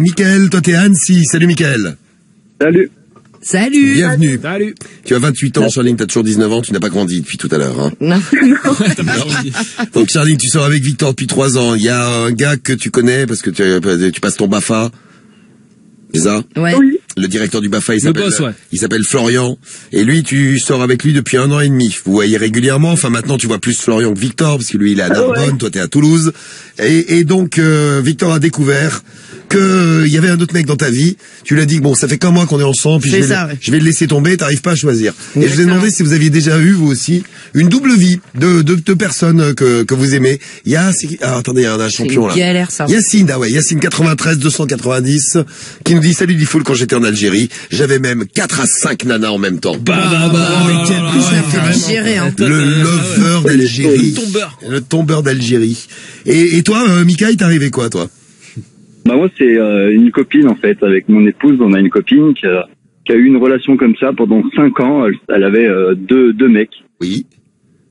Mickaël, toi t'es à Annecy. Salut Mickaël. Salut. Salut. Bienvenue. Salut. Tu as 28 ans, Charline, t'as toujours 19 ans, tu n'as pas grandi depuis tout à l'heure. Hein. Non. Donc Charline, tu sors avec Victor depuis 3 ans. Il y a un gars que tu connais parce que tu passes ton BAFA. C'est ça? Ouais. Oui. Le directeur du BAFA, boss, ouais. il s'appelle Florian. Et lui, tu sors avec lui depuis 1 an et demi. Vous voyez régulièrement. Enfin, maintenant, tu vois plus Florian que Victor, parce que lui, il est à Narbonne, toi, t'es à Toulouse. Et donc, Victor a découvert que il y avait un autre mec dans ta vie. Tu lui as dit que bon, ça fait qu'un mois qu'on est ensemble, puis je vais le laisser tomber, t'arrives pas à choisir. Et je vous ai demandé si vous aviez déjà eu, vous aussi, une double vie de personnes que vous aimez. Il y a, attendez, il y a un champion là. C'est une galère, ça. Yacine, Yacine 93 290, qui nous dit salut Diffoul, quand j'étais en Algérie, j'avais même 4 à 5 nanas en même temps. Géré, hein. Le lover d'Algérie. Le tombeur d'Algérie. Et toi, Mika, il t'est arrivé quoi, toi? Bah moi c'est une copine en fait, avec mon épouse, on a une copine qui a eu une relation comme ça pendant 5 ans. Elle avait deux mecs. Oui.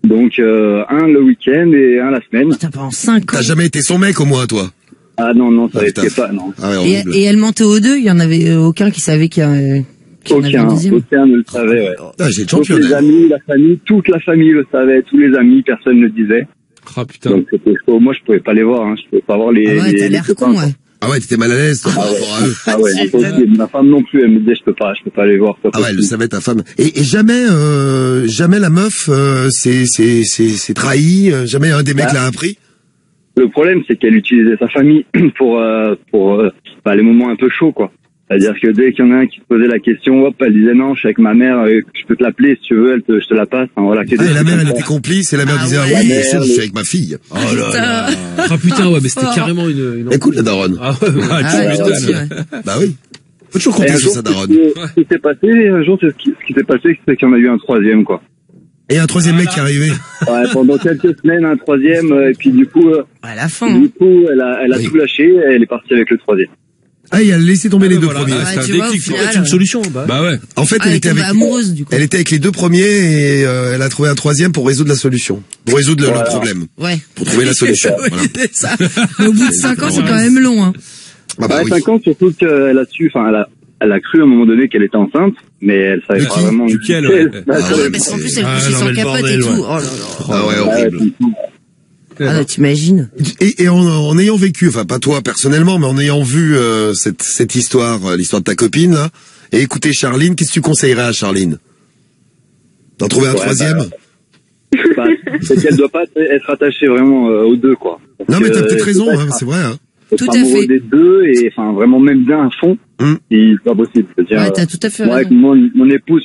Donc un le week-end et un la semaine. Putain, pendant 5 ans. T'as jamais été son mec au moins, toi? Ah non, ça putain. restait pas, non. Ah ouais, horrible. Et elle mentait aux deux, il y en avait aucun qui savait qu'il y en avait un deuxième. Aucun ne le savait, ouais. Ah, j'ai le Donc champion. les amis, la famille, toute la famille le savait, tous les amis, personne ne le disait. Ah putain. Donc c'était chaud. Moi je pouvais pas les voir, hein. Je pouvais pas voir les. Ah ouais, t'as l'air copains, con, ouais. Ah ouais, t'étais mal à l'aise, toi, par rapport à eux. Ah ouais, impossible. Ma femme non plus, elle me disait je peux pas les voir. Ah ouais, elle le savait, ta femme. Et jamais la meuf s'est trahie, jamais un des mecs l'a appris. Le problème, c'est qu'elle utilisait sa famille pour les moments un peu chauds, quoi. C'est-à-dire que dès qu'il y en a un qui se posait la question, hop, elle disait non, je suis avec ma mère, je peux te l'appeler si tu veux, je te la passe. Enfin, voilà. Et la mère, elle était complice, et la mère disait ouais. oui, bien sûr, je suis avec ma fille. Oh là là. Ah putain, ouais, mais c'était carrément une... Écoute la daronne. Ah ouais, Ah ouais, tu toi aussi, m'étonnes. ouais. Bah oui. Faut toujours compter sur sa daronne. Ce qui s'est passé, un jour, ce qui s'est passé, c'est qu'il y en a eu un troisième, quoi. Et un troisième mec qui est arrivé. Ouais, pendant quelques semaines, un troisième, et puis du coup, À la fin, hein. elle a Oui. tout lâché, et elle est partie avec le troisième. Ah, il a laissé tomber les deux Voilà. premiers. Ah, c'est un tu vois, déclic, au faut final, être une solution. Bah ouais. En fait, Ah, elle elle était est tombée avec, amoureuse, du coup. elle était avec les deux premiers et elle a trouvé un troisième pour résoudre la solution. Pour résoudre le problème. Ouais. Pour trouver la solution. Voilà. C'est ça. Mais au bout de 5 ans, c'est quand même long, hein. Ah bah oui. 5 ans, surtout qu'elle a su, elle a cru à un moment donné qu'elle était enceinte, mais elle savait De pas qui vraiment. Duquel, duquel. ouais. Ah ouais, ouais, parce qu'en plus, elle couchait non, sans mais le capote et bordel, tout. ouais. Oh là là. Ah ouais, horrible. Ah là, t'imagines. Et en ayant vécu, enfin pas toi personnellement, mais en ayant vu cette histoire, l'histoire de ta copine là, et écouter Charline, qu'est-ce que tu conseillerais à Charline? D'en trouver un troisième? C'est qu'elle doit pas être attachée vraiment aux deux, quoi. Non mais t'as peut-être raison, hein, c'est vrai. Hein. Tout à fait. Des deux, et enfin vraiment même d'un à fond, c'est pas possible. C'est-à-dire, Ouais, t'as tout à fait moi, avec raison. mon épouse,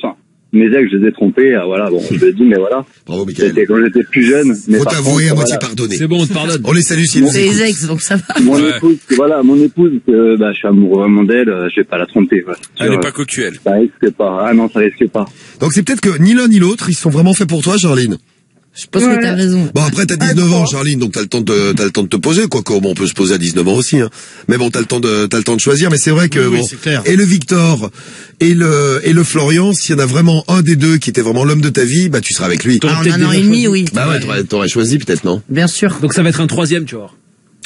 mes ex, je les ai trompés, voilà, bon, je l'ai dit, mais voilà. Bravo Mickaël. C'était quand j'étais plus jeune. Mais Faut par t'avouer contre, à moitié voilà, pardonner. C'est bon, on te pardonne. On les salue s'ils nous C'est les écoutent. ex, donc ça va. Mon Ouais. épouse, je suis amoureux vraiment d'elle, je vais pas la tromper, voilà. Elle n'est pas coquue, elle. Ça risque pas. Ah non, ça risque pas. Donc c'est peut-être que ni l'un ni l'autre, ils sont vraiment faits pour toi, Charline. Je pense que t'as raison. Bon après t'as 19 ans, Charline, donc t'as le temps de te poser, quoi. Bon, on peut se poser à 19 ans aussi, hein. Mais bon, t'as le temps de choisir. Mais c'est vrai que Oui, bon, c'est clair. et le Victor et le Florian, s'il y en a vraiment un des deux qui était vraiment l'homme de ta vie, bah tu seras avec lui. Ah, en un an et demi, oui. Bah ouais, t'aurais choisi peut-être, non? Bien sûr. Donc ça va être un troisième, tu vois.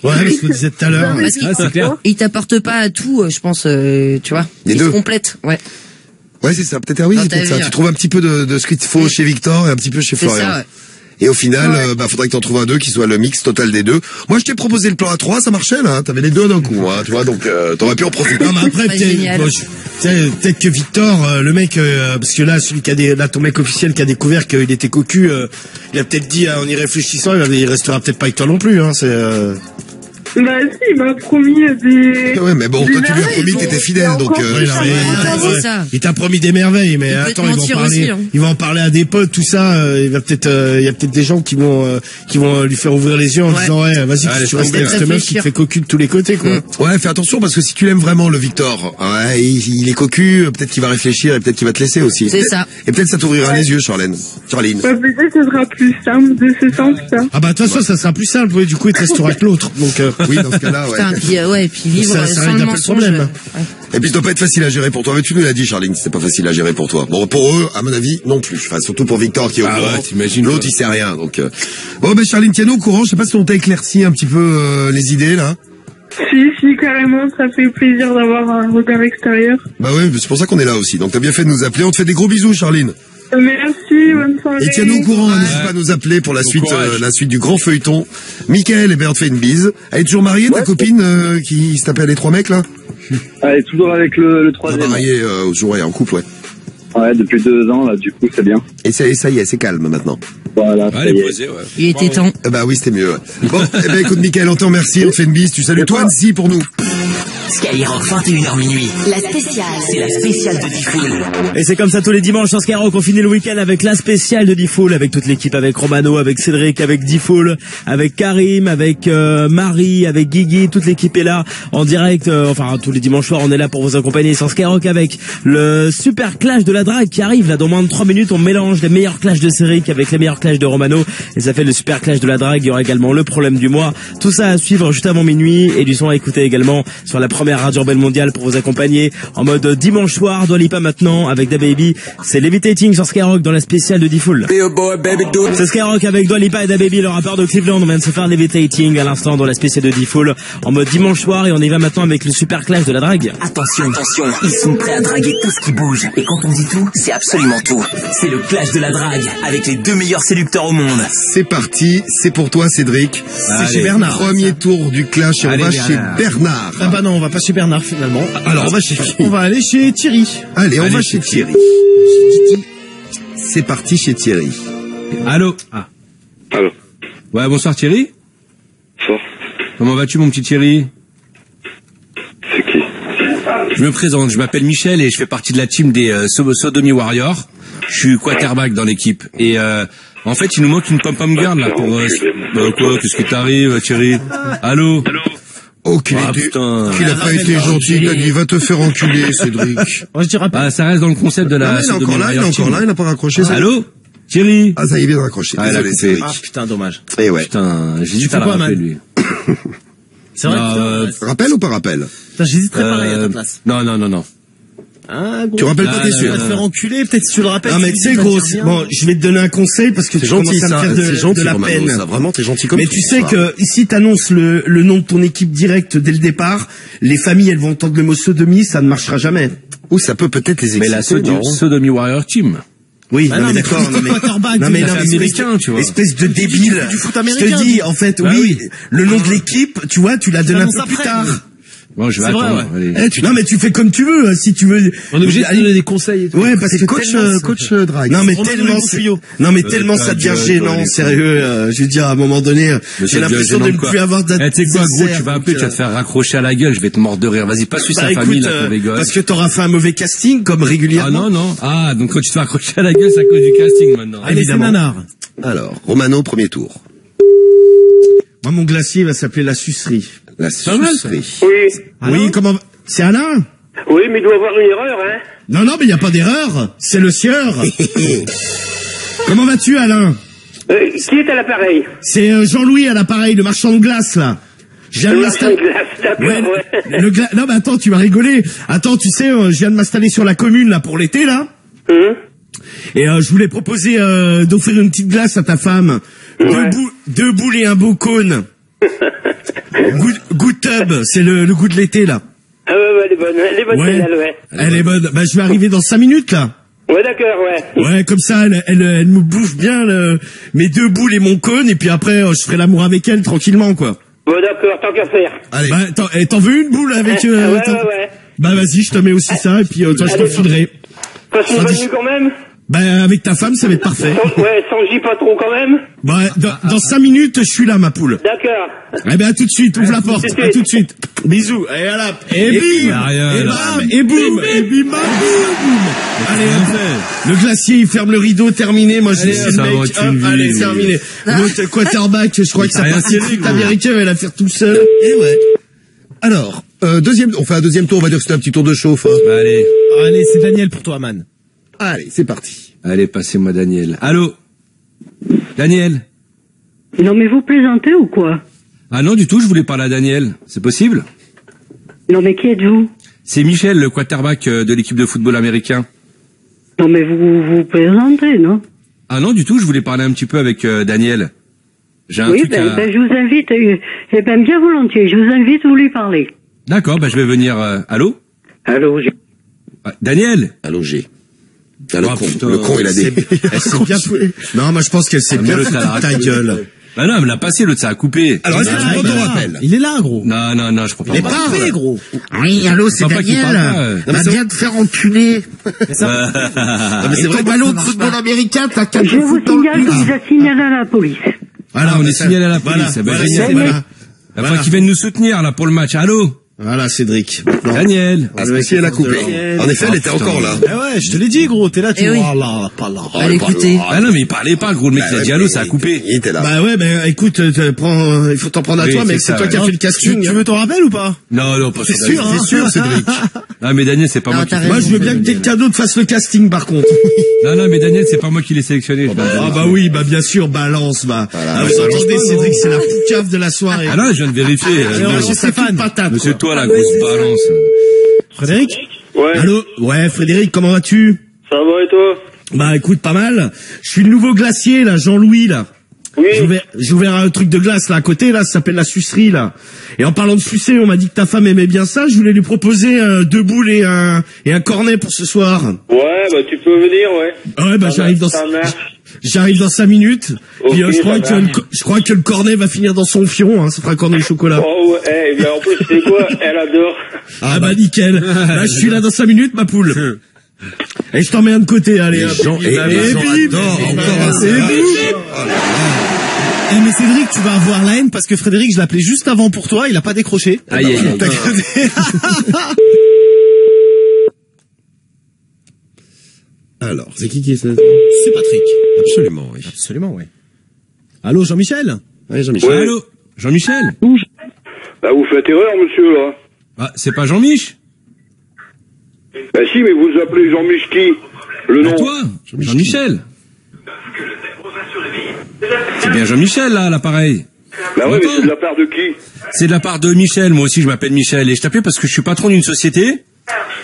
Ouais, ce que je disais tout à l'heure. Parce qu'il c'est clair. il t'apporte pas à tout, je pense, tu vois. Les Il deux. se complète, ouais. Ouais, c'est ça. Peut-être oui, Dans c'est ta peut-être ça. vie, Tu ouais. trouves un petit peu de ce qu'il te faut chez Victor et un petit peu chez C'est Florian. ça, ouais. Et au final, faudrait que t'en trouves un deux qui soit le mix total des deux. Moi, je t'ai proposé le plan A3, ça marchait, là. Hein. T'avais les deux d'un coup, hein, tu vois, donc t'aurais pu en profiter. Non, mais après, Pas génial. peut-être que Victor, le mec, parce que là, celui qui a là, ton mec officiel qui a découvert qu'il était cocu, il a peut-être dit, en y réfléchissant, il restera peut-être pas avec toi non plus, hein, c'est, Bah si, il m'a promis des... Ouais, mais bon, des toi, tu lui as merveilles, promis que bon, t'étais il y fidèle, a donc... encore ouais, plus non, à mais faire. Ouais, c'est ça. il t'a promis des merveilles, mais Il peut attends, te ils vont mentir parler, aussi, hein. ils vont en parler à des potes, tout ça, il y a peut-être des gens qui vont lui faire ouvrir les yeux en Ouais. disant, ouais, vas-y, Allez, tu restes avec peut-être ce mec qui te réfléchir. fait cocu de tous les côtés, quoi. Ouais, fais attention, parce que si tu l'aimes vraiment, le Victor, ouais, il est cocu, peut-être qu'il va réfléchir et peut-être qu'il va te laisser aussi. C'est ça. Et peut-être ça t'ouvrira les yeux, Charline. Bah, peut-être que ce sera plus simple de ce sens, ça. Ah bah, de toute façon, ça sera plus simple, oui, du coup, il te restera avec l'autre, donc, Oui, dans ce cas-là, ouais. Putain, puis, ouais, puis vivre Ça sans règle le un peu le mensonge. problème. Ouais. Et puis ça doit pas être facile à gérer pour toi. Mais tu nous l'as dit, Charline, c'était pas facile à gérer pour toi. Bon, pour eux, à mon avis, non plus. Enfin, surtout pour Victor qui est au Ah courant. ouais, t'imagines, L'autre, quoi. il sait rien. Donc, bon, ben Charline, tiens-nous au courant. Je sais pas si on t'a éclairci un petit peu les idées là. Si, carrément, ça fait plaisir d'avoir un regard extérieur. Bah ouais, c'est pour ça qu'on est là aussi. Donc t'as bien fait de nous appeler. On te fait des gros bisous, Charline. Merci, bonne soirée. Et tiens-nous au courant, n'hésite pas à nous appeler pour la suite du grand feuilleton. Mickaël, on te fait une bise. Elle est toujours mariée, ta copine qui se tapait les 3 mecs là? Elle est toujours avec le troisième. Mariée toujours, en couple, ouais. Ouais, depuis 2 ans, là, du coup, c'est bien. Et ça y est, c'est calme maintenant. Voilà, ça y est. Posée, ouais. Il était temps. Bah oui, c'était mieux. Ouais. Bon, écoute, Mickaël, on te remercie, on te fait une bise. Tu salues toi, Annecy, pour nous. Skyrock, 21h minuit. La spéciale. C'est la spéciale de Diffoul. Et c'est comme ça tous les dimanches sur Skyrock. On finit le week-end avec la spéciale de Diffoul, avec toute l'équipe, avec Romano, avec Cédric, avec Diffoul, avec Karim, avec Marie, avec Guigui. Toute l'équipe est là en direct. Enfin, tous les dimanches soirs, on est là pour vous accompagner sur Skyrock avec le super clash de la drague qui arrive là dans moins de 3 minutes. On mélange les meilleurs clashs de Cédric avec les meilleurs clashs de Romano et ça fait le super clash de la drague. Il y aura également le problème du mois. Tout ça à suivre juste avant minuit et du son à écouter également sur la première radio urbaine mondiale pour vous accompagner en mode dimanche soir. Dua Lipa maintenant avec DaBaby. C'est Levitating sur Skyrock dans la spéciale de Diffoul. C'est Skyrock avec Dua Lipa et DaBaby, le rappeur de Cleveland. On vient de se faire Levitating à l'instant dans la spéciale de Diffoul en mode dimanche soir et on y va maintenant avec le super clash de la drague. Attention, ils sont prêts à draguer tout ce qui bouge. Et quand on dit tout, c'est absolument tout. C'est le clash de la drague avec les 2 meilleurs séducteurs au monde. C'est parti, c'est pour toi, Cédric. C'est chez Bernard. Premier tour du clash et on va chez Bernard. Ah bah non, on va pas chez Bernard finalement. Alors, on va chez qui? On va aller chez Thierry. Allez, on va chez Thierry. C'est parti chez Thierry. Allô? Allô? Ouais, bonsoir Thierry. Bonsoir. Comment vas-tu mon petit Thierry? C'est qui? Je me présente, je m'appelle Michel et je fais partie de la team des Sodomy Warriors. Je suis quarterback dans l'équipe. Et en fait, il nous manque une pom-pom girl là pour... quoi? Qu'est-ce qui t'arrive Thierry? Allô? Oh, qu'il a pas été gentil, il a dit va te faire enculer, Cédric. Moi je dirais pas. Ah, ça reste dans le concept de la... il est encore là, il n'a pas raccroché. Ça. Allô? Thierry? Ah, ça y est, bien raccroché. Désolé, Cédric. Ah putain, dommage. Et ouais. Putain, j'hésite à la rappeler lui. C'est vrai que rappel ou pas rappel? putain, j'hésiterais pareil à ta place. Non. Ah, gros. Tu rappelles pas, t'es sûr? Tu vas te faire enculer, peut-être si tu le rappelles. Non, mais tu sais, gros, bon, je vais te donner un conseil parce que tu commences à me faire de la peine. Ça, vraiment, t'es gentil comme mais tu sais que si t'annonces le nom de ton équipe directe dès le départ, les familles, elles vont entendre le mot sodomie, ça ne marchera jamais. Ou ça peut peut-être les exciter. Mais la Sodomy Warrior Team. Oui, bah non, mais d'accord, espèce de débile. Du foot je américain. te dis, en fait, bah oui, le nom de l'équipe, tu vois, tu l'as donné un peu plus tard. Bon, je vais attendre. Non, mais tu fais comme tu veux, si tu veux. On est obligé de donner des conseils et tout. Ouais, parce que coach drague. Non, mais tellement ça devient gênant, sérieux, je veux dire, à un moment donné, j'ai l'impression de ne plus avoir d'attention. Tu sais quoi, gros, tu vas appeler, tu vas te faire raccrocher à la gueule, je vais te mordre de rire. Vas-y, passe sur sa famille, là, pour les gosses. Parce que t'auras fait un mauvais casting, comme régulièrement. Ah, non. Ah, donc quand tu te fais accrocher à la gueule, c'est à cause du casting, maintenant. Évidemment. Alors, Romano, premier tour. Moi, mon glacier va s'appeler la sucerie. La sucerie. Oui, comment... C'est Alain? Oui, mais il doit y avoir une erreur, hein. Non, mais il n'y a pas d'erreur. C'est le sieur. Comment vas-tu, Alain? Qui est à l'appareil? C'est Jean-Louis à l'appareil, le marchand de glace, là. Le marchand de glace, d'accord, ouais. Non, mais attends, tu vas rigoler. Attends, tu sais, je viens de m'installer sur la commune, là, pour l'été, là. Et je voulais proposer d'offrir une petite glace à ta femme. Ouais. 2 boules et un beau cône. Good tub, c'est le goût de l'été, là. Ah ouais, elle est bonne, celle-là, ouais. Elle est bonne. Bah, je vais arriver dans 5 minutes, là. Ouais, d'accord, ouais. Ouais, comme ça, elle me bouffe bien mes 2 boules et mon cône, et puis après, je ferai l'amour avec elle tranquillement, quoi. Bon, d'accord, tant qu'à faire. Allez. Bah, t'en veux une boule avec... ouais. Bah, vas-y, je te mets aussi ça, et puis toi, je t'en filerai. Passe une bonne nuit quand même. Bah, avec ta femme, ça va être parfait. Ouais, sans J pas trop quand même. Ouais, dans 5 minutes, je suis là, ma poule. D'accord. Eh ben, à tout de suite, ouvre la porte. À tout de suite. Bisous. Et voilà. Et bim. Et bam. Et boum. Et bim, bam, boum. Allez, le glacier, il ferme le rideau, terminé. Moi, je laisse le mec. Hop, allez, terminé. L'autre quarterback, je crois que ça passe. L'américain va la faire tout seul. Et ouais. Alors, on fait un deuxième tour, on va dire que c'était un petit tour de chauffe. Hein. Bah, allez, c'est Daniel pour toi, man. Allez, c'est parti. Allez, passez-moi Daniel. Allô? Daniel? Non, mais vous plaisantez ou quoi? Ah non, du tout, je voulais parler à Daniel. C'est possible? Non, mais qui êtes-vous? C'est Michel, le quarterback de l'équipe de football américain. Non, mais vous plaisantez, non? Ah non, du tout, je voulais parler un petit peu avec Daniel. J'ai un Oui, truc je vous invite, bien volontiers, je vous invite, vous lui parler. D'accord, je vais venir. Allô? Allô, Daniel? Allô, G. Le con, putain, le con, il a des... Elle s'est bien foutue. Non, moi je pense qu'elle s'est bien foutue de ta gueule. Bah non, elle me l'a passé, l'autre, ça a coupé. Alors, est-ce que tu prends ton rappel? Il est là, gros. Non, je comprends Il est pas. parlé, gros. Oui, allô, c'est Daniel. On vient de faire enculer. C'est vrai, ballon de football américain, t'as qu'à je vous signale que vous êtes signalé à la police. Voilà, on est signalé à la police. Génial. Il faut qu'ils viennent nous soutenir, là, pour le match. Allô? Voilà, Cédric. Daniel. Ah, si elle a coupé. En effet, elle était encore là. Eh ouais, je te l'ai dit, gros, t'es là, tu vois, là, pas là. Allez, écoutez. Ah non, mais il parlait pas, gros, le mec, il a dit allô, ça a coupé. Il était là. Bah ouais, écoute, il faut t'en prendre à toi, mais c'est toi qui as fait le casting. Tu veux ton rappel ou pas? Non, pas C'est sûr, C'est sûr, Cédric. Non, mais Daniel, c'est pas moi qui... Moi, je veux bien que quelqu'un d'autre fasse le casting, par contre. Non, mais Daniel, c'est pas moi qui l'ai sélectionné. Ah bah oui, bah bien sûr, balance, bah. Vous entendez, Cédric, c'est la poucave de la soirée. Ah non, je viens de vérifier. C'est Stéphane. Monsieur, toi, la grosse balance. Frédéric? Ouais. Allô? Ouais, Frédéric, comment vas-tu? Ça va et toi? Bah écoute, pas mal. Je suis le nouveau glacier, là, Jean-Louis, là. Oui. J'ai ouvert un truc de glace, là, à côté, là, ça s'appelle la sucerie, là. Et en parlant de sucer, on m'a dit que ta femme aimait bien ça, je voulais lui proposer 2 boules et un cornet pour ce soir. Ouais, tu peux venir, ouais. Ouais, bah j'arrive dans... J'arrive dans 5 minutes. Okay, puis je crois que le cornet va finir dans son fion, hein, ça fera un cornet au chocolat. Oh ouais, en plus, c'est quoi? Elle adore. Ah bah nickel. Là, je suis là dans 5 minutes, ma poule. Et je t'en mets un de côté, allez. Les gens adorent encore un mais Cédric, tu vas avoir la haine parce que Frédéric, je l'appelais juste avant pour toi, il a pas décroché. Aïe. Alors, c'est qui est ça? C'est Patrick. Absolument, oui. Absolument, oui. Allô, Jean-Michel? Oui, Jean-Michel. Ouais. Allô? Jean-Michel? Bah, vous faites erreur, monsieur, là. Ah, c'est pas Jean-Mich? Bah si, mais vous appelez Jean-Mich qui? Le nom? Toi? Jean-Michel? C'est bien Jean-Michel, là, l'appareil. Bah ouais, mais c'est de la part de qui? C'est de la part de Michel, moi aussi je m'appelle Michel. Et je t'appelais parce que je suis patron d'une société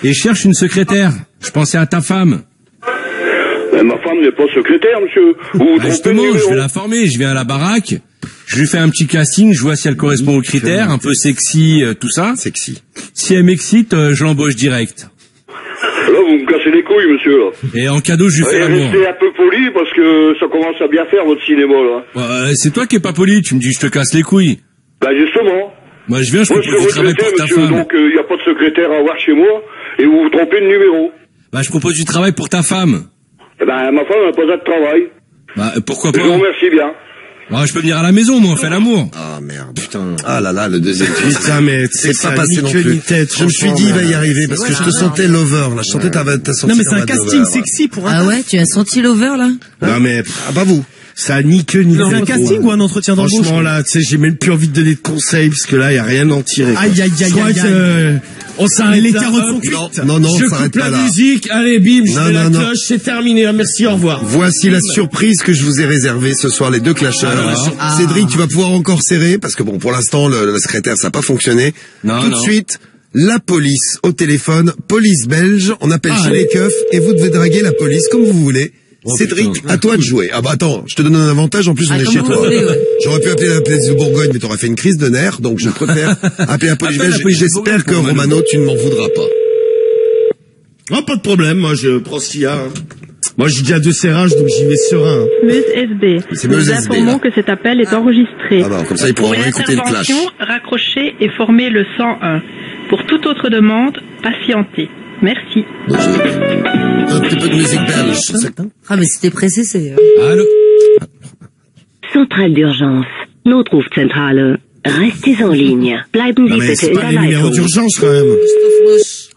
et je cherche une secrétaire. Je pensais à ta femme. Mais ma femme n'est pas secrétaire, monsieur. Vous vous trompez Justement, de numéro. je vais la former. Je viens à la baraque, je lui fais un petit casting, je vois si elle correspond aux critères, un peu sexy, tout ça. Sexy. Si elle m'excite, je l'embauche direct. Là, vous me cassez les couilles, monsieur, là. Et en cadeau, je lui fais l'amour. Restez un peu poli, parce que ça commence à bien faire, votre cinéma, là. C'est toi qui es pas poli, tu me dis je te casse les couilles. Bah, justement. Moi, je viens, je Moi, je propose suis du travail retraité, pour ta monsieur, femme. donc il n'y a pas de secrétaire à avoir chez moi, et vous vous trompez de numéro. Bah, je propose du travail pour ta femme. Eh ben, ma femme n'a pas de travail. Bah, pourquoi Je vous pas? remercie bien. Bah, je peux venir à la maison, moi, on fait l'amour. Ah, merde. Putain. Ah là là, le deuxième twist. Putain, mais c'est pas passé non plus. Je me suis dit, il va y arriver, parce que je te sentais lover, là. Je sentais ta senti. Non, mais c'est un casting sexy pour un... Ah ouais, tu as senti l'over, là? Non, mais... Ah, pas vous. Ça a ni queue ni tête. C'est un casting ou un entretien d'embauche? Franchement, là, tu sais, j'ai même plus envie de donner de conseils, parce que là, il y a rien à en tirer. Aïe, on s'arrête. Les carottes sont cuites. Non, je on s'arrête coupe pas la là. musique. Allez, bim, je mets la cloche, c'est terminé. Merci, au revoir. Voici la surprise que je vous ai réservée ce soir, les deux clasheurs. Cédric, tu vas pouvoir encore serrer, parce que bon, pour l'instant, la secrétaire, ça n'a pas fonctionné. Tout de suite, la police au téléphone, police belge, on appelle chez les keufs, et vous devez draguer la police comme vous voulez. Cédric, à toi de jouer. Ah bah attends, je te donne un avantage, en plus on est chez toi. J'aurais pu appeler la police de Bourgogne, mais t'aurais fait une crise de nerfs, donc je préfère appeler la police belge. J'espère que Romano, tu ne m'en voudras pas. Oh, pas de problème, moi je prends ce qu'il y a. Moi j'ai déjà 2 serrages, donc j'y vais serein. Meuse SB. C'est Meuse Nous SB, informons là. que cet appel est enregistré. Ah bah, comme ça, ils pourront écouter le clash. Pour une intervention, raccrochez et formez le 101. Pour toute autre demande, patientez. Merci. Un petit peu de musique belge. Ah, mais c'était pressé, c'est... Allô? Centrale d'urgence. Notrufzentrale. Restez en ligne. Bleiben Sie bitte C'est in pas der les numéros Leitung. d'urgence quand même.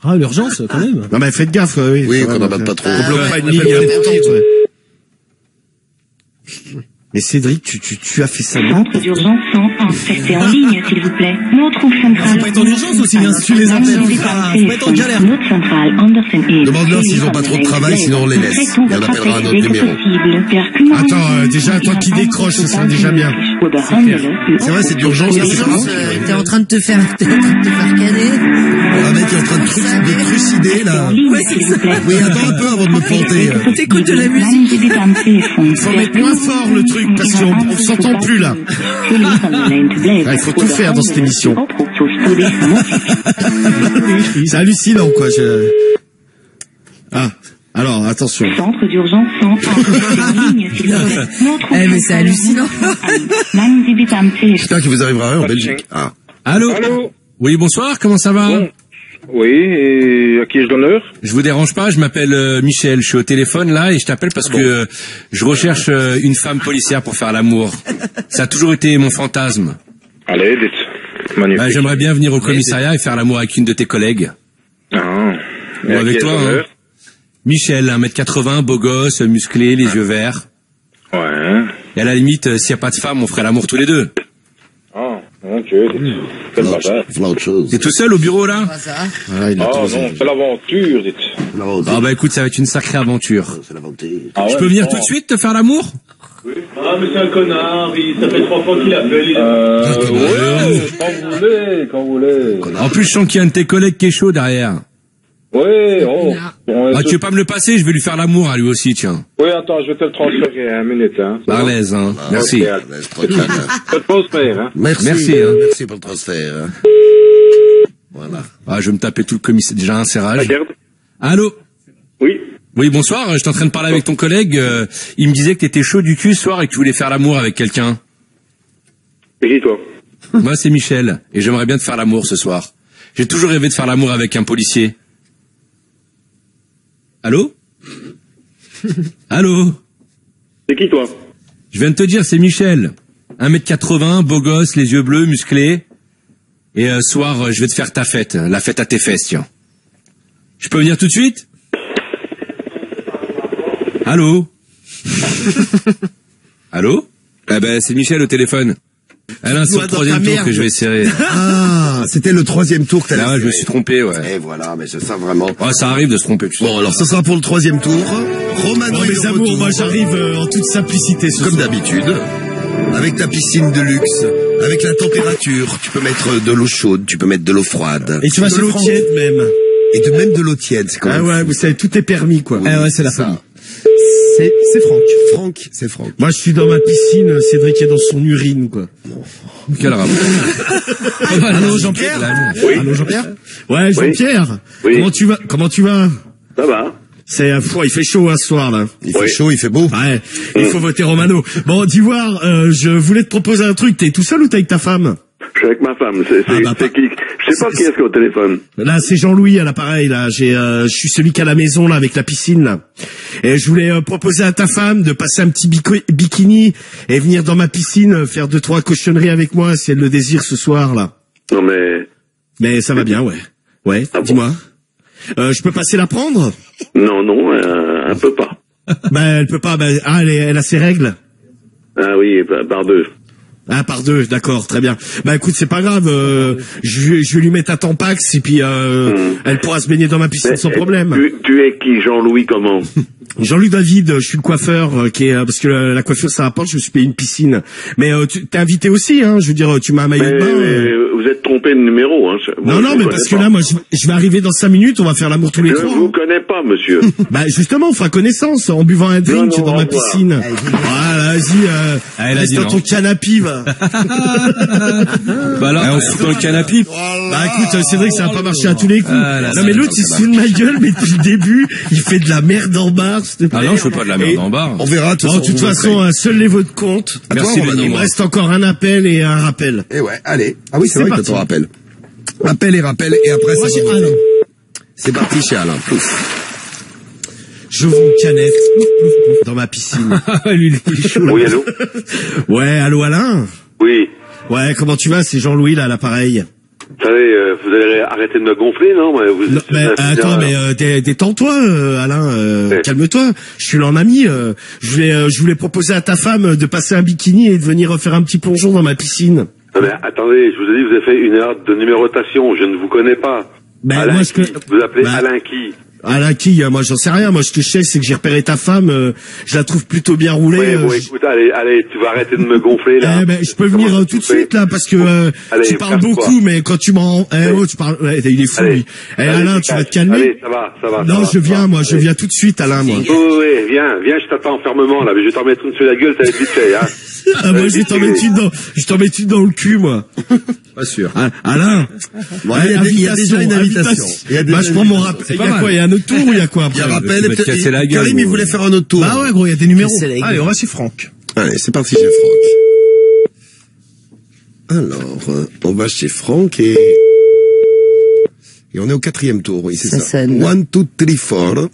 Ah, l'urgence, quand même. Non mais faites gaffe, oui. Oui, qu'on n'en batte pas trop. On bloque pas une ligne importante, ouais. Mais Cédric, tu as fait ça. Centre d'urgence 101. Restez en ligne, s'il vous plaît. Faut pas être en urgence aussi, hein, si tu les appelles. Faut pas être en galère. Demande-leur s'ils ont pas trop de travail, sinon on les laisse. Et on appellera un autre numéro. Attends, déjà, toi qui décroches, ça sera déjà bien. C'est vrai, c'est d'urgence. T'es en train de te faire caner. Un mec qui est en train de trucider, là. Oui, attends un peu avant de me planter. T'écoutes de la musique. Faut mettre moins fort le truc. truc, parce qu'on s'entend plus, là. Il faut tout faire dans cette émission. C'est hallucinant, quoi. Ah, alors, attention. Centre d'urgence 101. Eh, mais c'est hallucinant. J'espère qu'il vous arrivera en Belgique. Ah. Allô? Oui, bonsoir, comment ça va? Bon. Oui, et à qui ai-je l'honneur? Je vous dérange pas, je m'appelle Michel, je suis au téléphone là et je t'appelle parce que je recherche une femme policière pour faire l'amour. Ça a toujours été mon fantasme. Allez, dites. Magnifique. J'aimerais bien venir au commissariat et faire l'amour avec une de tes collègues. Ah. Ou avec toi, hein. Michel, 1m80, beau gosse, musclé, les yeux verts. Ouais. Et à la limite, s'il n'y a pas de femme, on ferait l'amour tous les deux. Ah, ok, c'est le bazar. T'es tout seul au bureau là? Ah non, c'est l'aventure, dites. Ah bah écoute, ça va être une sacrée aventure. Ah Je peux venir tout de suite te faire l'amour? Ah, mais c'est un connard, ça fait 3 fois qu'il appelle. Ouais, quand vous voulez. En plus, je sens qu'il y a un de tes collègues qui est chaud derrière. Ouais, oh. Ah, tu veux pas me le passer? Je vais lui faire l'amour à lui aussi, tiens. Oui, attends, je vais te le transférer, 1 minute, hein. À l'aise, hein. Merci. Je te transfère, hein. Merci, hein. Merci pour le transfert. Voilà. Ah, je vais me taper tout le commissariat. Déjà un serrage. Regarde. Allô? Oui. Oui, bonsoir. J'étais en train de parler avec ton collègue. Il me disait que t'étais chaud du cul ce soir et que tu voulais faire l'amour avec quelqu'un. C'est qui, toi? Moi, c'est Michel. Et j'aimerais bien te faire l'amour ce soir. J'ai toujours rêvé de faire l'amour avec un policier. Allô? Allô? C'est qui, toi? Je viens de te dire, c'est Michel. 1m80, beau gosse, les yeux bleus, musclé. Et soir, je vais te faire ta fête. La fête à tes fesses, tiens. Je peux venir tout de suite? Allô? Allô? Eh ben, c'est Michel au téléphone. Alain, c'est le 3e tour que je vais serrer. Ah, c'était le 3e tour que t'allais serrer. Je me suis trompé, ouais. Et voilà, mais c'est ça vraiment. Ouais, ça arrive de se tromper. Bon, alors ça sera pour le 3e tour. Romano, mes amours, moi j'arrive en toute simplicité ce comme soir. d'habitude. Avec ta piscine de luxe, avec la température, tu peux mettre de l'eau chaude, tu peux mettre de l'eau froide. Et tu vas de l'eau tiède même. Et même de l'eau tiède, c'est quand même. Ah ouais, vous savez, tout est permis, quoi. Oui, ah ouais, c'est la folie. C'est Franck. C'est Franck. Moi, je suis dans ma piscine, Cédric est dans son urine, quoi. Quel rapport? Allô, Jean-Pierre? Oui. Allô, Jean-Pierre? Ouais, Jean-Pierre. Oui. Comment tu vas? Ça va. Il fait chaud ce soir, là. Il fait chaud, il fait beau. Ouais. Il faut voter Romano. Bon, d'Ivoire, je voulais te proposer un truc. T'es tout seul ou t'es avec ta femme? Je suis avec ma femme. C'est qui? Je sais pas qui est-ce qui est au téléphone. Là, c'est Jean-Louis à l'appareil, là. Je suis celui qui a la maison, là, avec la piscine, là. Et je voulais proposer à ta femme de passer un petit bikini et venir dans ma piscine faire 2-3 cochonneries avec moi, si elle le désire ce soir, là. Non, mais... Mais ça va bien, ouais. Ouais, dis-moi. Je peux passer la prendre? Non, elle peut pas. Elle peut pas, elle a ses règles. Ah oui, par 2. Ah, par 2, d'accord, très bien. Écoute, c'est pas grave, je vais lui mettre un tampax et puis elle pourra se baigner dans ma piscine sans problème. Tu es qui, Jean-Louis, comment? Jean-Louis David, je suis le coiffeur parce que la coiffure ça rapporte, je me suis payé une piscine. Mais tu t'es invité aussi, hein, je veux dire, tu m'as un maillot de bain. Vous êtes trompé de numéro, hein. Non, mais parce que là, moi, je vais arriver dans 5 minutes, on va faire l'amour tous les 3. Je vous connais pas, monsieur. Justement, on fera connaissance en buvant un drink dans ma piscine. Voilà, vas-y, reste dans ton canapé, va. Là, on se fout dans le canapé. Écoute, c'est vrai que ça va pas marcher à tous les coups. Non, mais l'autre, il se fout de ma gueule, mais depuis le début, il fait de la merde en barre, s'il te plaît. Ah non, je fais pas de la merde en barre. On verra, de toute façon, seuls les votes comptent. Merci, il me reste encore un appel et un rappel. Et ouais, allez. Ah oui, c'est vrai que t'as ton rappel. Appel, et après ça. C'est parti chez Alain. J'ouvre une canette dans ma piscine. Oui, allô? Ouais, allô Alain? Oui. Ouais, comment tu vas? C'est Jean-Louis là à l'appareil. Vous savez, vous allez arrêter de me gonfler, non? Détends-toi, Alain. Calme-toi. Je suis là en ami. Je voulais proposer à ta femme de passer un bikini et de venir faire un petit plongeon dans ma piscine. Non, mais attendez, je vous ai dit, vous avez fait une erreur de numérotation. Je ne vous connais pas. Alain, moi, vous appelez Alain qui? Ah là, qui? Moi, j'en sais rien. Moi, ce que je sais, c'est que j'ai repéré ta femme. Je la trouve plutôt bien roulée. Ouais, bon, écoute, allez, tu vas arrêter de me gonfler, là. Je peux venir tout de suite, là, parce que tu parles beaucoup, mais quand tu m'en... tu parles... il est fou, lui. Alain, tu vas te calmer. Allez, ça va. Non, je viens tout de suite, Alain, moi. Oui, viens, je t'attends fermement, là. Mais je vais t'en mettre une sur la gueule, ça va être vite fait, hein. Moi, je t'en mets une dans le cul, moi. Pas sûr. Alain. Bon, il y a déjà une invitation. Je prends mon rappel. Il y a quoi? Il y a un autre tour ou il y a quoi après? Il y a un rappel. Karim, il voulait faire un autre tour. Ah ouais, gros, il y a des numéros. Allez, on va chez Franck. Allez, c'est parti chez Franck. Alors, on va chez Franck et on est au 4e tour, oui, c'est ça. 1, 2, 3, 4.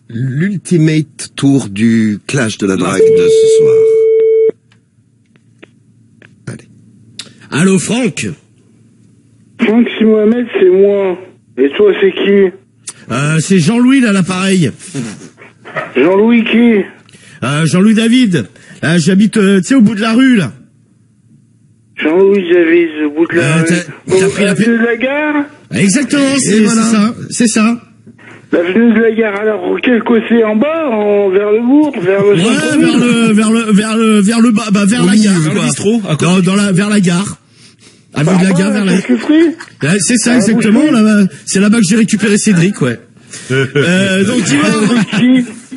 L'ultimate tour du clash de la drague de ce soir. Allez. Allô, Franck? Franck, c'est Mohamed, c'est moi. Et toi, c'est qui? C'est Jean-Louis, là, l'appareil. Jean-Louis qui? Jean-Louis David. J'habite, tu sais, au bout de la rue, là. Jean-Louis David, au bout de la rue. T'as pris l'avenue de la gare? Exactement, c'est ça. L'avenue de la gare, alors, quel côté? En bas, vers le bourg, vers le centre-ville? Vers le bas, vers la gare, quoi. Bistrot, vers la gare. Avenue de la gare, vers la... C'est ça, exactement, là, c'est là-bas que j'ai récupéré Cédric, ouais. Donc, dis-moi.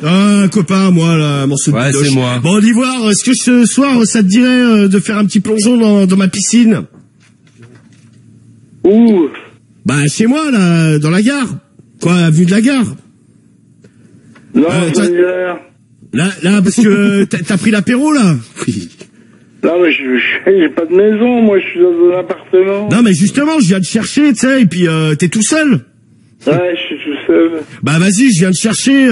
Un copain, moi, là, morceau de bidoche. C'est moi. Bon, d'Ivoire, est-ce que ce soir, ça te dirait de faire un petit plongeon dans ma piscine? Où? Bah, chez moi, là, dans la gare. Quoi, avenue de la gare? Non, là, parce que t'as pris l'apéro, là? Oui. Non, mais j'ai pas de maison, moi, je suis dans un appartement. Non, mais justement, je viens de chercher, tu sais, et puis t'es tout seul? Ouais, je suis tout seul. Bah vas-y, je viens de chercher,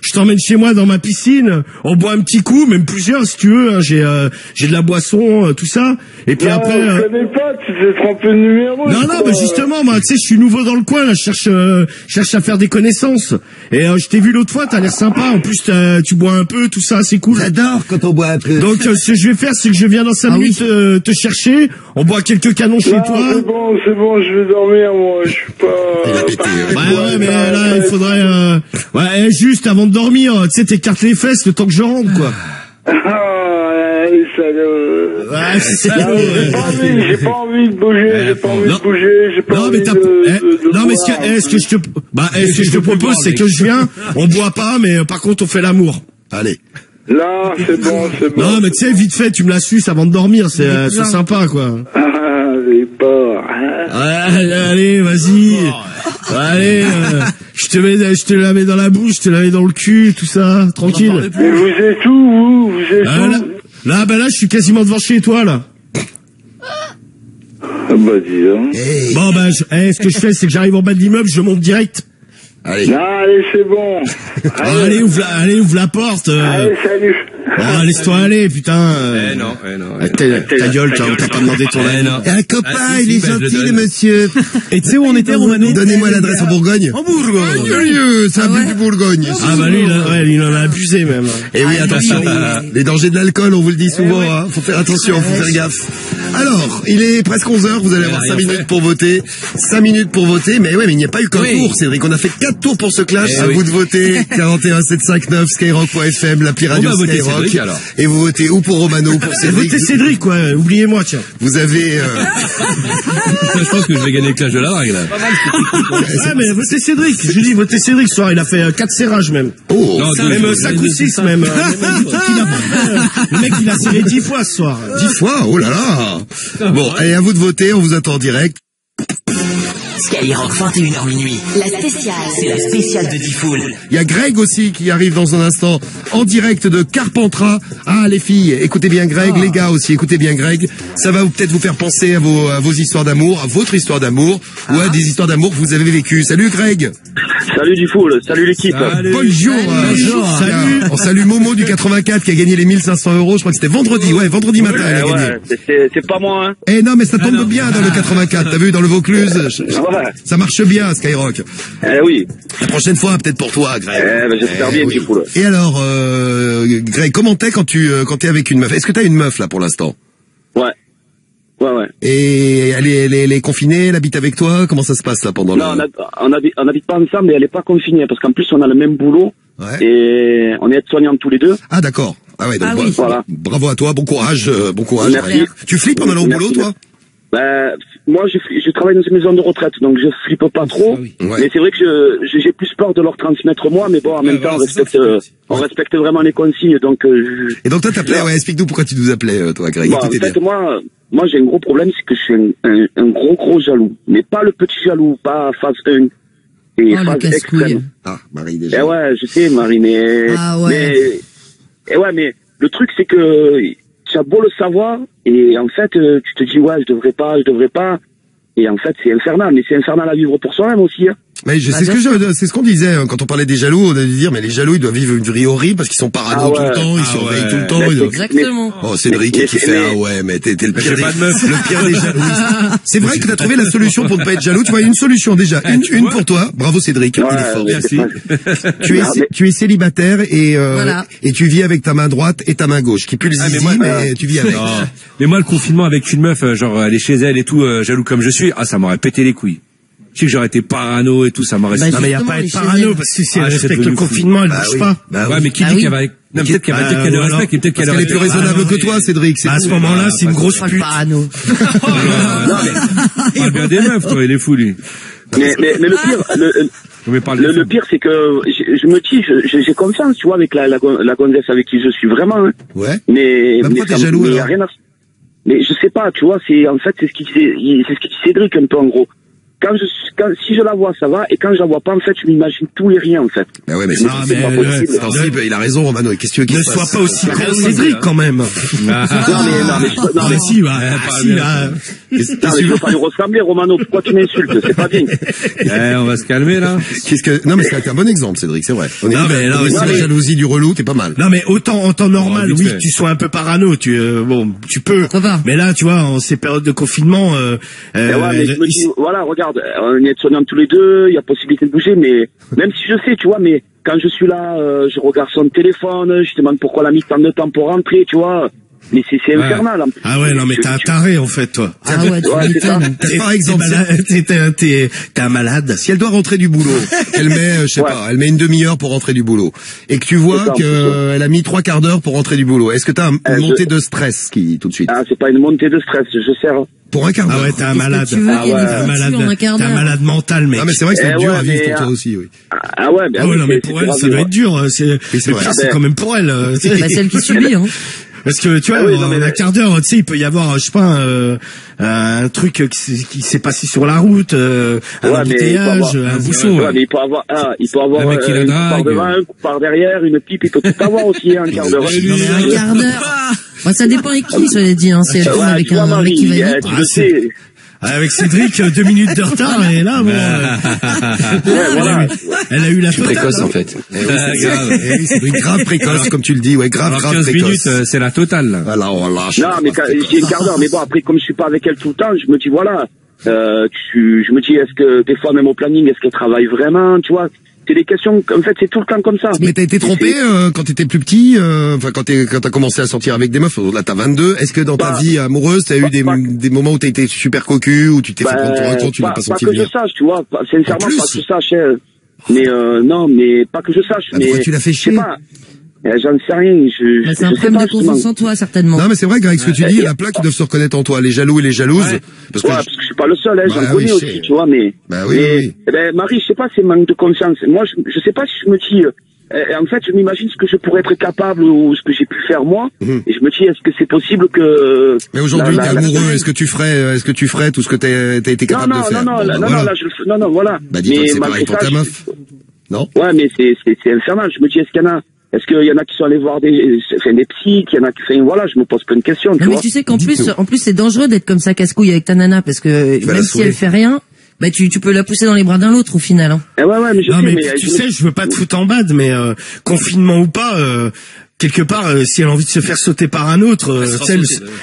je t'emmène chez moi dans ma piscine, on boit un petit coup, même plusieurs si tu veux, hein, j'ai de la boisson, tout ça, et puis non, après... je connais pas, tu t'es trompé de numéro. Non, mais justement, moi, tu sais, je suis nouveau dans le coin, là, je cherche à faire des connaissances, et je t'ai vu l'autre fois, t'as l'air sympa, en plus tu bois un peu, tout ça, c'est cool. J'adore quand on boit un peu. Donc ce que je vais faire, c'est que je viens dans 5 minutes te chercher, on boit quelques canons chez toi. C'est bon, je vais dormir, moi, je suis pas... Il a pété, ouais, mais là, il faudrait... juste avant de dormir, tu sais, t'écartes les fesses le temps que je rentre, quoi. Ah, les salauds. Ouais, c'est ça. J'ai pas envie de bouger, j'ai pas envie de Non, mais ce que je te propose, c'est que je viens, on boit pas, mais par contre, on fait l'amour. Allez. Là, c'est bon. Non, mais tu sais, vite fait, tu me la suces avant de dormir, c'est sympa, quoi. Ah, les porcs. Allez, vas-y. Allez, je te la mets dans la bouche, je te la mets dans le cul, tout ça, tranquille. Mais vous êtes où, vous êtes où? Là, je suis quasiment devant chez toi, là. Bah, dis donc. Hey. Bon, ce que je fais, c'est que j'arrive en bas de l'immeuble, je monte direct. Allez. Non, allez, c'est bon. Allez, ouvre la porte. Allez, salut. Ah, laisse-toi aller, putain. Non. Ta gueule, t'as pas demandé ton avis. Un copain, il est gentil, le monsieur. Et tu sais où on était, Romano? Donnez-moi l'adresse en Bourgogne. En Bourgogne. C'est un peu du Bourgogne. Ah bah lui, il en a abusé même. Et oui, attention, les dangers de l'alcool, on vous le dit souvent, hein. Faut faire attention, faut faire gaffe. Alors, il est presque 11h, vous allez avoir 5 minutes pour voter. 5 minutes pour voter, mais il n'y a pas eu qu'un tour, Cédric. On a fait 4 tours pour ce clash. À vous de voter. 41 759 Skyrock.fm, l'appli radio Skyrock. Cédric, et vous votez ou pour Romano ou pour Cédric. Votez Cédric, quoi. Oubliez-moi, tiens. Vous avez... Je pense que je vais gagner le clash de la drague, là. Ouais, mais votez Cédric. Je dis, votez Cédric ce soir. Il a fait 4 serrages, même. Oh, non, même 5 ou 6, même. Le mec, il a serré 10 fois ce soir. 10 fois? Oh là là. Bon, allez, à vous de voter. On vous attend en direct. Skyrock, 21h minuit. La spéciale. C'est la spéciale de Diffoul. Il y a Greg aussi qui arrive dans un instant en direct de Carpentras. Ah, les filles, écoutez bien Greg, les gars aussi, écoutez bien Greg. Ça va peut-être vous faire penser à vos histoires d'amour, à votre histoire d'amour, ou à des histoires d'amour que vous avez vécues. Salut Greg. Salut Diffoul, salut l'équipe. Bonjour. Salut. On salue Momo du 84 qui a gagné les 1500 €. Je crois que c'était vendredi matin elle a gagné. C'est pas moi, hein. Eh non, mais ça tombe bien dans le 84. T'as vu, dans le Vaucluse. Ça marche bien, Skyrock. Oui. La prochaine fois, peut-être pour toi, Greg. J'espère bien, Diffoul. Et alors, Greg, comment t'es quand t'es avec une meuf? Est-ce que t'as une meuf, là, pour l'instant? Ouais. Ouais. Et elle est confinée, elle habite avec toi? Comment ça se passe là pendant Non, on habite pas ensemble, mais elle est pas confinée parce qu'en plus on a le même boulot et on est aides-soignantes tous les deux. Ah d'accord. Ah ouais, donc voilà. Bravo à toi, bon courage. Merci. Tu flippes en allant au boulot, toi? Moi, je travaille dans une maison de retraite, donc je flippe pas trop. Mais c'est vrai que j'ai plus peur de leur transmettre moi, mais bon, en même temps, on respecte vraiment les consignes, donc. Et donc toi, t'appelais, explique-nous pourquoi tu nous appelais, toi, Greg. Bon, en fait, moi, j'ai un gros problème, c'est que je suis un gros jaloux, mais pas le petit jaloux, pas phase 1 et phase extrême. Ah, Marie déjà. Eh ouais, je sais, Marie, mais. Ah ouais. Mais le truc, c'est que. Tu as beau le savoir, et en fait, tu te dis, je devrais pas, et en fait, c'est infernal, mais c'est infernal à vivre pour soi-même aussi, hein. Mais c'est ce qu'on disait, quand on parlait des jaloux, on a dû dire, mais les jaloux, ils doivent vivre une vie horrible parce qu'ils sont parano tout le temps, ils surveillent tout le temps. Exactement. Oh, Cédric qui fait, mais t'es le pire le pire des jaloux. C'est vrai que t'as trouvé la solution pour ne pas être jaloux, tu vois, une solution déjà, une pour toi. Bravo Cédric, il est fort. Merci. Tu es célibataire et tu vis avec ta main droite et ta main gauche, qui pue le zizi, mais tu vis avec. Mais moi, le confinement avec une meuf, genre, elle est chez elle et tout, jaloux comme je suis, ça m'aurait pété les couilles. Je sais que j'aurais été parano et tout, ça m'aurait... non, mais y a pas à être parano, parce que si elle respecte le confinement, elle bouge pas. Ouais, mais qui dit qu'elle va... Non, peut-être qu'elle le respecte et peut-être qu'elle est plus raisonnable que toi, Cédric. À ce moment-là, c'est une grosse pute. Parano. Parle bien des meufs, toi, il est fou, lui. Mais le pire, c'est que je me dis, j'ai confiance, tu vois, avec la gonzesse avec qui je suis vraiment, hein. Ouais. Mais pourquoi t'es jaloux, alors? Mais je sais pas, tu vois, c'est ce qui dit Cédric un peu, en gros. Si je la vois, ça va, et quand je la vois pas, en fait, je m'imagine tout et rien, en fait. Bah ouais, mais c'est pas possible. Il a raison, Romano. Qu'est-ce que tu veux qu'il fasse? Ne sois pas aussi près de Cédric, quand même. Non, mais si, je veux pas lui ressembler, Romano. Pourquoi tu m'insultes? C'est pas bien. On va se calmer, là. Non, mais c'est un bon exemple, Cédric, c'est vrai. Si la jalousie du relou, t'es pas mal. Non, mais autant en temps normal, oui, tu sois un peu parano, tu peux. Mais là, tu vois, en ces périodes de confinement, mais je me dis, voilà, regarde, on est aides-soignantes tous les deux, il y a possibilité de bouger, mais même si je sais, tu vois, mais quand je suis là, je regarde son téléphone, je demande pourquoi elle a mis tant de temps pour rentrer, tu vois. Mais c'est infernal. Ah ouais, non, mais t'es un taré, en fait, toi. Ah ouais, c'est ça. Par exemple, t'es un malade. Si elle doit rentrer du boulot, elle met, elle met une demi-heure pour rentrer du boulot, et que tu vois qu'elle a mis 3 quarts d'heure pour rentrer du boulot, est-ce que t'as une montée de stress tout de suite? Ah, c'est pas une montée de stress, je sais. Pour un quart d'heure. Ah ouais, t'es un malade. T'es un malade mental, mec. Ah, mais c'est vrai que c'est dur à vivre pour toi aussi, oui. Ah ouais, ah ouais, non, mais pour elle, ça doit être dur. C'est quand même pour elle. C'est celle qui subit, hein. Parce que tu vois, en un quart d'heure, tu sais, il peut y avoir, je sais pas, un truc qui s'est passé sur la route, un embouteillage, un bouchon. Ouais, mais il peut avoir une part devant, un par derrière, une pipe, il peut tout avoir aussi, un quart d'heure. Un quart d'heure. Bah, ça dépend avec qui, ça dit, hein. Si elle tombe avec un mec qui va vite. Tu le sais. Avec Cédric, 2 minutes de retard, et là, bon. Elle a eu la précoce, en fait. Cédric, grave précoce, comme tu le dis, grave 15 précoce. minutes, c'est la totale, là. Voilà, on lâche. Non, mais j'ai un quart d'heure, mais bon, après, comme je suis pas avec elle tout le temps, je me dis, voilà, je me dis, est-ce que, des fois, même au planning, est-ce qu'elle travaille vraiment, tu vois? C'est des questions, en fait, c'est tout le temps comme ça. Mais t'as été trompé quand t'étais plus petit, quand t'as commencé à sortir avec des meufs, là t'as 22, est-ce que dans ta vie amoureuse, t'as eu des moments où t'as été super cocu, où tu t'es fait prendre pour un con, tu l'as pas senti venir? Pas que je sache, tu vois, sincèrement, pas que je sache, mais non, mais pas que je sache, mais... Pourquoi tu l'as fait chier? J'en sais rien, c'est un problème de confiance en toi, certainement. Non, mais c'est vrai qu'avec ce que tu dis, il y a plein qui doivent se reconnaître en toi, les jaloux et les jalouses. Parce que je suis pas le seul, j'en connais aussi, tu vois, mais... Marie, je sais pas, c'est manque de confiance. Moi, je sais pas si je me dis... en fait, je m'imagine ce que je pourrais être capable ou ce que j'ai pu faire moi, et je me dis, est-ce que c'est possible que... Mais aujourd'hui, t'es amoureux, est-ce que tu ferais tout ce que t'as été capable de faire? Non, voilà. Bah, dis-toi que c'est pareil pour ta meuf. Non? Ouais, mais c'est infernal. Je me dis, est-ce qu'il y en a qui sont allés voir des psys, qu'il y en a qui, voilà, je me pose plein de questions, tu vois. Mais tu sais qu'en plus, c'est dangereux d'être comme ça casse-couille avec ta nana, parce que même si elle fait rien, bah tu peux la pousser dans les bras d'un l'autre au final, hein. Ouais, mais tu sais, je veux pas te foutre en bad, mais confinement ou pas, quelque part, si elle a envie de se faire sauter par un autre,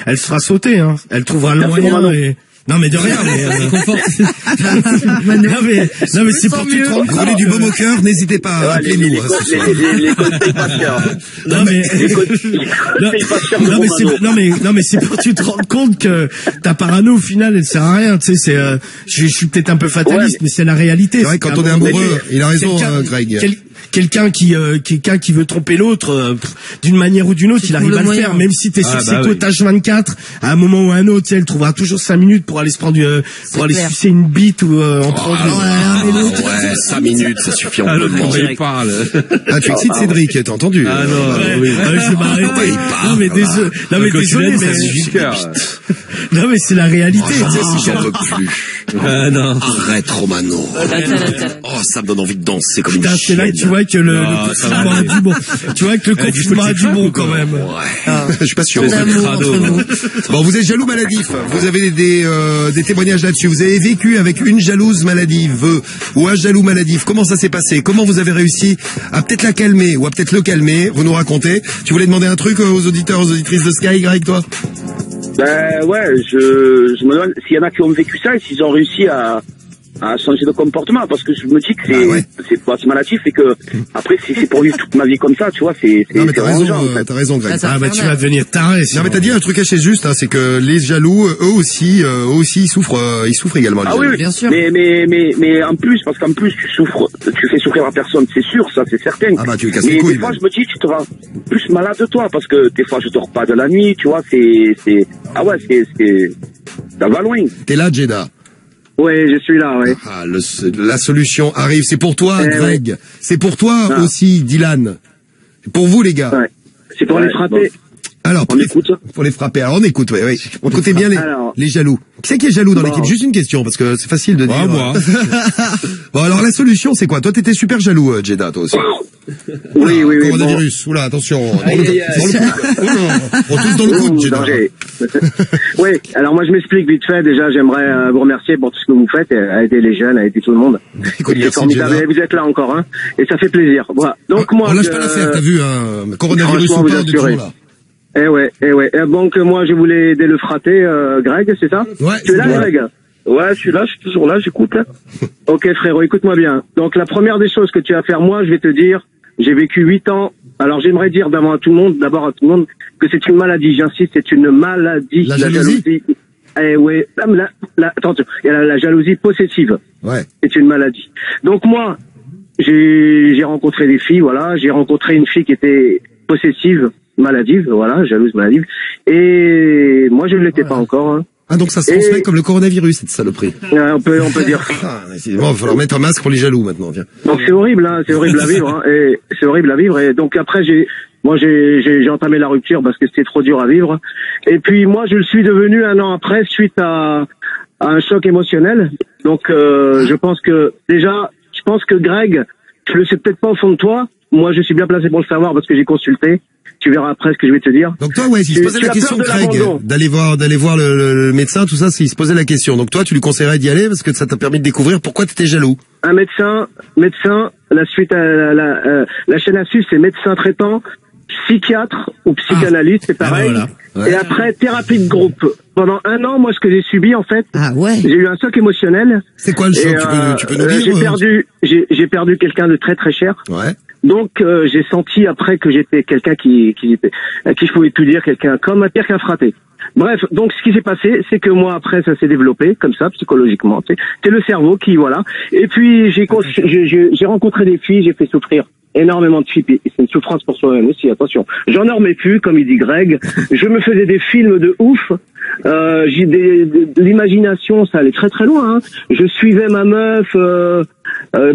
elle se fera sauter, hein. Elle trouvera le moyen. Non mais de rien, non mais c'est pour que tu te rends compte. Vous voulez du baume au cœur, n'hésitez pas à appeler nous. Les conseils patients. Non mais c'est pour que tu te rends compte que ta parano au final elle sert à rien, tu sais, je suis peut-être un peu fataliste, mais c'est la réalité. C'est vrai, quand on est amoureux, il a raison, Greg. Quelqu'un qui veut tromper l'autre d'une manière ou d'une autre, il arrive à le faire, même si t'es sur ses côtes H24, à un moment ou à un autre, tu sais, elle trouvera toujours 5 minutes pour aller se prendre pour aller sucer une bite ou en prendre 5 minutes, ça suffit amplement. Il parle. Ah, tu excites Cédric, t'as entendu? Ah non, je vais m'arrêter. Non mais désolé, non mais c'est la réalité. J'en veux plus. Non. Arrête, Romano. Oh, ça me donne envie de danser comme une chienne. C'est là que tu vois que le confinement a du bon. Tu vois que le confinement a du bon quand même. Ouais. Je suis pas sûr. Bon, vous êtes jaloux maladif. Vous avez des témoignages là-dessus. Vous avez vécu avec une jalouse maladive ou un jaloux maladif. Comment ça s'est passé? Comment vous avez réussi à peut-être la calmer ou à peut-être le calmer? Vous nous racontez. Tu voulais demander un truc aux auditeurs, aux auditrices de Sky, Greg, toi? Ben ouais, je me demande s'il y en a qui ont vécu ça et s'ils ont réussi à changer de comportement, parce que je me dis que c'est pas maladif et que après c'est pour vivre toute ma vie comme ça, tu vois, non mais t'as raison Greg. Tu vas devenir taré. Non mais t'as dit un truc assez juste, hein, c'est que les jaloux eux aussi ils souffrent également. Ah oui, bien sûr. Mais en plus, parce qu'en plus tu fais souffrir la personne, c'est sûr, ça c'est certain. Ah bah tu casses les couilles. Mais des fois je me dis tu te rends plus malade de toi, parce que des fois je dors pas de la nuit, tu vois, ça va loin. T'es là, Jeddah? Oui, je suis là, oui. Ah, la solution arrive. C'est pour toi, Greg. Ouais. C'est pour toi aussi, Dylan. Pour vous, les gars. Ouais. C'est pour les frapper. Alors, pour les frapper. Alors, on écoute, oui. On écoutez bien les jaloux. Qui c'est qui est jaloux dans l'équipe? Juste une question, parce que c'est facile de dire. Moi. Bon, alors, la solution, c'est quoi? Toi, t'étais super jaloux, Jeddah, toi aussi. Oui. Coronavirus. Oula, attention. On touche dans le coude, Jeddah. Oui. Alors, moi, je m'explique vite fait. Déjà, j'aimerais vous remercier pour tout ce que vous faites, à aider les jeunes, à aider tout le monde. C'est formidable. Et vous êtes là encore, hein. Et ça fait plaisir. Voilà. Donc, moi. On lâche pas l'affaire, t'as vu, hein. Coronavirus ou pas, du tout, là. Eh ouais. Donc moi je voulais aider le fraté, Greg, c'est ça? Ouais. Tu es là, Greg? Ouais, je suis là, je suis toujours là, j'écoute. Ok, frérot, écoute-moi bien. Donc la première des choses que tu vas faire, moi, je vais te dire, j'ai vécu 8 ans. Alors j'aimerais dire d'abord à tout le monde, que c'est une maladie. J'insiste, c'est une maladie. La jalousie. Eh ouais. Attention, il y a la jalousie possessive. Ouais. C'est une maladie. Donc moi, j'ai rencontré des filles, voilà. J'ai rencontré une fille qui était possessive. Maladive, voilà, jalouse maladive. Et moi, je ne l'étais pas encore. Hein. Ah, donc ça se transmet comme le coronavirus, cette saloperie. On peut dire. Bon, il va falloir mettre un masque pour les jaloux maintenant, viens. Donc c'est horrible, hein, c'est horrible à vivre. Hein, et c'est horrible à vivre. Et donc après, j'ai entamé la rupture parce que c'était trop dur à vivre. Et puis moi, je le suis devenu 1 an après suite à un choc émotionnel. Donc je pense que Greg, tu le sais peut-être pas au fond de toi. Moi, je suis bien placé pour le savoir parce que j'ai consulté. Tu verras après ce que je vais te dire. Donc toi, ouais, si je posais la question, Greg, d'aller voir le médecin, tout ça, s'il se posait la question. Donc toi, tu lui conseillerais d'y aller parce que ça t'a permis de découvrir pourquoi t'étais jaloux. Un médecin, la suite à la chaîne à suivre, c'est médecin traitant, psychiatre ou psychanalyste, c'est pareil. Voilà. Ouais. Et après, thérapie de groupe. Pendant 1 an, moi, ce que j'ai subi, en fait, j'ai eu un choc émotionnel. C'est quoi le choc? Tu peux nous dire? J'ai perdu quelqu'un de très très cher. Ouais. Donc j'ai senti après que j'étais quelqu'un à qui je pouvais tout dire, quelqu'un comme pire qu'un fraté. Bref, donc ce qui s'est passé, c'est que moi après ça s'est développé comme ça psychologiquement. C'est le cerveau qui voilà. Et puis j'ai rencontré des filles, j'ai fait souffrir énormément de filles. C'est une souffrance pour soi-même aussi. Attention, j'en dormais plus, comme il dit Greg. Je me faisais des films de ouf. L'imagination, ça allait très très loin. Hein. Je suivais ma meuf.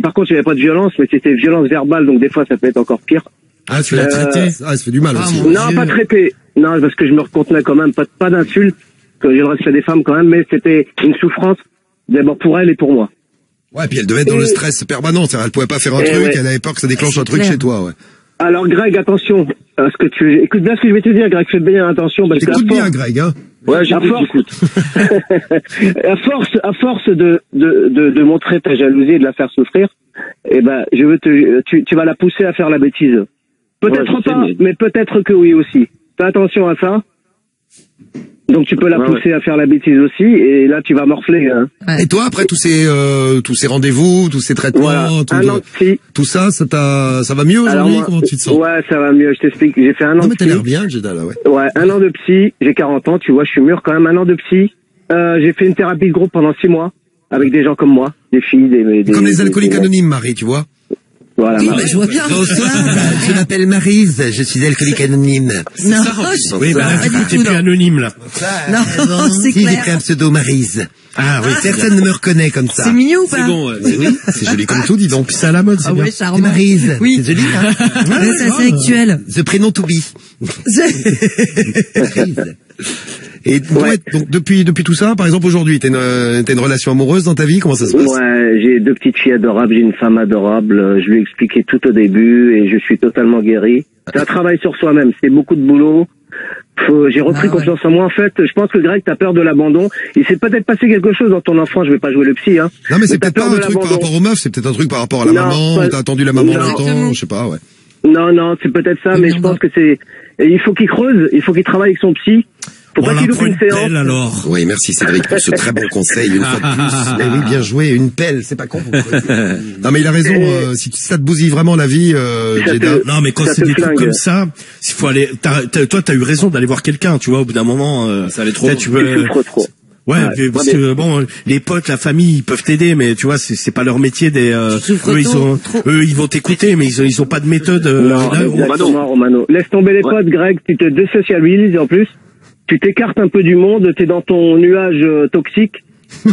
Par contre, il n'y avait pas de violence, mais c'était violence verbale, donc des fois, ça peut être encore pire. Ah, tu l'as traité? Ah, ça fait du mal aussi. Non, pas traité. Non, parce que je me recontenais quand même, pas d'insultes, que j'ai le respect des femmes quand même, mais c'était une souffrance, d'abord pour elle et pour moi. Ouais, puis elle devait être dans le stress permanent, elle pouvait pas faire un truc, elle avait peur que ça déclenche un truc chez toi, ouais. Alors, Greg, attention, parce que écoute bien ce que je vais te dire, Greg, fais bien attention, parce que écoute bien, Greg, hein. Ouais, j'écoute. à force de montrer ta jalousie et de la faire souffrir, eh ben, tu vas la pousser à faire la bêtise. Peut-être pas, mais peut-être que oui aussi. Fais attention à ça. Donc tu peux la pousser à faire la bêtise aussi, et là tu vas morfler. Hein. Et toi, après tous ces rendez-vous, tous ces traitements, tout ça, ça va mieux aujourd'hui? Comment tu te sens? Ouais, ça va mieux. Je t'explique. J'ai fait un an de psy. Mais t'as l'air bien, Jeda, là, ouais. Ouais, 1 an de psy. J'ai 40 ans, tu vois, je suis mûr quand même. 1 an de psy. J'ai fait une thérapie de groupe pendant 6 mois avec des gens comme moi, des filles, comme les alcooliques anonymes, Marie, tu vois. Voilà. Oui, je vois bien. Bonsoir, je m'appelle Maryse, je suis alcoolique anonyme. Non, oui, t'es plus anonyme, là. Non, c'est si, clair. j'ai pris un pseudo Maryse. Ah oui, personne ne me reconnaît comme ça. C'est mignon ou pas? C'est bon, oui, c'est joli comme tout, dis donc. C'est à la mode, c'est bien. Ouais, C'est Maryse. Oui. C'est joli, hein. Ouais, c'est assez actuel. The prénom to be. Et ouais, donc depuis tout ça, par exemple aujourd'hui, t'as une relation amoureuse dans ta vie, comment ça se passe? Ouais, j'ai 2 petites filles adorables, j'ai une femme adorable, je lui ai expliqué tout au début et je suis totalement guéri. C'est un travail sur soi-même, c'est beaucoup de boulot. J'ai repris confiance en moi. En fait, je pense que Greg, t'as peur de l'abandon. Il s'est peut-être passé quelque chose dans ton enfance, je vais pas jouer le psy, hein. Non mais c'est peut-être pas un truc par rapport aux meufs, c'est peut-être un truc par rapport à la maman, t'as attendu la maman longtemps, je sais pas, ouais. Non, c'est peut-être ça, mais je pense que il faut qu'il creuse, il faut qu'il travaille avec son psy. Faut pas qu'il loupe une séance. Alors. Oui, merci Cédric pour ce très bon conseil, une fois de plus. Oui, bien joué, une pelle, c'est pas con. Non, mais il a raison, si ça te bousille vraiment la vie, Jeda. Non, mais quand c'est des trucs comme ça, il faut aller, toi, t'as eu raison d'aller voir quelqu'un, tu vois, au bout d'un moment, ça allait trop. Tu souffres trop. Ouais, parce que bon, les potes, la famille, ils peuvent t'aider, mais tu vois, c'est pas leur métier eux, ils vont t'écouter, mais ils ont pas de méthode. Romano. Laisse tomber les potes, Greg, tu te désocialises en plus. Tu t'écartes un peu du monde, t'es dans ton nuage toxique.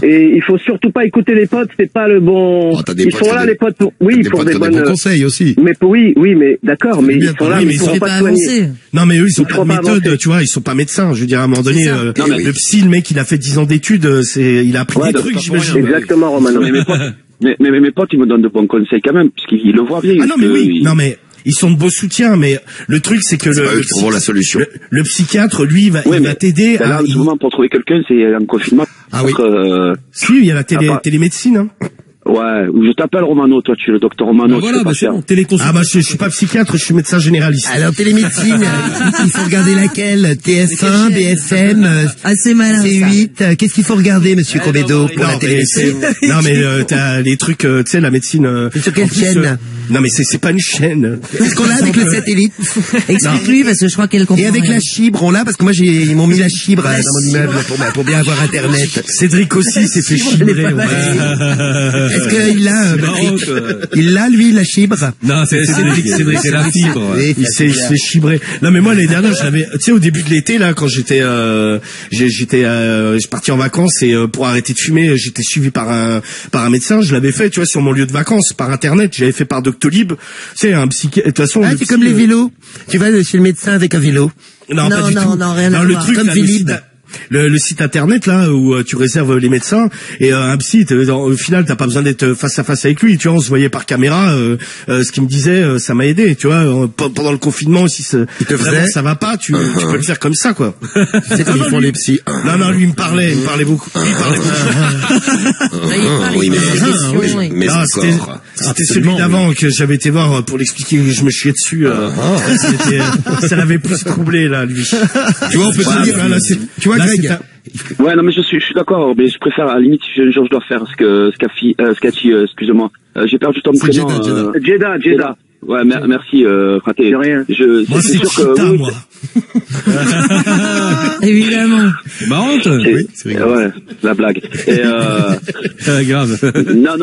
Et il faut surtout pas écouter les potes, c'est pas le bon. Ils sont là les potes pour, oui, pour des bonnes conseils aussi. Mais oui, mais d'accord, mais ils sont là, mais ils pourront pas soigner. Non, mais eux, ils ont pas de méthode, tu vois, ils sont pas médecins. Je veux dire, à un moment donné, le psy, le mec, il a fait 10 ans d'études, il a appris des trucs, j'imagine. Exactement, Romano. Mais mes potes, ils me donnent de bons conseils quand même, puisqu'ils le voient bien. Ah non, mais oui, non, mais ils sont de beaux soutiens, mais le truc c'est que la solution. Le psychiatre, lui, il va t'aider à. Là, souvent, pour trouver quelqu'un, c'est un confinement. Ah oui. Si, il y a la télémédecine, hein. Ouais, je t'appelle Romano, toi tu es le docteur Romano. Voilà, bah c'est bon, téléconsultation. Ah bah je suis pas psychiatre, je suis médecin généraliste. Alors télémédecine, il faut regarder laquelle? TF1, BFM, assez malin, C8, qu'est-ce qu'il faut regarder, monsieur Comedo, pour la télémédecine? Non mais t'as les trucs, tu sais, la médecine. Sur quelle chaîne? Non mais c'est pas une chaîne. Qu'est-ce qu'on a avec le satellite? Explique-lui parce que je crois qu'elle comprend. Et avec la chibre, on l'a parce que moi ils m'ont mis la chibre dans mon immeuble pour bien avoir internet. Cédric aussi s'est fait chibrer. Est-ce qu'il l'a, il l'a, lui, la chibre? Non, c'est Cédric, c'est la fibre. Il s'est chibré. Non, mais moi, l'année dernière, tu sais, au début de l'été, là, quand je suis parti en vacances et, pour arrêter de fumer, j'étais suivi par un médecin, je l'avais fait, tu vois, sur mon lieu de vacances, par internet, j'avais fait par Doctolib. C'est un psychiatre, de toute façon. Ah, c'est comme les vélos. Tu vas chez le médecin avec un vélo. Non, pas du tout. Non, rien à voir. Truc, comme Philippe. Le site internet là où tu réserves les médecins et un psy au final t'as pas besoin d'être face à face avec lui, tu vois, on se voyait par caméra, ce qu'il me disait ça m'a aidé, tu vois, pendant le confinement si ça va pas, tu peux le faire comme ça quoi. C'est comme ils font les psys. Non lui il me parlait beaucoup. Mais c'était celui d'avant que j'avais été voir pour l'expliquer que je me chiais dessus. Ça l'avait plus troublé là lui. Tu vois, on peut se dire là, tu vois Greg. Ouais, non mais je suis d'accord, mais je préfère à la limite si je dois faire ce qu'a dit, excusez-moi. J'ai perdu ton prénom. Jeda. Ouais, merci, fraté. De rien. Moi, c'est sûr que moi. Évidemment. C'est marrant, oui, c'est rigolo. Ouais, la blague. Et grave. Non,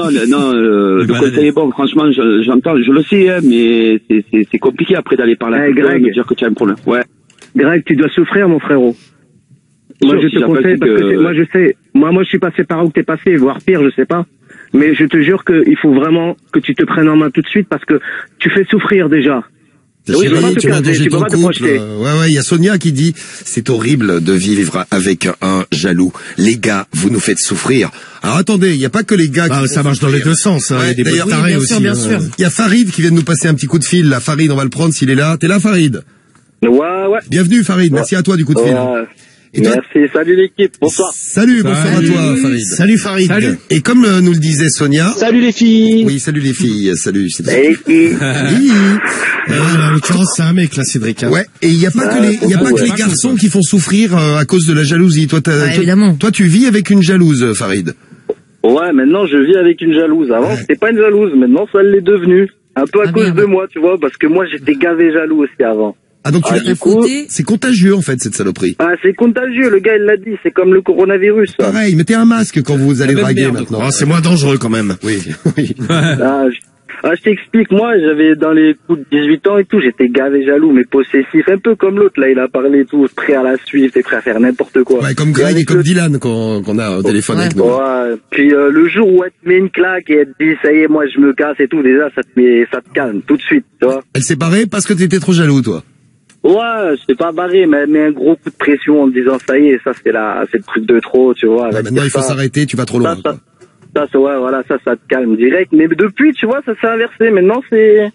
le conseil est bon, franchement, j'entends, je le sais, hein, mais c'est compliqué après d'aller parler à quelqu'un et de dire que tu as un problème. Ouais. Greg, tu dois souffrir, mon frérot. Moi, je te conseille parce que moi, je sais. Moi, je suis passé par où t'es passé, voire pire, je sais pas. Mais je te jure qu'il faut vraiment que tu te prennes en main tout de suite parce que tu fais souffrir déjà. Oui, tu peux pas te projeter. Ouais, il y a Sonia qui dit c'est horrible de vivre avec un jaloux. Les gars, vous nous faites souffrir. Alors attendez, il n'y a pas que les gars qui ça marche dans les deux sens, hein. Il y a des tarés aussi. Bien sûr. Il y a Farid qui vient de nous passer un petit coup de fil. Là, Farid, on va le prendre s'il est là. T'es là, Farid? Ouais. Bienvenue, Farid. Merci à toi du coup de fil. Merci, salut l'équipe, bonsoir. Salut, bonsoir à toi, Farid. Salut Farid. Salut. Et comme nous le disait Sonia. Salut les filles. Oui, salut les filles, salut. Salut les filles. En l'occurrence, c'est un mec, là, Cédric. Ouais, et il n'y a pas que les garçons qui font souffrir à cause de la jalousie. Toi, évidemment. Toi, tu vis avec une jalouse, Farid. Ouais, maintenant je vis avec une jalouse. Avant, c'était pas une jalouse, maintenant ça l'est devenu. Un peu à cause de moi, tu vois, parce que moi j'étais gavé jaloux aussi avant. Ah donc c'est contagieux en fait cette saloperie. Ah c'est contagieux, le gars il l'a dit, c'est comme le coronavirus. Pareil, mettez un masque quand vous allez draguer maintenant. Ah, c'est moins dangereux quand même. Oui. Je t'explique, moi j'avais dans les coups de 18 ans et tout, j'étais gavé jaloux, mais possessif, un peu comme l'autre là, il a parlé et tout, prêt à la suivre, t'es prêt à faire n'importe quoi. Ouais, comme Greg et comme Dylan qu'on a au téléphone avec nous. Ouais, puis le jour où elle te met une claque et elle te dit ça y est, moi je me casse et tout, déjà ça te calme tout de suite, tu vois. Elle s'est barrée parce que t'étais trop jaloux toi. Ouais, je t'ai pas barré, mais elle met un gros coup de pression en te disant ça y est, ça c'est le truc de trop, tu vois. Maintenant il faut s'arrêter, tu vas trop loin. Ça te calme direct. Mais depuis, tu vois, ça s'est inversé. Maintenant, c'est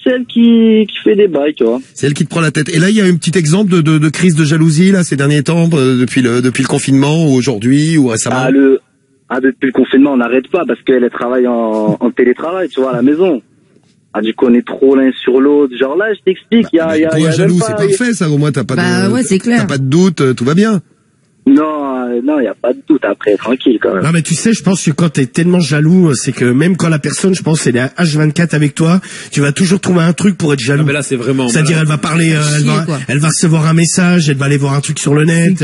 elle qui fait des bails, tu vois. C'est elle qui te prend la tête. Et là, il y a un petit exemple de crise de jalousie, là, ces derniers temps, depuis le confinement, ou aujourd'hui, ou récemment. Depuis le confinement, on n'arrête pas, parce qu'elle travaille en télétravail, tu vois, à la maison. Du coup, on est trop l'un sur l'autre. Genre là, je t'explique, pour un jaloux, c'est parfait, ça. Au moins, t'as pas c'est clair. T'as pas de doute, tout va bien. Non, il y a pas de doute après, tranquille quand même. Non, mais tu sais, je pense que quand t'es tellement jaloux, c'est que même quand la personne, je pense, elle est à H24 avec toi, tu vas toujours trouver un truc pour être jaloux. Ah, mais là, c'est vraiment. C'est-à-dire, elle va parler, elle va recevoir un message, elle va aller voir un truc sur le net,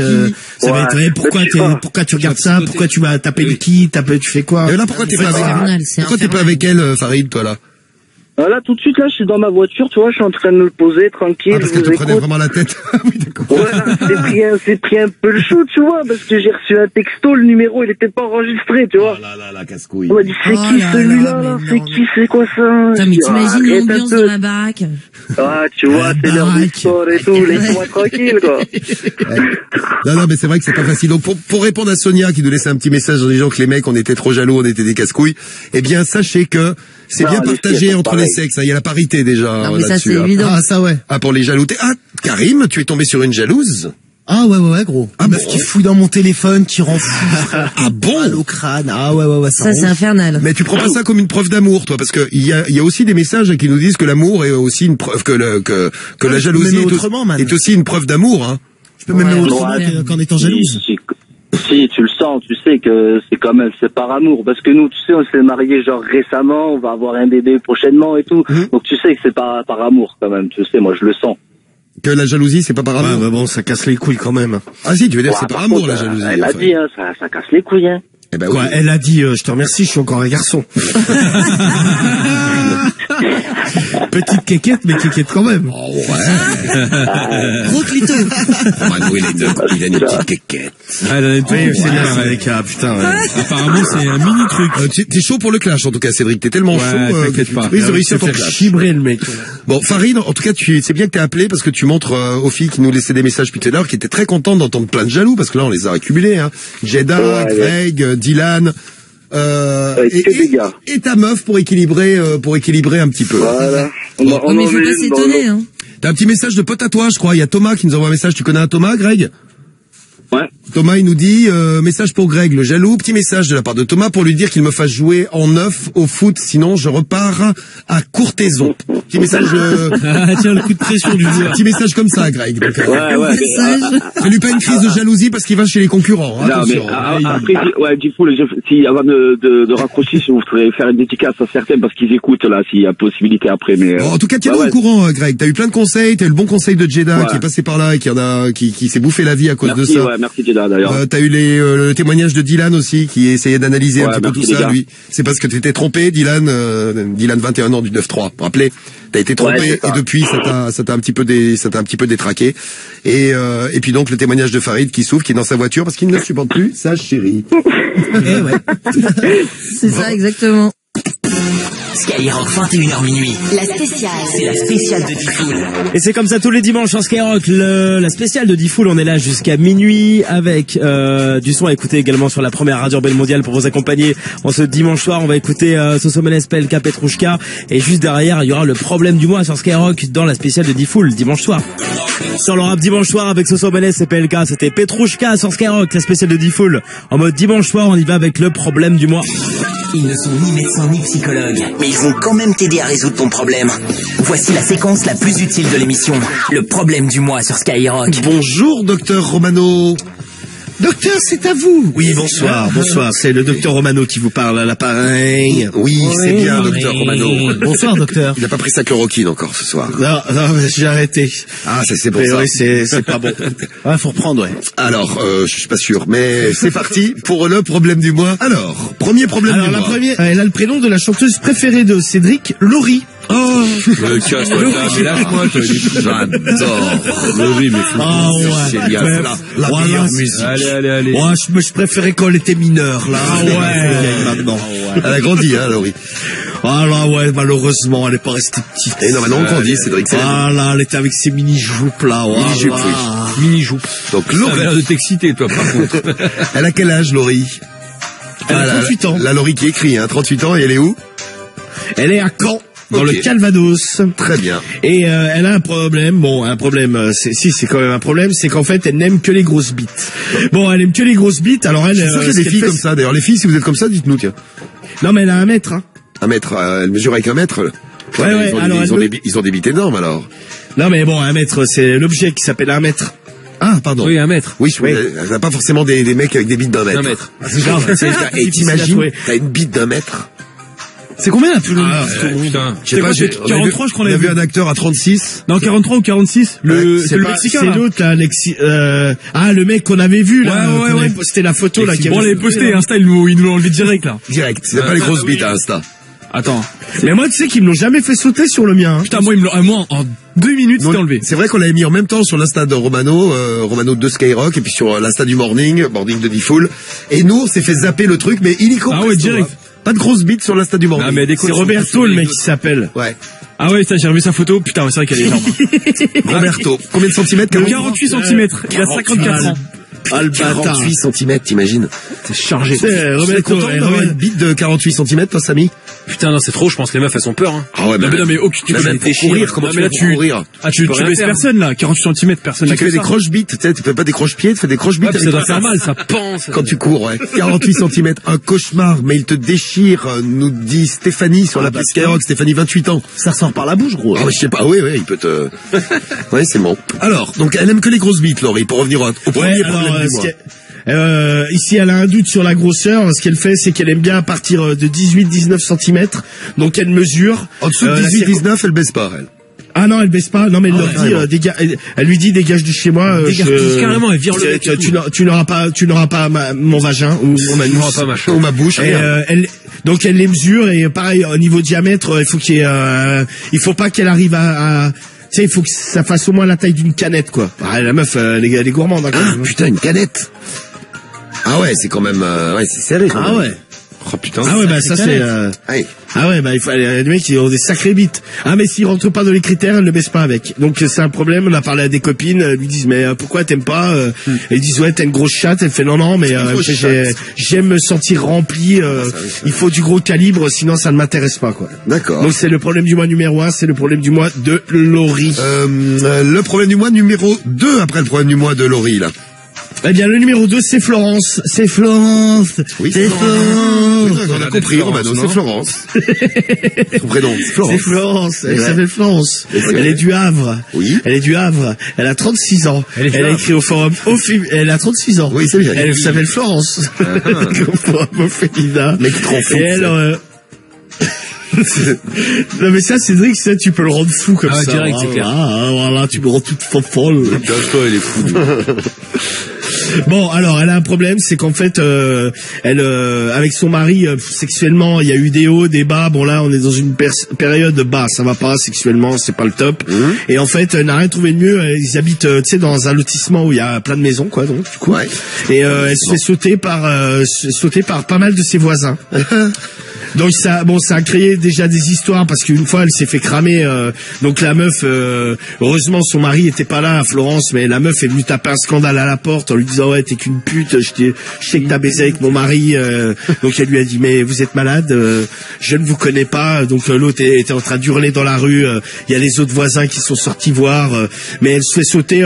ça va être, pourquoi tu regardes ça, pourquoi tu vas taper le qui, tu fais quoi? Et là, pourquoi t'es pas avec elle, Farid, toi, là? Là, tout de suite, là, je suis dans ma voiture, tu vois, je suis en train de me poser, tranquille. Parce que tu prenais vraiment la tête. Oui, d'accord. Ouais, c'est pris un peu le chaud, tu vois, parce que j'ai reçu un texto, le numéro, il était pas enregistré, tu vois. Oh là, casse-couille. On m'a dit, c'est qui celui-là, c'est qui, c'est quoi ça? Putain, mais t'imagines l'ambiance de la baraque. Ah, tu vois, c'est l'heure du sport et tout, laisse-moi tranquille, quoi. Non, mais c'est vrai que c'est pas facile. Donc, pour répondre à Sonia, qui nous laissait un petit message en disant que les mecs, on était trop jaloux, on était des casse-couilles, eh bien, sachez que c'est bien partagé entre les sexes. Il y a la parité déjà là-dessus. Ça, c'est évident. Ah, ça, ouais. Ah, pour les jaloutés. Ah, Karim, tu es tombé sur une jalouse? Ah, ouais, gros. Ah, meuf qui fouille dans mon téléphone, qui rend fou. Ah bon? Mal au crâne. Ah, ouais. Ça, c'est infernal. Mais tu prends pas ça comme une preuve d'amour, toi, parce que il y a aussi des messages qui nous disent que l'amour est aussi une preuve, que la jalousie est aussi une preuve d'amour, hein. Je peux même le autrement qu'en étant jalouse. Si, tu le sens, tu sais que c'est par amour. Parce que nous, tu sais, on s'est mariés genre récemment, on va avoir un bébé prochainement et tout. Donc tu sais que c'est par amour quand même, tu sais, moi je le sens. Que la jalousie, c'est pas par amour. Ouais, bon, ça casse les couilles quand même. Ah si, tu veux dire c'est par amour la jalousie. Elle a dit, hein, ça casse les couilles, hein. Eh ben, quoi, oui. Elle a dit, je te remercie, je suis encore un garçon. Petite quéquette, mais quéquette quand même. Oh ouais. Gros clito. Mano, il a une petite quéquette. Ah, elle a une petite putain. Apparemment, c'est un mini truc. T'es chaud pour le clash, en tout cas, Cédric. T'es tellement chaud. T'inquiète pas. Ils ont réussi à ton clash. Chibrer le mec. Bon, Farid, en tout cas, c'est bien que t'aies appelé parce que tu montres aux filles qui nous laissaient des messages depuis tout à l'heure, qui étaient très contentes d'entendre plein de jaloux parce que là, on les a accumulés, hein. Jeddah, Greg, Dylan. Et ta meuf pour équilibrer un petit peu. Voilà. Mais faut pas s'étonner, hein. T'as un petit message de pote à toi, je crois. Il y a Thomas qui nous envoie un message. Tu connais un Thomas, Greg? Ouais. Thomas, il nous dit, message pour Greg, le jaloux. Petit message de la part de Thomas pour lui dire qu'il me fasse jouer en neuf au foot, sinon je repars à courtaison. Petit message, tiens, le coup de pression du joueur. Petit message comme ça, Greg. Donc, ouais. Fais-lui pas une crise de jalousie parce qu'il va chez les concurrents. Hein, non, mais après, si avant de raccrocher, si vous voulez faire une dédicace à certains parce qu'ils écoutent là, s'il y a possibilité après, mais. Bon, en tout cas, tiens-nous au courant, Greg. T'as eu plein de conseils, t'as eu le bon conseil de Jeddah qui est passé par là et qui s'est bouffé la vie à cause de ça. Merci Jeddah d'ailleurs. T'as eu le témoignage de Dylan aussi qui essayait d'analyser un petit peu tout ça, lui. C'est parce que tu t'étais trompé, Dylan 21 ans du 9-3. Rappelez, t'as été trompé et depuis ça t'a un petit peu détraqué. Et puis donc le témoignage de Farid qui souffre, qui est dans sa voiture parce qu'il ne supporte plus sa chérie. C'est ça exactement. Skyrock 21h minuit. La spéciale. C'est la spéciale de Diffoul. Et c'est comme ça tous les dimanches en Skyrock, la spéciale de Diffoul. On est là jusqu'à minuit avec du son à écouter également sur la première radio urbaine mondiale pour vous accompagner en ce dimanche soir. On va écouter Sosomenes, PLK, Petrouchka, et juste derrière il y aura le problème du mois sur Skyrock dans la spéciale de Diffoul dimanche soir. Sur le rap dimanche soir avec Sosomenes et PLK, c'était Petrouchka sur Skyrock, la spéciale de Diffoul. En mode dimanche soir, on y va avec le problème du mois. Ils ne sont ni médecins ni psychologues, mais ils vont quand même t'aider à résoudre ton problème. Voici la séquence la plus utile de l'émission, le problème du mois sur Skyrock. Bonjour, docteur Romano. Docteur, c'est à vous. Oui, bonsoir, bonsoir. C'est le docteur Romano qui vous parle à l'appareil. Oui, c'est bien, docteur Romano. Bonsoir, docteur. Il n'a pas pris sa chloroquine encore ce soir. Non, j'ai arrêté. Ah, ça c'est bon. Oui, c'est pas bon. Ouais, faut reprendre, ouais. Alors, je suis pas sûr, mais c'est parti pour le problème du mois. Alors, premier problème du mois. Elle a le prénom de la chanteuse préférée de Cédric, Laurie. Oh, mais lâche-moi, j'adore. Laurie, mais c'est génial. La meilleure musique. Allez. Ouais, je préférais quand elle était mineure, là. Ah ouais. Maintenant. Elle a grandi, hein, Laurie. Ah là, ouais, malheureusement, elle est pas restée petite. Et non, maintenant on grandit, Cédric. Ah là, elle était avec ses mini-joupes, là. Mini-joupes, oui. Mini-joupes. Donc, Laurie. Ça a l'air de t'exciter, toi, par contre. Elle a quel âge, Laurie? Elle a 38 ans. La Laurie qui écrit, hein, 38 ans, et elle est où? Elle est à Caen. Dans le Calvados. Très bien. Et elle a un problème. Bon, un problème. C'est quand même un problème. C'est qu'en fait, elle n'aime que les grosses bites. Bon, elle aime que les grosses bites. Alors elle. Je suis sûr qu'il y a des filles comme ça. D'ailleurs, les filles, si vous êtes comme ça, dites-nous, tiens. Non, mais elle a 1 mètre. Hein. 1 mètre. Elle mesure avec 1 mètre. Ouais. Ils ont des bites énormes alors. Non, mais bon, 1 mètre, c'est l'objet qui s'appelle 1 mètre. Ah, pardon. Oui, 1 mètre. Oui. Elle n'a pas forcément des mecs avec des bites d'1 mètre. 1 mètre. Et t'imagines, t'as une bite d'1 mètre. C'est combien la plus longue? Putain. Je sais pas, 43, je crois. On a vu un acteur à 36. Non, 43 ou 46. C'est le Mexicain. C'est l'autre, là, le mec qu'on avait vu, là. Ouais. Posté la photo, là. Bon, on l'avait posté, Insta, il nous l'a enlevé direct, là. Direct. C'est pas les grosses bites à Insta. Attends. Mais moi, tu sais qu'ils me l'ont jamais fait sauter sur le mien. Putain, moi, en 2 minutes, c'était enlevé. C'est vrai qu'on l'avait mis en même temps sur l'Insta de Romano de Skyrock, et puis sur l'Insta du Morning de Diffoul. Et nous, on s'est fait zapper le truc, mais illico. Ah ouais, direct. Pas de grosses bites sur l'Insta du Morning. Ah, mais c'est Roberto, le mec qui s'appelle. Ouais. Ah ouais, ça, j'ai revu sa photo. Putain, c'est vrai qu'elle est énorme. Roberto. Combien de centimètres? 48 centimètres. Il a 54 ans. Ah, le 48 centimètres, t'imagines? C'est chargé. Roberto, une bite de 48 centimètres, toi, Samy? Putain, non, c'est trop, je pense que les meufs, elles ont peur, hein. Ah ouais, non, mais tu peux même courir, comment tu vas courir? Ah, tu baisses personne, là. 48 cm, personne. Tu fais des croche-bites, tu sais, tu fais pas des croche-pieds, tu fais des croche-bites. Ça doit faire mal, ça pense. Quand tu cours, ouais. 48 cm, un cauchemar, mais il te déchire, nous dit Stéphanie sur la piste Skyrock, Stéphanie, 28 ans. Ça ressort par la bouche, gros. Ah, je sais pas, oui, il peut te... Ouais, c'est bon. Alors, donc, elle aime que les grosses bites, Laurie, pour revenir au premier problème du mois. Ici, elle a un doute sur la grosseur. Ce qu'elle fait, c'est qu'elle aime bien à partir de 18-19 cm. Donc, elle mesure. En dessous de 18-19, elle baisse pas, elle. Ah non, elle baisse pas. Non, mais elle leur dit, elle lui dit, dégage de chez moi. Carrément, elle vire le mec. Tu n'auras pas mon vagin ou mon anus. Ou ma bouche. Donc, elle les mesure et pareil, au niveau diamètre, il faut il faut pas qu'elle arrive à tu sais, il faut que ça fasse au moins la taille d'une canette, quoi. Ah, la meuf, elle est gourmande. Ah, putain, une canette. Ah ouais, c'est quand même, c'est serré. Ah ouais. Oh putain. Ah ouais, bah ça c'est. Ah ouais, bah il faut les mecs qui ont des sacrés bites. Ah mais s'ils rentrent pas dans les critères, elles ne baissent pas avec. Donc c'est un problème. On a parlé à des copines, elles lui disent mais pourquoi t'aimes pas Elles disent ouais t'as une grosse chatte. Elle fait non mais j'aime me sentir rempli. Il faut du gros calibre, sinon ça ne m'intéresse pas quoi. D'accord. Donc c'est le problème du mois numéro 1, c'est le problème du mois de Laurie. Le problème du mois numéro 2 après le problème du mois de Laurie là. Eh bien, le numéro 2, c'est Florence. C'est Florence. Oui, c'est Florence. On a compris, Romano, c'est Florence. Son prénom, Florence. C'est Florence. Elle s'appelle Florence. Elle est du Havre. Oui. Elle est du Havre. Elle a 36 ans. Elle a écrit au forum Elle a 36 ans. Oui, c'est bien. Elle s'appelle Florence. Au forum au féminin. Mais qui te rend fou. Et elle, non mais ça Cédric, ça tu peux le rendre fou comme ça. Direct, c'est clair. Voilà, tu me rends toute folle. Cache-toi, elle est fou. Bon, alors elle a un problème, c'est qu'en fait, elle, avec son mari, sexuellement, il y a eu des hauts, des bas. Bon là, on est dans une période bas, ça va pas sexuellement, c'est pas le top. Et en fait, elle n'a rien trouvé de mieux. Ils habitent, tu sais, dans un lotissement où il y a plein de maisons, quoi. Donc du coup, et elle se fait sauter par pas mal de ses voisins. Donc ça a créé déjà des histoires parce qu'une fois elle s'est fait cramer. Donc la meuf, heureusement son mari était pas là à Florence, mais la meuf est venue taper un scandale à la porte en lui disant ouais t'es qu'une pute, je sais que t'as baisé avec mon mari. Donc elle lui a dit mais vous êtes malade, je ne vous connais pas. Donc l'autre était en train d'hurler dans la rue. Il y a les autres voisins qui sont sortis voir, mais elle se fait sauter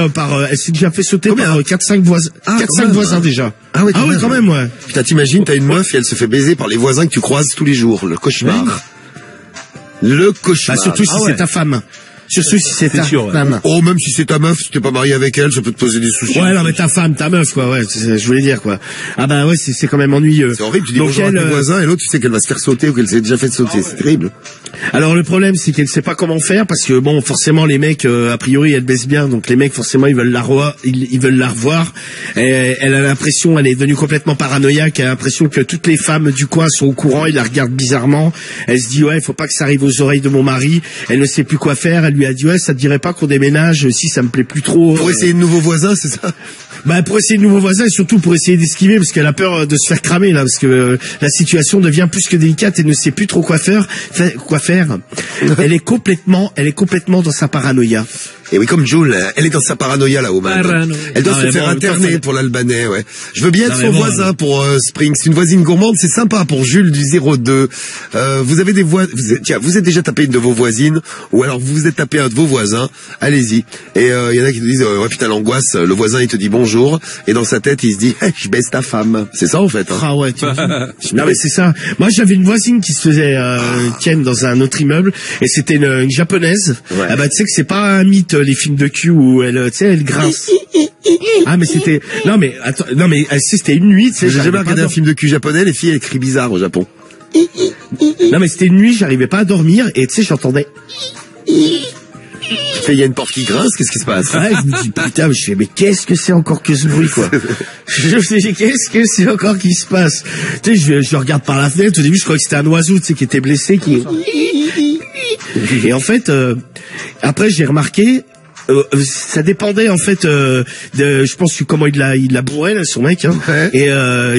elle s'est déjà fait sauter par 4-5 voisins. 4-5 voisins déjà. Ah oui, quand même, ouais. Putain, t'imagines, t'as une meuf et elle se fait baiser par les voisins que tu croises tous les jours. Le cauchemar. Ouais. Le cauchemar. Bah, surtout si c'est ta femme. Surtout si c'est ta femme. Oh, même si c'est ta meuf, si t'es pas marié avec elle, ça peut te poser des soucis. Ouais, non, mais ta femme, ta meuf, quoi, ouais, je voulais dire, quoi. Ah bah ouais, c'est quand même ennuyeux. C'est horrible, tu dis bonjour à tes voisins et l'autre, tu sais qu'elle va se faire sauter ou qu'elle s'est déjà fait sauter, c'est terrible. Alors le problème, c'est qu'elle sait pas comment faire parce que bon, forcément les mecs, a priori, elle baisse bien, donc les mecs forcément ils veulent la revoir. Et elle a l'impression, elle est devenue complètement paranoïaque. Elle a l'impression que toutes les femmes du coin sont au courant. Ils la regardent bizarrement. Elle se dit ouais, faut pas que ça arrive aux oreilles de mon mari. Elle ne sait plus quoi faire. Elle lui a dit ouais, ça te dirait pas qu'on déménage si ça me plaît plus trop. Pour essayer de nouveaux voisins, c'est ça? Bah pour essayer de nouveaux voisins et surtout pour essayer d'esquiver parce qu'elle a peur de se faire cramer là parce que la situation devient plus que délicate et ne sait plus trop quoi faire. Elle est complètement dans sa paranoïa. Et oui, comme Jules, elle est dans sa paranoïa là, Oman. Elle doit se faire interner pour l'Albanais, ouais. Je veux bien être son voisin pour Spring. C'est une voisine gourmande, c'est sympa pour Jules du 02. Vous avez des vous êtes déjà tapé une de vos voisines ou alors vous vous êtes tapé un de vos voisins. Allez-y. Et il y en a qui nous disent ouais putain l'angoisse. Le voisin il te dit bonjour et dans sa tête il se dit hey, je baisse ta femme. C'est ça en fait. Hein. Ah ouais. Non mais c'est ça. Moi j'avais une voisine qui se faisait ken dans un autre immeuble et c'était une japonaise. Ouais. Ah bah tu sais que c'est pas un mythe les films de cul où elle, tu sais, elle grince. Ah mais c'était, non mais attends, non mais c'était une nuit. Tu sais, j'ai jamais regardé un film de cul japonais. Les filles elles crient bizarre au Japon. Non mais c'était une nuit, j'arrivais pas à dormir et tu sais j'entendais. Il y a une porte qui grince, qu'est-ce qui se passe? Ouais, je me dis putain, je fais mais qu'est-ce que c'est encore que ce bruit quoi? Je me dis qu'est-ce que c'est encore qui se passe? Tu sais, je regarde par la fenêtre. Au début, je croyais que c'était un oiseau, tu sais, qui était blessé, qui. Et en fait, après j'ai remarqué. Ça dépendait en fait je pense que comment il l'a bourré là, son mec hein. Ouais. Et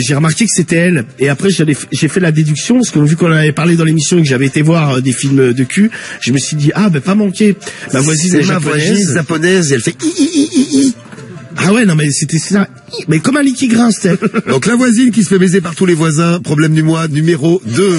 j'ai remarqué que c'était elle et après j'ai fait la déduction parce que vu qu'on en avait parlé dans l'émission et que j'avais été voir des films de cul, je me suis dit ah ben pas manqué ma voisine est japonaise et elle fait ah ouais non mais c'était ça mais comme un lit qui grince elle. Donc la voisine qui se fait baiser par tous les voisins, problème du mois numéro 2.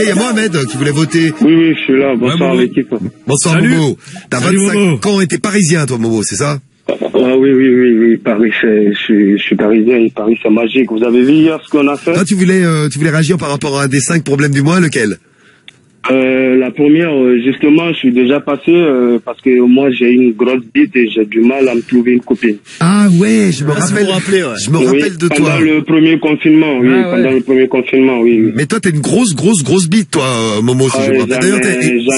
Il y a Mohamed qui voulait voter. Oui, je suis là. Bonsoir l'équipe. Bonsoir Salut. Momo. T'as 25 ans et t'es parisien toi Momo, c'est ça? Ah oui. Paris, je suis parisien et Paris c'est magique. Vous avez vu hier ce qu'on a fait? Toi tu voulais réagir par rapport à un des 5 problèmes du mois, lequel? La première, justement, je suis déjà passé parce que moi j'ai une grosse bite et j'ai du mal à me trouver une copine. Ah ouais, je me rappelle de toi. Pendant le premier confinement, le premier confinement, oui. Mais toi t'as une grosse bite, toi, Momo. Si j'en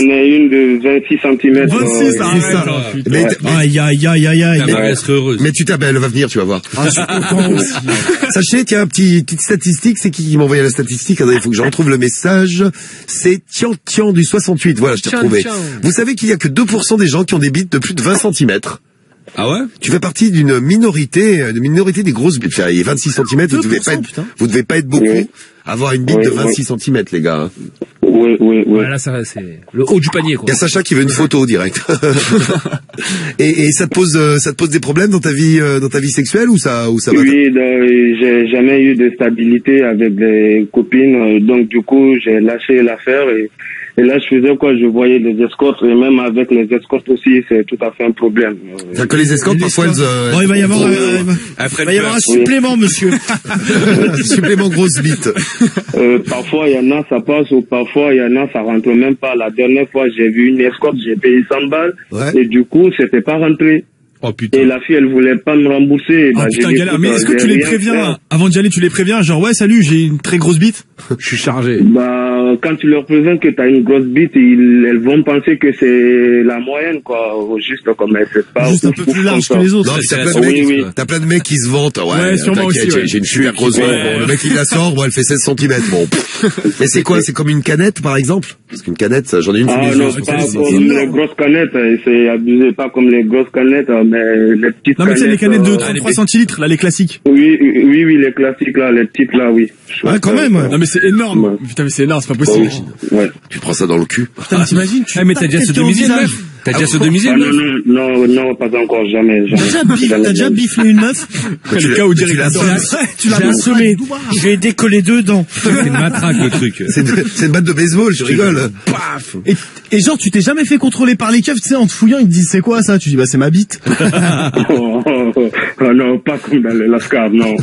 ai une de 26 cm. 26, c'est ça. Aïe. Mais tu t'appelles, elle va venir, tu vas voir. Ah, je suis content aussi. Sachez, tiens, petite statistique, c'est qui m'a envoyé la statistique? Attendez, il faut que je retrouve le message. C'est Tian du 68, voilà, je t'ai retrouvé. Vous savez qu'il y a que 2% des gens qui ont des bites de plus de 20 cm. Ah ouais? Tu fais partie d'une minorité des grosses bites. Il y a 26 cm, vous devez pas être beaucoup. Avoir une bite de 26 cm, les gars. Oui. Voilà, ça, c'est le haut du panier, quoi. Il y a Sacha qui veut une photo direct. et ça te pose des problèmes dans ta vie sexuelle ou ça va? Oui, j'ai jamais eu de stabilité avec des copines, donc du coup, j'ai lâché l'affaire et là, je faisais quoi? Je voyais les escortes et même avec les escortes aussi, c'est tout à fait un problème. C'est que les escortes, parfois, elles... Bon, il va y avoir un supplément, monsieur. Supplément grosse bite. Parfois, il y en a, ça passe, ou parfois, il y en a, ça rentre même pas. La dernière fois, j'ai vu une escorte, j'ai payé 100 balles, et du coup, c'était pas rentré. Oh putain. Et la fille, elle voulait pas me rembourser. Oh putain, galère. Mais est-ce que tu les préviens, avant d'y aller, tu les préviens, genre, ouais, salut, j'ai une très grosse bite? Je suis chargé. Bah, quand tu leur présentes que t'as une grosse bite, elles vont penser que c'est la moyenne, quoi. Juste comme elle fait pas. Juste un peu plus large que les autres. Non, t'as plein de mecs qui se vantent. Ouais, sûrement aussi. J'ai une super grosse bite. Bon, le mec, il la sort, bon, elle fait 16 cm. Bon. Mais c'est quoi? C'est comme une canette, par exemple? Parce qu'une canette, j'en ai une. Ah non, pas comme les grosses canettes, c'est abusé, pas comme les grosses canettes, mais les petites canettes. Non, mais c'est les canettes de 33 centilitres, là, les classiques. Oui, les classiques, là, les petites, là, oui. Ouais, quand même. Non, mais c'est énorme. Ouais. Putain, mais c'est énorme, c'est pas possible. Ouais. Tu prends ça dans le cul. Putain, t'imagines, mais t'as déjà sodomisé une meuf? T'as déjà sodomisé une meuf? Non, pas encore, jamais. T'as déjà bifflé une meuf? Le cas où tu l'as assommé. Je vais décoller deux dents. C'est une matraque, le truc. C'est une batte de baseball, je rigole. Paf. Et genre, tu t'es jamais fait contrôler par les keufs, tu sais, en te fouillant, ils te disent c'est quoi ça? Tu dis bah c'est ma bite. Non, pas comme dans les lascars, non.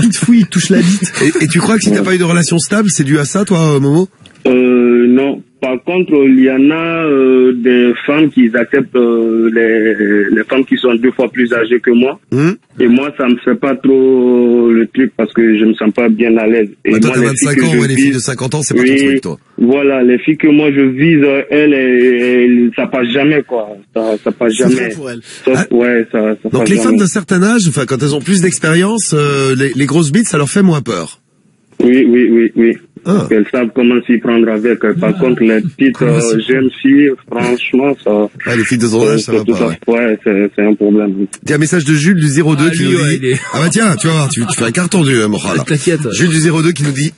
Il te fouille, il te touche la bite. Et tu crois que si t'as pas eu de relation stable, c'est dû à ça, toi, Momo? Non. Par contre, il y en a des femmes qui acceptent les femmes qui sont 2 fois plus âgées que moi. Et moi, ça me fait pas trop le truc parce que je me sens pas bien à l'aise. Et toi, moi, t'as 25 ans, les filles de 50 ans, c'est pas ton truc, toi. Voilà, les filles que moi je vise, elles, ça passe jamais, quoi. Ça passe jamais. C'est pour elles. Ça donc les femmes d'un certain âge, enfin, quand elles ont plus d'expérience, les grosses bites, ça leur fait moins peur. Oui. Parce qu'elles savent comment s'y prendre avec. Par contre, les petites jeunes filles, franchement, ça... les filles de son âge, ça va pas. Ouais, c'est un problème. Il y a un message de Jules du 02 qui nous dit... Ah bah tiens, tu vois, tu fais un carton du moral. T'inquiète. Jules du 02 qui nous dit...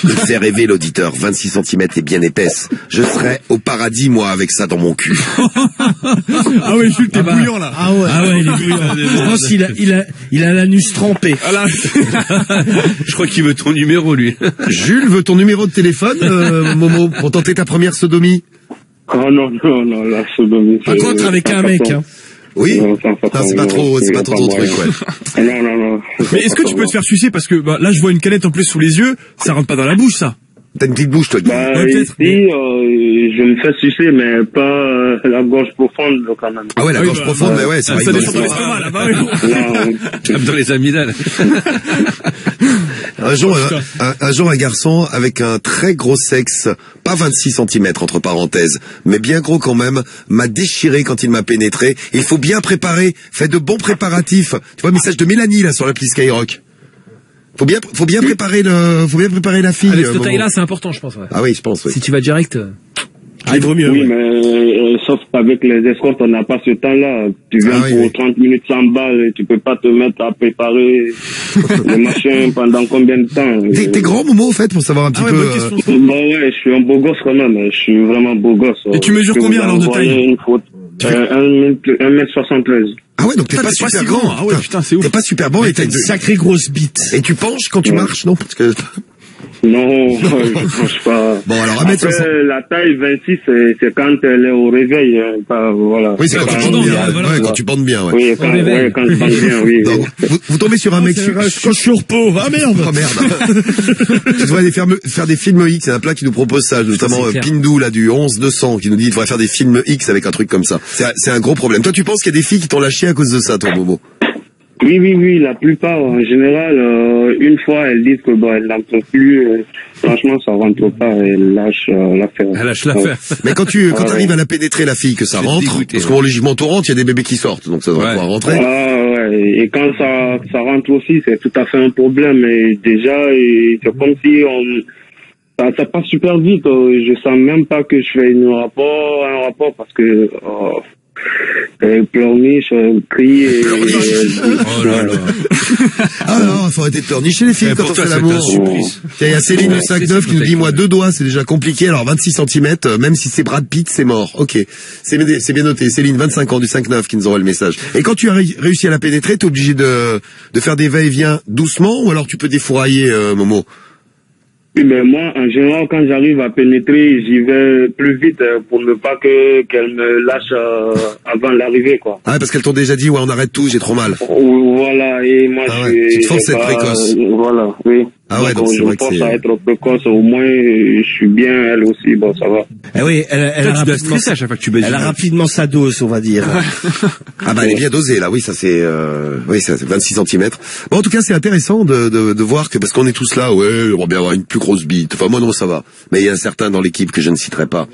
Me fait rêver l'auditeur, 26 cm et bien épaisse. Je serais au paradis, moi, avec ça dans mon cul. Ah ouais, Jules, t'es bouillant, là. Ah ouais, il est bouillant. Je pense qu'il a l'anus trempé. Je crois qu'il veut ton numéro, lui. Jules veut ton numéro de téléphone, Momo, pour tenter ta première sodomie. Oh non, la sodomie. Par contre, avec un mec, hein. Oui. Non, c'est pas trop ton truc, ouais. Non. Mais est-ce que tu peux te faire sucer parce que là je vois une canette en plus sous les yeux, ça rentre pas dans la bouche ça. T'as une petite bouche toi. Ici, je me fais sucer mais pas la gorge profonde quand même. Ah ouais, la gorge profonde, mais ouais, c'est vrai. Ça descend dans l'estomac là-bas. Comme dans les amygdales. Un jour, un garçon avec un très gros sexe, pas 26 cm entre parenthèses, mais bien gros quand même, m'a déchiré quand il m'a pénétré. Il faut bien préparer, faites de bons préparatifs. Tu vois, message de Mélanie là sur l'appli Skyrock. Faut bien préparer la fille. Avec cette taille-là, c'est important, je pense. Ouais. Ah oui, je pense. Oui. Si tu vas direct. Il vaut mieux. Oui, mais sauf qu'avec les escortes, on n'a pas ce temps-là. Tu viens pour 30 minutes 100 balles, tu peux pas te mettre à préparer les machins pendant combien de temps. T'es grand, Momo, au fait, pour savoir un petit peu. Ouais, je suis un beau gosse quand même. Je suis vraiment beau gosse. Et tu mesures combien alors de taille? 1m73. Ah ouais, donc t'es pas super grand. Ah ouais, putain, c'est ouf. T'es pas super bon et t'as une sacrée grosse bite. Et tu penches quand tu marches, non? Parce que... Non, je pense pas. Bon, alors, à mettre la taille 26, c'est quand elle est au réveil, voilà. Oui, c'est quand tu bandes bien, ouais, quand tu bandes bien, ouais. Oui, quand je bande bien, oui. Donc, vous tombez sur un mec sur peau. Ah merde. Oh merde. Tu devrais faire des films X, il y a un plat qui nous propose ça, notamment Pindou, là, du 11-200, qui nous dit qu'il devrait faire des films X avec un truc comme ça. C'est un gros problème. Toi, tu penses qu'il y a des filles qui t'ont lâché à cause de ça, toi, Momo? Oui, la plupart, en général, une fois, elles disent que elles n'en peuvent plus, franchement, ça rentre pas, elles lâchent l'affaire. Elle lâche l'affaire. Mais quand t'arrives à la pénétrer, la fille, que ça rentre, parce qu'au légiment tout rentre, il y a des bébés qui sortent, donc ça devrait pouvoir rentrer. Et quand ça rentre aussi, c'est tout à fait un problème, et déjà, c'est comme si ça passe super vite, je sens même pas que je fais un rapport, parce que, pleurniche, crie et... Oh là là. Ah non, faut arrêter de pleurnicher les filles quand on fait l'amour. Il y a Céline du 5-9 qui nous dit, moi, 2 doigts, c'est déjà compliqué, alors 26 cm, même si c'est Brad Pitt, c'est mort. Ok. C'est bien noté. Céline, 25 ans du 5-9 qui nous envoie le message. Et quand tu as réussi à la pénétrer, t'es obligé de faire des va-et-vient doucement, ou alors tu peux défourailler, Momo? Oui, mais moi, en général, quand j'arrive à pénétrer, j'y vais plus vite pour ne pas qu'elle me lâche avant l'arrivée, quoi. Ah, parce qu'elles t'ont déjà dit, ouais, on arrête tout, j'ai trop mal. Voilà, et moi, tu te forces à être précoce. Voilà, oui. Ah ouais, donc c'est vrai que c'est... Je pense à être précoce, au moins, je suis bien, elle aussi, bon, ça va. Eh oui, elle a rapidement à chaque fois que tu baises. Elle a rapidement sa dose, on va dire. Ah bah, elle est bien dosée, là, oui, ça c'est, c'est 26 cm. Bon, en tout cas, c'est intéressant de voir que, parce qu'on est tous là, ouais, on va bien avoir une plus grosse bite. Enfin, moi, non, ça va. Mais il y a un certain dans l'équipe que je ne citerai pas,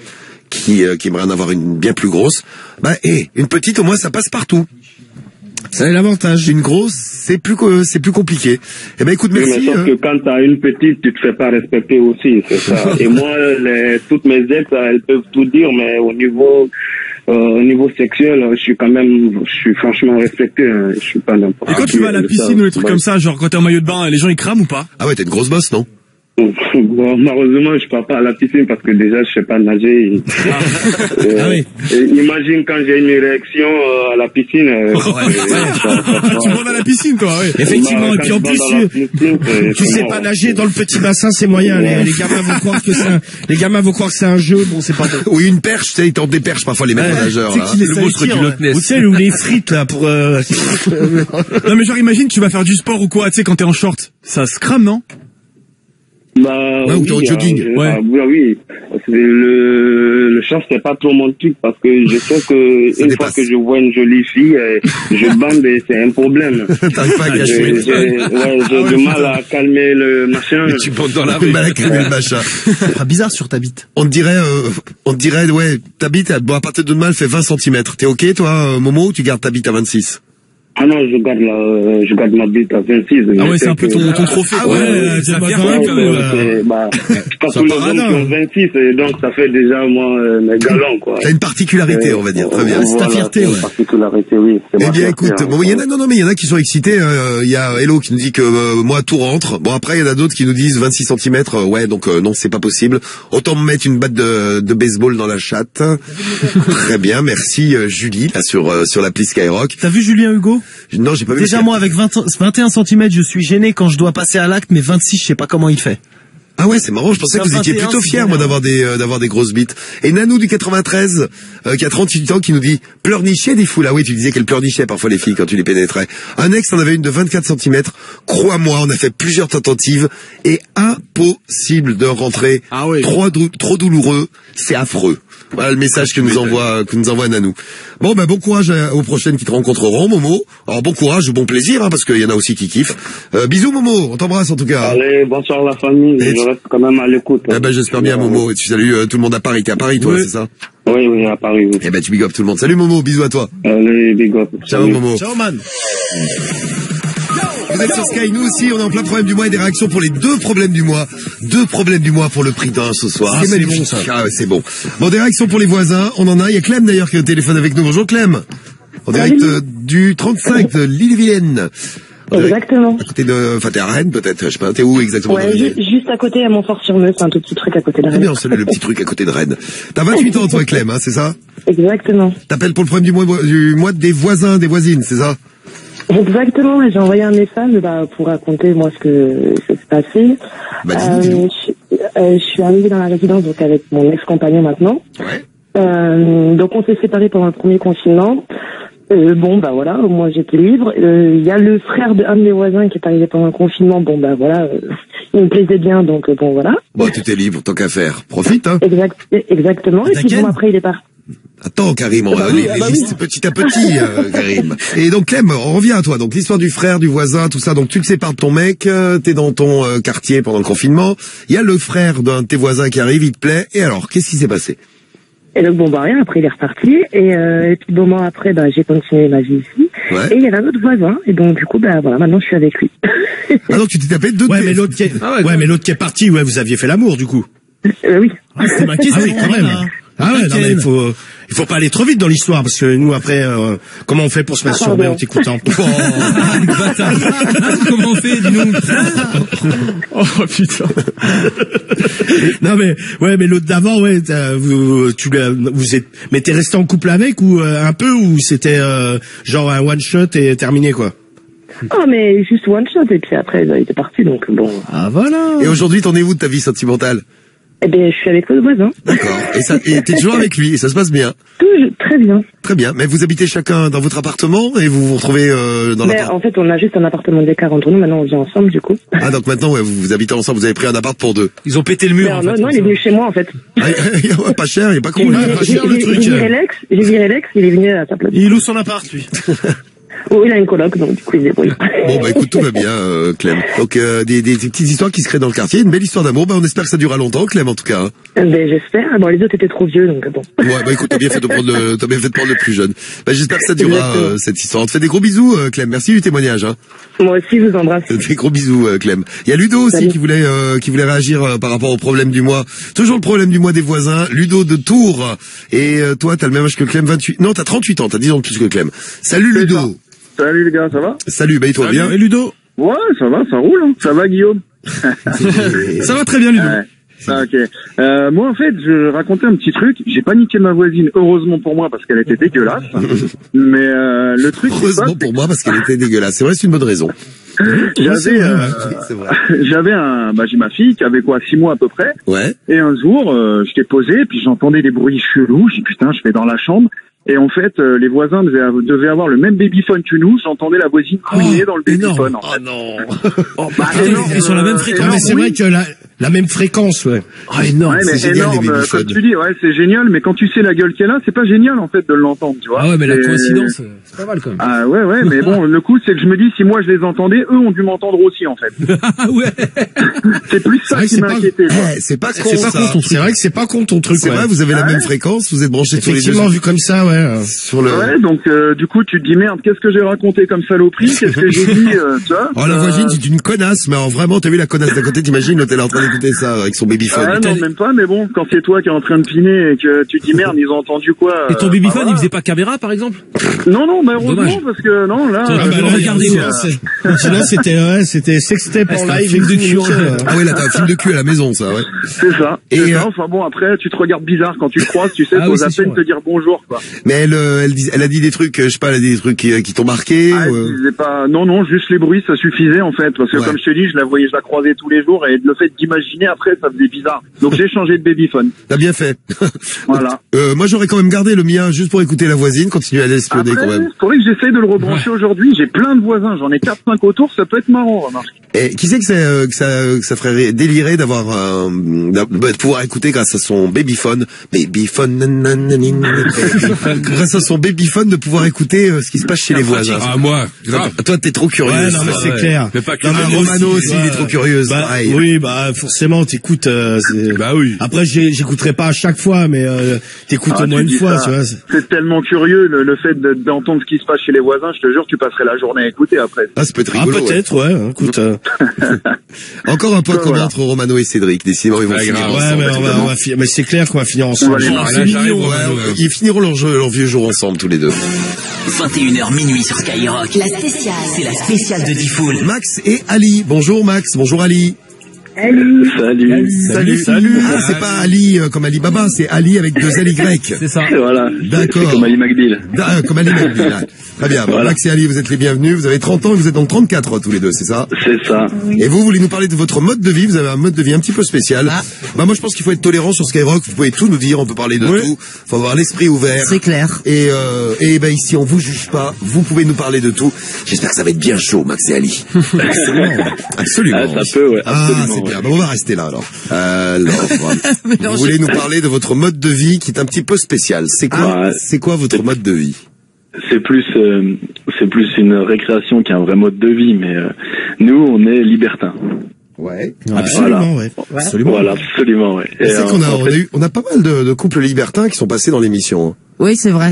qui aimerait en avoir une bien plus grosse. Bah, une petite, au moins, ça passe partout. Ça a l'avantage. Une grosse, c'est plus compliqué. Eh ben écoute, merci. Oui, mais sauf que quand t'as une petite, tu te fais pas respecter aussi, c'est ça. Et moi, toutes mes ex, elles peuvent tout dire, mais au niveau sexuel, je suis franchement respecté, hein. Je suis pas n'importe qui. Et quand tu vas à la piscine ou des trucs comme ça, genre quand t'es en maillot de bain, les gens ils crament ou pas? Ah ouais, t'es une grosse bosse, non? Bon, malheureusement, je pars pas à la piscine parce que déjà, je sais pas nager. Imagine quand j'ai une érection à la piscine. Tu montes à la piscine, toi, oui. Effectivement, et puis en plus, tu sais pas nager dans le petit bassin, c'est moyen. Les gamins vont croire que c'est un jeu. Bon, c'est pas bon. Oui, une perche, tu sais, ils tentent des perches parfois les maîtres nageurs. Le monstre du Loch Ness. Vous savez, ou les frites, là, pour... Non, mais genre, imagine, tu vas faire du sport ou quoi, tu sais, quand t'es en short. Ça se crame, non? Ouais, ou t'es en jogging. Oui. Le short, c'est pas trop mon truc parce que je sais que une fois que je vois une jolie fille, je bande et c'est un problème. T'arrives pas à cacher. J'ai du mal à calmer le machin. Mais tu bandes dans la rue. Mal à calmer le machin. C'est bizarre sur ta bite. On dirait, ouais, ta bite, bon, à partir de demain, elle fait 20 cm. T'es ok, toi, Momo, ou tu gardes ta bite à 26? Ah non, je garde ma bite à 26. Ah ouais, c'est un peu ton trophée. Ah ouais, ça vient quand même. Pas tous les hommes qui ont 26, et donc ça fait déjà, moi, mes galants, quoi. T'as une particularité, on va dire. Très bien. C'est ta fierté, ouais. Une particularité, oui. Eh bien, écoute, bon, il y en a, mais il y en a qui sont excités, il y a Hello qui nous dit que, moi, tout rentre. Bon, après, il y en a d'autres qui nous disent 26 cm, ouais, donc, non, c'est pas possible. Autant me mettre une batte de baseball dans la chatte. Très bien, merci, Julie, là, sur l'appli Skyrock. T'as vu Julien Hugo? Non, j'ai pas vu. Déjà, moi, avec 21 cm, je suis gêné quand je dois passer à l'acte, mais 26, je sais pas comment il fait. Ah ouais, c'est marrant, je pensais que vous étiez plutôt fiers, moi, d'avoir des grosses bites. Et Nanou du 93, qui a 38 ans, qui nous dit, pleurnichait des fous. Ah oui, tu disais qu'elle pleurnichait parfois les filles quand tu les pénétrais. Un ex en avait une de 24 cm. Crois-moi, on a fait plusieurs tentatives et impossible de rentrer. Ah oui. Trop douloureux. C'est affreux. Voilà le message que nous envoie Nanou. Bon, ben, bon courage aux prochaines qui te rencontreront, Momo. Alors, bon courage, bon plaisir, hein, parce qu'il y en a aussi qui kiffent. Bisous, Momo. On t'embrasse, en tout cas. Allez, bonsoir la famille. Je reste quand même à l'écoute. Eh ben, j'espère bien, Momo. Et tu salues tout le monde à Paris. T'es à Paris, toi, c'est ça? Oui, à Paris, oui. Eh ben, tu big up tout le monde. Salut, Momo. Bisous à toi. Allez, big up. Ciao, Momo. Ciao, man. Vous êtes sur Sky, nous aussi, on est en plein problème du mois et des réactions pour les deux problèmes du mois. Deux problèmes du mois pour le prix d'un ce soir. C'est bon, ça. Ah ouais, c'est bon. Bon, des réactions pour les voisins, on en a. Il y a Clem d'ailleurs qui est au téléphone avec nous. Bonjour Clem. En direct du 35 de l'Ille-et-Vilaine. Exactement. À côté de, enfin, t'es à Rennes peut-être, je sais pas, t'es où exactement? Ouais, juste à côté à Montfort-sur-Meuse, c'est un tout petit truc à côté de Rennes. Eh bien, c'est le petit truc à côté de Rennes. T'as 28 ans toi Clem, hein, c'est ça? Exactement. T'appelles pour le problème du mois des voisins, des voisines, c'est ça? Exactement, j'ai envoyé un message pour raconter moi ce que s'est passé. Je suis arrivée dans la résidence donc avec mon ex-compagnon maintenant. Ouais. Donc on s'est séparés pendant le premier confinement. Bon bah voilà, moi j'étais libre. Il y a le frère d'un de mes voisins qui est arrivé pendant le confinement. Bon bah voilà, il me plaisait bien donc bon voilà. Bon, tu t'es libre, tant qu'à faire. Profite, hein. Exactement. Et puis bon après il est parti. Attends, Karim, on va juste petit à petit, Karim. Et donc, Clem, on revient à toi. Donc, l'histoire du frère, du voisin, tout ça. Donc, tu te sépares de ton mec, t'es dans ton quartier pendant le confinement. Il y a le frère d'un de tes voisins qui arrive, il te plaît. Et alors, qu'est-ce qui s'est passé? Et donc, bon, bah rien, après, il est reparti. Et puis, bon, moment après, bah, j'ai continué ma vie ici. Ouais. Et il y avait un autre voisin. Et donc, du coup, bah, voilà, maintenant, je suis avec lui. Ah, donc, tu t'es tapé deux mais l'autre qui est, mais l'autre qui est parti, ouais, vous aviez fait l'amour, du coup. Oui. Ah, c'est ma question. Ah oui, quand même. Ah ouais, non, mais il faut pas aller trop vite dans l'histoire, parce que nous, après, comment on fait pour se mettre sur en t'écoutant? Comment on fait, dis-nous? Oh, putain. Non, mais, ouais, mais l'autre d'avant, ouais, mais t'es resté en couple avec, ou, un peu, ou c'était, genre un one shot et terminé, quoi? Oh, mais juste one shot, et puis après, il était parti, donc bon. Ah, voilà. Et aujourd'hui, t'en es où de ta vie sentimentale? Eh bien, je suis avec le voisin. D'accord. Et t'es toujours avec lui, et ça se passe bien? Très bien. Très bien. Mais vous habitez chacun dans votre appartement, et vous vous retrouvez, dans l'appart? En fait, on a juste un appartement d'écart entre nous, maintenant on vit ensemble, du coup. Ah, donc maintenant, ouais, vous habitez ensemble, vous avez pris un appart pour deux. Ils ont pété le mur, en fait. Non, il est venu chez moi, en fait. Ah, pas cher, il est pas con. J'ai viré l'ex, il est venu à sa place. Il loue son appart, lui. Oh, il a une coloc, donc du coup, il se débrouille. Bon, bah écoute, tout va bien, Clem. Donc, des petites histoires qui se créent dans le quartier, une belle histoire d'amour. Bah, on espère que ça durera longtemps, Clem, en tout cas. Ben, j'espère. Bon, les autres étaient trop vieux, donc bon. Ouais, bah écoute, t'as bien fait de prendre le plus jeune. Bah, j'espère que ça durera, cette histoire. On te fait des gros bisous, Clem. Merci du témoignage, hein. Moi aussi, je vous embrasse. Des gros bisous, Clem. Il y a Ludo aussi qui voulait réagir par rapport au problème du mois. Toujours le problème du mois des voisins. Ludo de Tours. Et toi, t'as le même âge que Clem, 28. Non, t'as 38 ans, t'as 10 ans de plus que Clem. Salut Ludo. Salut les gars, ça va? Salut, bah et toi bien? Et Ludo? Ouais, ça va, ça roule, hein. Ça va Guillaume? Ça va très bien Ludo. Ouais. Ah, ok. Moi en fait, je racontais un petit truc. J'ai pas niqué ma voisine, heureusement pour moi parce qu'elle était dégueulasse. Mais le truc. Heureusement pour moi parce qu'elle était dégueulasse. C'est vrai, c'est une bonne raison. J'ai ma fille qui avait 6 mois à peu près. Ouais. Et un jour, j'étais posé, puis j'entendais des bruits chelous. J'ai dit putain, je vais dans la chambre. Et en fait, les voisins devaient avoir le même babyphone que nous. J'entendais la voisine couiner dans le babyphone. Oh non. Ils sont la même fréquence. Mais c'est vrai que la même fréquence, ouais. Oh, énorme. Ouais, mais c'est génial, énorme. les babyphones. Comme tu dis, ouais, c'est génial. Mais quand tu sais la gueule qu'elle a, c'est pas génial en fait de l'entendre, tu vois. Ah ouais, mais la coïncidence, c'est pas mal quand même. Ah ouais, mais bon, le coup, c'est que je me dis si moi je les entendais, eux ont dû m'entendre aussi en fait. Ouais. C'est plus ça qui m'a inquiété. C'est pas con ça. C'est vrai que c'est pas con ton truc. C'est vrai, vous avez la même fréquence, vous êtes branchés tous les deux. Effectivement, vu comme ça, ouais. Ouais, donc du coup tu te dis merde, qu'est-ce que j'ai raconté comme saloperie, qu'est-ce que j'ai dit, tu vois. Oh la voisine, c'est une connasse, mais alors vraiment, t'as vu la connasse d'à côté, t'imagines, l'autre elle est en train d'écouter ça avec son babyphone. Ah non, même pas, mais bon, quand c'est toi qui es en train de piner et que tu te dis merde, ils ont entendu quoi. Et ton babyphone, il faisait pas caméra par exemple? Non, mais heureusement, parce que non, là. Sinon c'était sextape en live. Film de cul. Ah oui, là t'as un film de cul à la maison, ça, ouais. C'est ça. Et enfin bon, après tu te regardes bizarre quand tu le croises, tu sais, t'oses à peine te dire bonjour, quoi. Mais elle a dit des trucs, je sais pas, elle a dit des trucs qui t'ont marqué. Elle disait pas, non, juste les bruits, ça suffisait en fait, parce que comme je te dis, je la croisais tous les jours et le fait d'imaginer après, ça faisait bizarre. Donc j'ai changé de babyphone. T'as bien fait. Voilà. Moi j'aurais quand même gardé le mien juste pour écouter la voisine, continuer à l'espionner quand même. Faudrait que j'essaye de le rebrancher aujourd'hui. J'ai plein de voisins, j'en ai 4-5 autour, ça peut être marrant, remarque. Et qui sait que ça ferait délirer de pouvoir écouter grâce à son babyphone, grâce à son babyphone de pouvoir écouter ce qui se passe chez les voisins. Ah moi, toi t'es trop curieux. Ouais, non mais c'est clair. Mais pas que Romano aussi, il est trop curieuse. Oui, forcément t'écoutes. Bah oui. Après j'écouterai pas à chaque fois, mais t'écoutes au moins une fois, tu vois. C'est tellement curieux le fait d'entendre ce qui se passe chez les voisins. Je te jure, tu passerais la journée à écouter après. Ah, ça peut être rigolo. Ah peut-être, ouais. Écoute. Encore un point commun entre Romano et Cédric. Décidément, ils vont finir ensemble. Ouais, mais c'est clair qu'on va finir ensemble. Ils finiront leur vieux jour ensemble tous les deux. 21h minuit sur Skyrock. La spéciale. C'est la spéciale de Diffoul. Max et Ali. Bonjour Max, bonjour Ali. Salut. Ah, c'est pas Ali comme Ali Baba, c'est Ali avec 2 L-Y. C'est ça. Voilà. D'accord. C'est comme Ali McBeal. Comme Ali McBeal. Très bien. Voilà. Max et Ali, vous êtes les bienvenus. Vous avez 30 ans et vous êtes donc 34 tous les deux, c'est ça? C'est ça. Et vous voulez nous parler de votre mode de vie. Vous avez un mode de vie un petit peu spécial. Moi, je pense qu'il faut être tolérant sur Skyrock. Vous pouvez tout nous dire. On peut parler de tout. Faut avoir l'esprit ouvert. C'est clair. Et ici, on vous juge pas. Vous pouvez nous parler de tout. J'espère que ça va être bien chaud, Max et Ali. Absolument. Ah, ça peut, ouais. Absolument, c'est bien. On va rester là, alors. Vous voulez nous parler de votre mode de vie qui est un petit peu spécial. C'est quoi votre mode de vie? C'est plus une récréation qu'un vrai mode de vie, mais nous, on est libertins. Ouais. Absolument, ouais. Absolument. Voilà, absolument, ouais. Et c'est qu'on a pas mal de couples libertins qui sont passés dans l'émission. Oui, c'est vrai.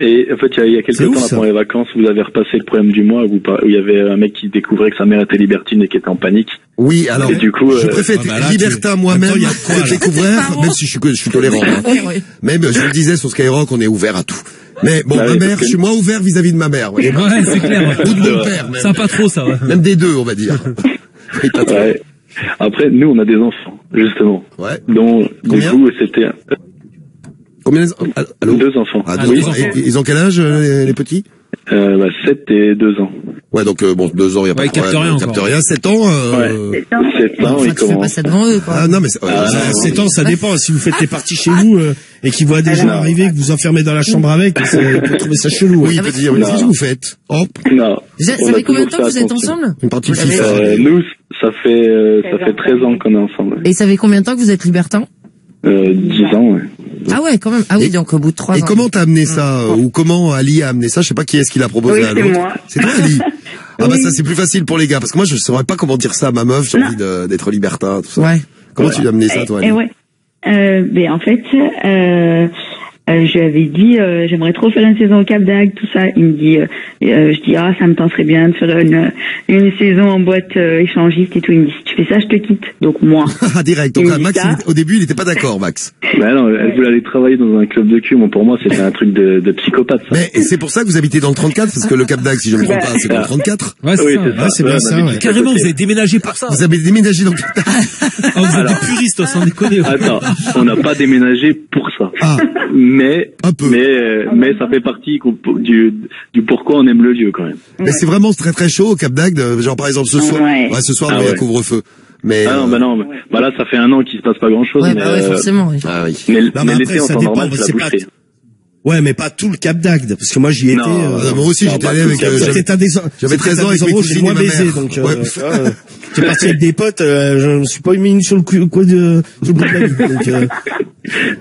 Et en fait, il y a quelques temps, pendant les vacances, vous avez repassé le problème du mois où il y avait un mec qui découvrait que sa mère était libertine et qui était en panique. Oui, alors, et du coup, je préfère être libertin moi-même que découvrir, même si je suis tolérant. Même, je le disais, sur Skyrock, on est ouvert à tout. Mais bon, ma mère, je suis moins ouvert vis-à-vis de ma mère. Ouais, c'est clair. Ou de mon père, même. Ça pas trop, ça, ouais. Même des deux, on va dire. Ouais. Après, nous, on a des enfants, justement. Ouais. Donc, du coup, c'était... Combien? Allô? 2 enfants. Ah, 2 enfants. Ils ont quel âge, les petits? 7 et 2 ans. Ouais, donc 2 ans, il y a pas de problème. Capte rien. 7 ans. 7 ans, tu fais pas ça devant eux, quoi. Ah non, mais 7 ans, ça dépend. Si vous faites les parties chez vous et qu'ils voient des gens arriver, que vous enfermez dans la chambre avec, ils peuvent trouver ça chelou. Oui, il peut dire, qu'est-ce que vous faites? Hop. Non. Ça fait combien de temps que vous êtes ensemble? Une partie de FIFA. Nous, ça fait 13 ans qu'on est ensemble. Et ça fait combien de temps que vous êtes libertin? 10 ans, ouais. Ah ouais, quand même. Ah oui, donc au bout de 3 ans. Et comment t'as amené ça, ou comment Ali a amené ça? Je sais pas qui est-ce qui l'a proposé à l'autre. C'est toi, Ali? Ah bah ça c'est plus facile pour les gars, parce que moi je saurais pas comment dire ça à ma meuf, j'ai envie d'être libertin, tout ça. Ouais. Comment tu as amené ça, toi, Ali? Ben en fait, je lui avais dit j'aimerais trop faire une saison au Cap d'Agde, tout ça. Il me dit je dis ça me tenterait bien de faire une saison en boîte échangiste et tout. Il me dit si tu fais ça je te quitte. Donc moi. Direct. Donc Max au début il était pas d'accord, Max. Bah non, elle voulait aller travailler dans un club de cul. Bon, pour moi c'était un truc de psychopathe. Ça. Mais et c'est pour ça que vous habitez dans le 34, parce que le Cap d'Agde, si je ne me trompe pas, c'est dans le 34. Ouais, c'est bien ça. Carrément, vous avez déménagé pour ça. Vous avez déménagé dans le Cap d'Agde. Vous êtes des puristes, sans déconner. Attends, on n'a pas déménagé pour ça. Mais ça fait partie du pourquoi on aime le lieu quand même. Mais c'est vraiment très très chaud au Cap d'Agde, genre par exemple ce soir. Ouais, ce soir il y a couvre-feu. Mais bah là ça fait 1 an qu'il se passe pas grand-chose. Ouais, bah ouais, forcément. Oui. Ah oui. Mais l'été en temps normal c'est la boucherie. Ouais, mais pas tout le Cap d'Agde, parce que moi j'y étais. Moi aussi j'étais allé avec. J'avais 13 ans avec mes cousines et ma mère. Donc j'étais parti avec des potes. Je me suis pas mis sur le coin de sur le bout de la ville.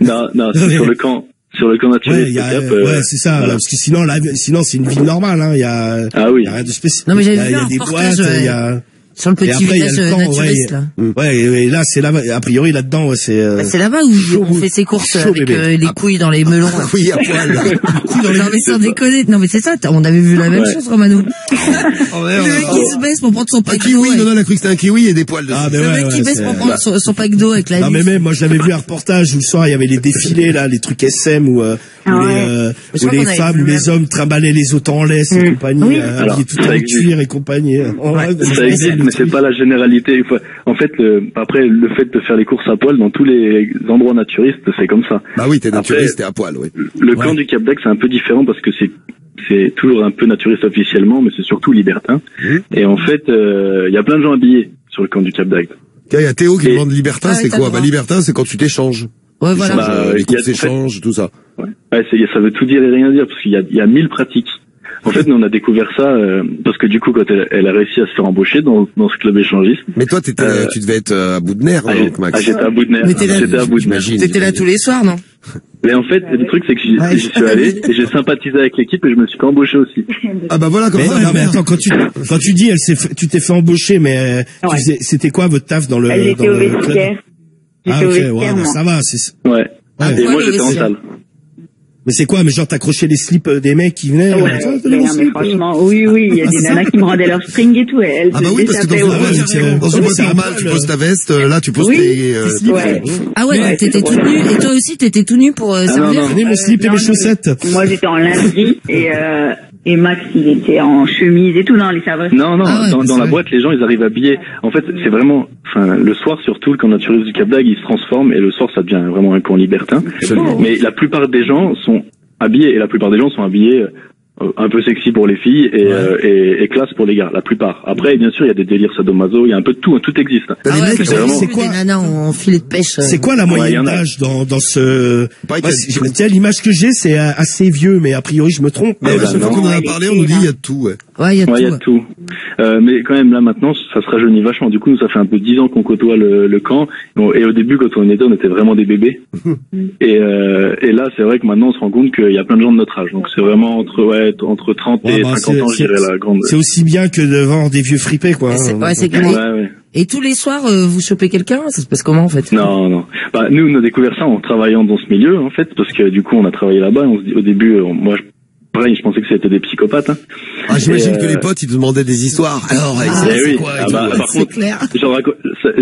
Non, sur le camp. Sur le camp naturel. Ouais, c'est ça. Parce que sinon c'est une ville normale. Hein. Il y a rien de spécial. Non mais j'avais vu un reportage. Il y a sur le petit village naturiste là. Ouais, et là c'est là a priori là-dedans c'est c'est là-bas où on fait ses courses avec les couilles dans les melons. Oui, à poil. Non mais sans déconner. Non mais c'est ça, on avait vu la même chose, Romano. Le mec qui se baisse pour prendre son pack d'eau. Non, elle a cru que c'était un kiwi et des poils dessus. Le mec qui baisse pour prendre son pack d'eau avec la. Non mais même moi j'avais vu un reportage où le soir il y avait les défilés là, les trucs SM où les femmes ou les hommes trimballaient les autos en laisse et compagnie, habillés tout en cuir et compagnie. Ça existe, mais c'est pas la généralité. En fait, après, le fait de faire les courses à poil dans tous les endroits naturistes, c'est comme ça. Bah oui, t'es naturiste, t'es à poil, oui. Le camp du Cap d'Agde, c'est un peu différent parce que c'est toujours un peu naturiste officiellement, mais c'est surtout libertin. Et en fait, il y a plein de gens habillés sur le camp du Cap d'Agde. Il y a Théo qui demande libertin, c'est quoi? Bah libertin, c'est quand tu t'échanges. Ouais, voilà. Les courses échanges, tout ça. Ouais, ça veut tout dire et rien dire parce qu'il y a 1000 pratiques. En fait, nous on a découvert ça parce que du coup, quand elle a réussi à se faire embaucher dans ce club échangiste. Mais toi, tu devais être à bout de nerfs, Max. J'étais à bout de nerfs. T'étais là tous les soirs, non? Mais en fait, le truc c'est que j'y suis allé et j'ai sympathisé avec l'équipe et je me suis embauché aussi. Ah bah voilà, comme ça. Non mais attends, quand tu dis tu t'es fait embaucher, mais c'était quoi votre taf dans le club? Ah ok, ouais, ça va, c'est. Ouais. Et moi j'étais en salle. Mais c'est quoi? Mais genre t'accrochais les slips des mecs qui venaient? Mais franchement, oui, il y a des nanas qui me rendaient leur string et tout. Et bah oui, parce que dans une boîte normale, tu poses ta veste, là tu poses tes slips. Ah ouais, t'étais tout nu, et toi aussi t'étais tout nu pour servir? Prenez mon slip et mes chaussettes. Moi j'étais en lingerie et Max il était en chemise et tout, non, les serveurs. Non, dans la boîte les gens ils arrivent habillés. En fait c'est vraiment, le soir surtout, le camp naturiste du Cap d'Agde il se transforme et le soir ça devient vraiment un camp libertin. Mais la plupart des gens sont habillés et la plupart des gens sont habillés un peu sexy pour les filles et classe pour les gars, la plupart. Après bien sûr il y a des délires sadomaso, il y a un peu de tout existe. C'est quoi des nanas en filet de pêche? C'est quoi la moyenne d'âge dans ce tiens, l'image que j'ai c'est assez vieux, mais a priori je me trompe. Mais la seule fois qu'on en a parlé, on nous dit il y a de tout. Ouais, il y a tout. Mais quand même là maintenant ça se rajeunit vachement. Du coup nous ça fait un peu 10 ans qu'on côtoie le camp et au début quand on était vraiment des bébés. Et là c'est vrai que maintenant on se rend compte qu'il y a plein de gens de notre âge. Donc c'est vraiment entre 30 et 50 ans, je dirais la grande. C'est aussi bien que de vendre des vieux fripés, quoi. C'est clair. Et tous les soirs, vous chopez quelqu'un? Ça se passe comment, en fait? Non. Bah, nous, on a découvert ça en travaillant dans ce milieu, en fait, parce que du coup, on a travaillé là-bas, et on se dit, au début, moi, pareil, je pensais que c'était des psychopathes. Hein. Ah, j'imagine que les potes, ils te demandaient des histoires. Alors, c'est quoi? Par contre,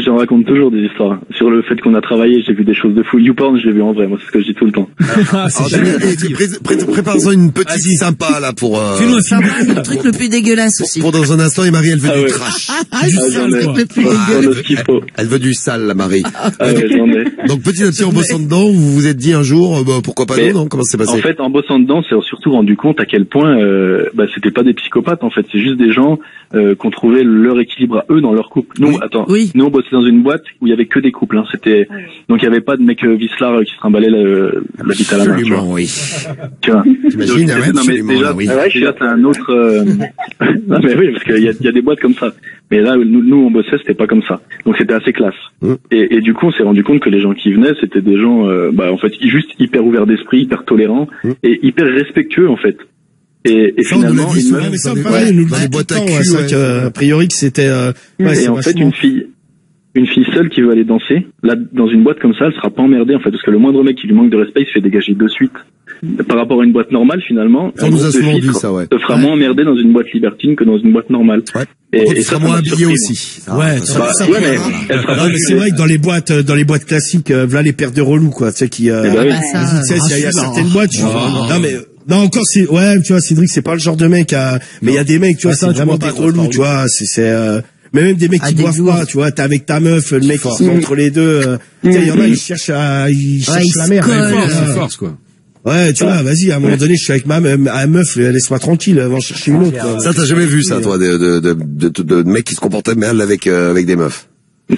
j'en raconte toujours des histoires. Sur le fait qu'on a travaillé, j'ai vu des choses de fou. YouPorn, je l'ai vu en vrai, moi, c'est ce que je dis tout le temps. Prépare-en une petite sympa, là, pour... le truc le plus dégueulasse aussi. Pour dans un instant, et Marie, elle veut du trash. Elle veut du sale, la Marie. Donc, petit à petit, en bossant dedans, vous vous êtes dit un jour, pourquoi pas non? Comment ça s'est passé? En fait, en bossant dedans, c'est surtout rendu compte compte à quel point c'était pas des psychopathes en fait, c'est juste des gens qu'on trouvait leur équilibre à eux dans leur couple. Nous, nous on bossait dans une boîte où il y avait que des couples. C'était donc il y avait pas de mec Vislar qui se trimballait la bite à la main. Absolument, oui. Tu vois. T'imagines, non mais déjà t'as un autre. Non mais oui, parce qu'il y a des boîtes comme ça. Mais là, nous on bossait, c'était pas comme ça. Donc c'était assez classe. Et du coup, on s'est rendu compte que les gens qui venaient, c'était des gens, en fait, juste hyper ouverts d'esprit, hyper tolérants et hyper respectueux en fait. Et ça, finalement, on nous l'a dit souvent, mais nous le dit boîtes à cul, a priori que c'était. Et en fait, une fille seule qui veut aller danser, là, dans une boîte comme ça, elle sera pas emmerdée en fait, parce que le moindre mec qui lui manque de respect, il se fait dégager de suite. Par rapport à une boîte normale, finalement, on nous a souvent dit ça, ouais. Se fera moins emmerder dans une boîte libertine que dans une boîte normale. Ouais. Et ça sera moins habillé aussi. Mais c'est vrai que dans les boîtes classiques, voilà les paires de relous, quoi, tu sais, qui, il y a certaines boîtes, non, encore, tu vois, Cédric, c'est pas le genre de mec mais il y a des mecs, tu vois, c'est vraiment des relous, tu vois, mais même des mecs qui boivent pas, tu vois, t'es avec ta meuf, le mec qui se met entre les deux, tu sais, il y en a, ils cherchent la merde. C'est force, quoi. Ouais, tu vois, vas-y, à un moment donné, je suis avec ma meuf, laisse-moi tranquille, va en chercher une autre. Ça, t'as jamais vu ça, toi, de mecs qui se comportaient mal avec des meufs?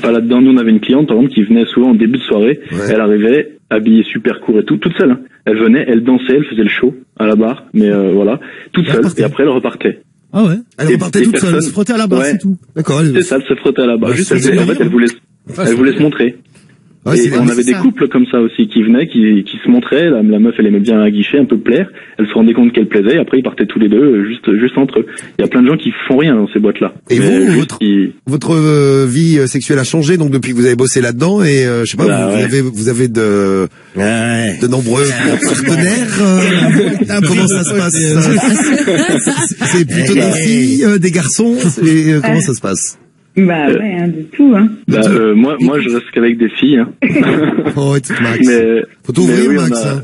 Pas là-dedans. Nous, on avait une cliente, par exemple, qui venait souvent en début de soirée. Ouais. Elle arrivait habillée super court et toute seule. Hein. Elle venait, elle dansait, elle faisait le show à la barre, mais voilà, toute seule. Et après, elle repartait. Ah ouais. Elle repartait toute seule, elle se frottait à la barre, c'est tout. D'accord. C'est ça, elle se frottait à la barre. Juste, en fait, elle voulait se montrer. Ouais, et on avait des couples comme ça aussi qui venaient, qui se montraient. La meuf, elle aimait bien aguicher, un peu plaire. Elle se rendait compte qu'elle plaisait. Et après, ils partaient tous les deux, juste entre eux. Il y a plein de gens qui font rien dans ces boîtes-là. Et vous, votre vie sexuelle a changé donc depuis que vous avez bossé là-dedans et je sais pas, vous avez de nombreux partenaires. Comment ça se passe? C'est plutôt des filles, des garçons. Comment ça se passe? De tout, hein. Moi, je reste qu'avec des filles, hein. Oh, Max. Faut t'ouvrir, Max, hein.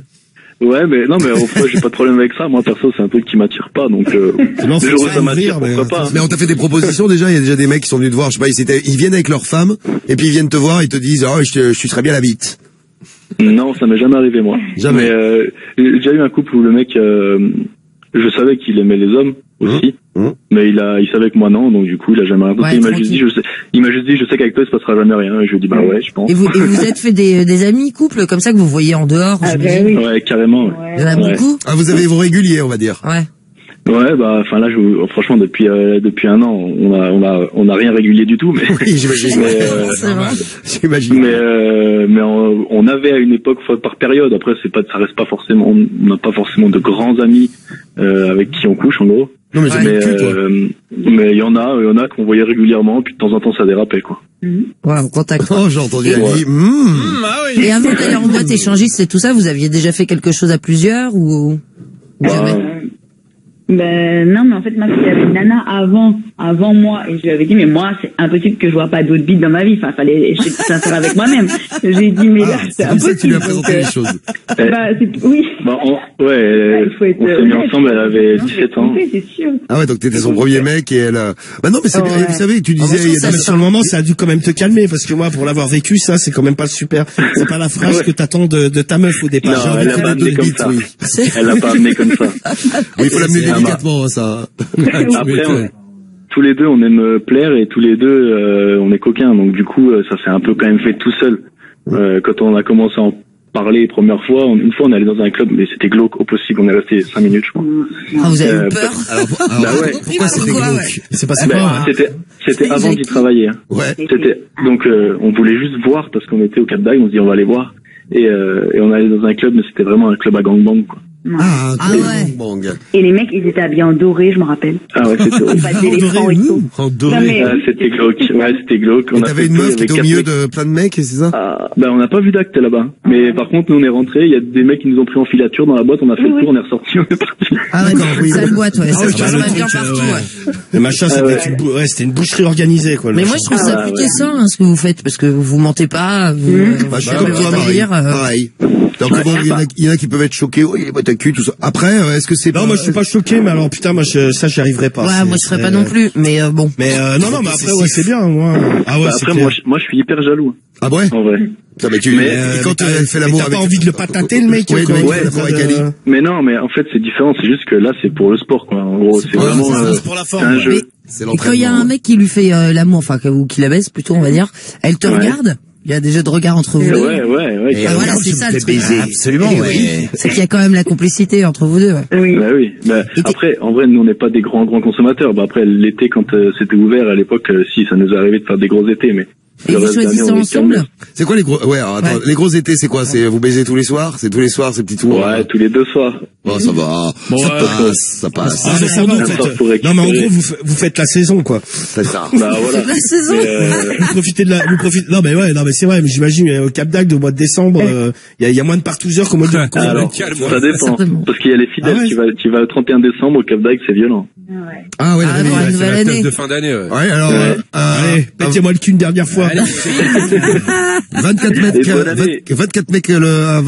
Ouais, mais au fond, j'ai pas de problème avec ça. Moi, perso, c'est un truc qui m'attire pas, donc, ça m'attire, pourquoi pas. Mais on t'a fait des propositions déjà, il y a déjà des mecs qui sont venus te voir, je sais pas, ils viennent avec leur femme, et puis ils viennent te voir, ils te disent, je serais bien la bite. Non, ça m'est jamais arrivé, moi. Jamais. Mais, j'ai déjà eu un couple où le mec, je savais qu'il aimait les hommes aussi, mais il savait que moi non, donc du coup il a jamais rien. Il m'a juste dit, je sais qu'avec toi il se passera jamais rien. Et je lui ai dit ouais, je pense. Et vous êtes fait des amis couples comme ça que vous voyez en dehors? Oui. Ouais, carrément. Il y en a beaucoup. Ah, vous avez vos réguliers, on va dire. Ouais. Ouais, enfin là, franchement, depuis un an, on a rien régulier du tout, mais. Oui, j'imagine. J'imagine. Mais on avait à une époque par période. Après, ça reste pas forcément, on n'a pas forcément de grands amis avec qui on couche en gros. Non, mais il y en a qu'on voyait régulièrement, puis de temps en temps ça dérapait quoi. Ouais, en contact. Oh, j'ai entendu. Et avant d'aller en boîte échangiste et tout ça, vous aviez déjà fait quelque chose à plusieurs ou jamais? Non, mais en fait, ma fille avait une nana avant moi, et je lui avais dit, mais moi, c'est impossible que je vois pas d'autres bites dans ma vie. Enfin, fallait être sincère avec moi-même. J'ai dit, mais là, c'est impossible. C'est ça que tu lui as présenté les choses. Oui. On s'est mis ensemble, elle avait 17 ans. C'est sûr. Ah ouais, donc t'étais son premier mec et elle non, mais c'est bien, vous savez, tu disais, sur le moment, ça a dû quand même te calmer, parce que moi, pour l'avoir vécu, ça, c'est quand même pas le super, c'est pas la phrase que t'attends de ta meuf au départ. Non, elle l'a pas amené comme ça. Elle l'a pas amené comme ça. Oui, il faut l'amener délicatement, ça. Après, tous les deux, on aime plaire et tous les deux, on est coquins. Donc du coup, ça s'est un peu quand même fait tout seul. Quand on a commencé à en parler les premières fois, une fois on est allé dans un club, mais c'était glauque au possible. On est resté 5 minutes, je crois. Ah, vous avez eu peur? Pourquoi c'était glauque? C'est passé quoi? C'était avant d'y travailler. Ouais. Donc on voulait juste voir parce qu'on était au Cap d'Agde, on se dit on va aller voir. Et on allait dans un club, mais c'était vraiment un club à gangbang, quoi. Ah ouais. Et les mecs, ils étaient habillés en doré, je me rappelle. Ah ouais, c'était horrible. Pas d'éléphant et tout. En doré. C'était glauque. Ouais, c'était glauque. Et t'avais une meuf qui était au milieu de plein de mecs, c'est ça? On n'a pas vu d'acte là-bas. Mais par contre, nous on est rentrés, il y a des mecs qui nous ont pris en filature dans la boîte, on a fait le tour, on est ressortis, on est parti. Ah d'accord, oui. Sale boîte, ouais. Ça se passe bien partout, ouais. Le machin, c'était une boucherie organisée, quoi. Mais moi, je trouve ça plutôt sain, ce que vous faites, parce que vous mentez pas, je suis comme toi, Marie. Pareil. Donc bon, il y en a qui peuvent être choqués, les boîtes à cul, tout ça. Après, est-ce que c'est non, moi je suis pas choqué, mais alors putain, moi ça j'y arriverai pas. Ouais, moi je serais pas non plus, mais bon. Mais non, mais après ouais, c'est bien, moi. Ah ouais. Après moi je suis hyper jaloux. Ah ouais? En vrai. Ça, mais quand elle fait l'amour avec... T'as pas envie de le patater, le mec? Mais non, mais en fait, c'est différent. C'est juste que là, c'est pour le sport, quoi. En gros, c'est vraiment, c'est pour la forme. un jeu. Et quand il y a un mec qui lui fait l'amour, enfin, ou qui la baisse plutôt, on va dire, elle te regarde? Il y a des jeux de regard entre vous deux. Ouais. Et voilà, c'est ça le truc. Absolument, oui. C'est qu'il y a quand même la complicité entre vous deux, ouais. Oui. Bah oui. Bah, après, en vrai, nous, on n'est pas des grands consommateurs. Bah, après, l'été, quand c'était ouvert, à l'époque, si, ça nous arrivait de faire des gros étés, mais... Et vous choisissez ensemble? C'est quoi les gros, alors, attends, les gros étés, c'est quoi? C'est, vous baisez tous les soirs? C'est tous les soirs, ces petits tours? Ouais, tous les 2 soirs. Bon, ça va. Bon, ça passe. Ah, mais ça va, en fait. Non, mais en gros, vous faites la saison, quoi. C'est ça. Bah, voilà. La saison. Vous profitez non, mais ouais, non, mais c'est vrai, mais j'imagine, au Cap d'Agde, au mois de décembre, il y a moins de partouzeurs qu'au mois de Alors, ça dépend. Parce qu'il y a les fidèles qui va le 31 décembre au Cap d'Agde, c'est violent. Ah ouais, pour la nouvelle année. De fin d'année, ouais. Ouais, alors, allez, pétez-moi le cul une dernière fois. 24 mecs à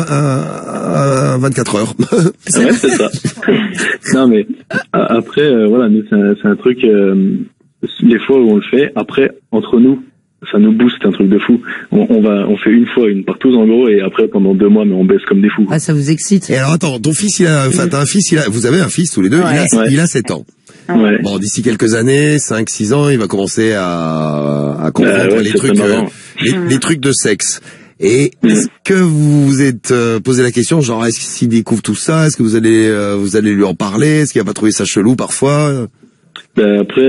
24 heures. Ouais, c'est ça. Non, mais après, voilà, nous, c'est un truc, les fois où on le fait, après, entre nous, ça nous booste, un truc de fou. On fait une fois une partouze en gros, et après pendant 2 mois, mais on baisse comme des fous. Ah, ça vous excite. Et alors attends, ton fils, t'as un fils, vous avez un fils tous les deux, il a 7 ans. Ouais. Bon, d'ici quelques années, 5-6 ans, il va commencer à comprendre les trucs de sexe. Et est-ce que vous vous êtes posé la question, genre, est-ce qu'il découvre tout ça? Est-ce que vous allez lui en parler? Est-ce qu'il a pas trouvé ça chelou parfois? Après,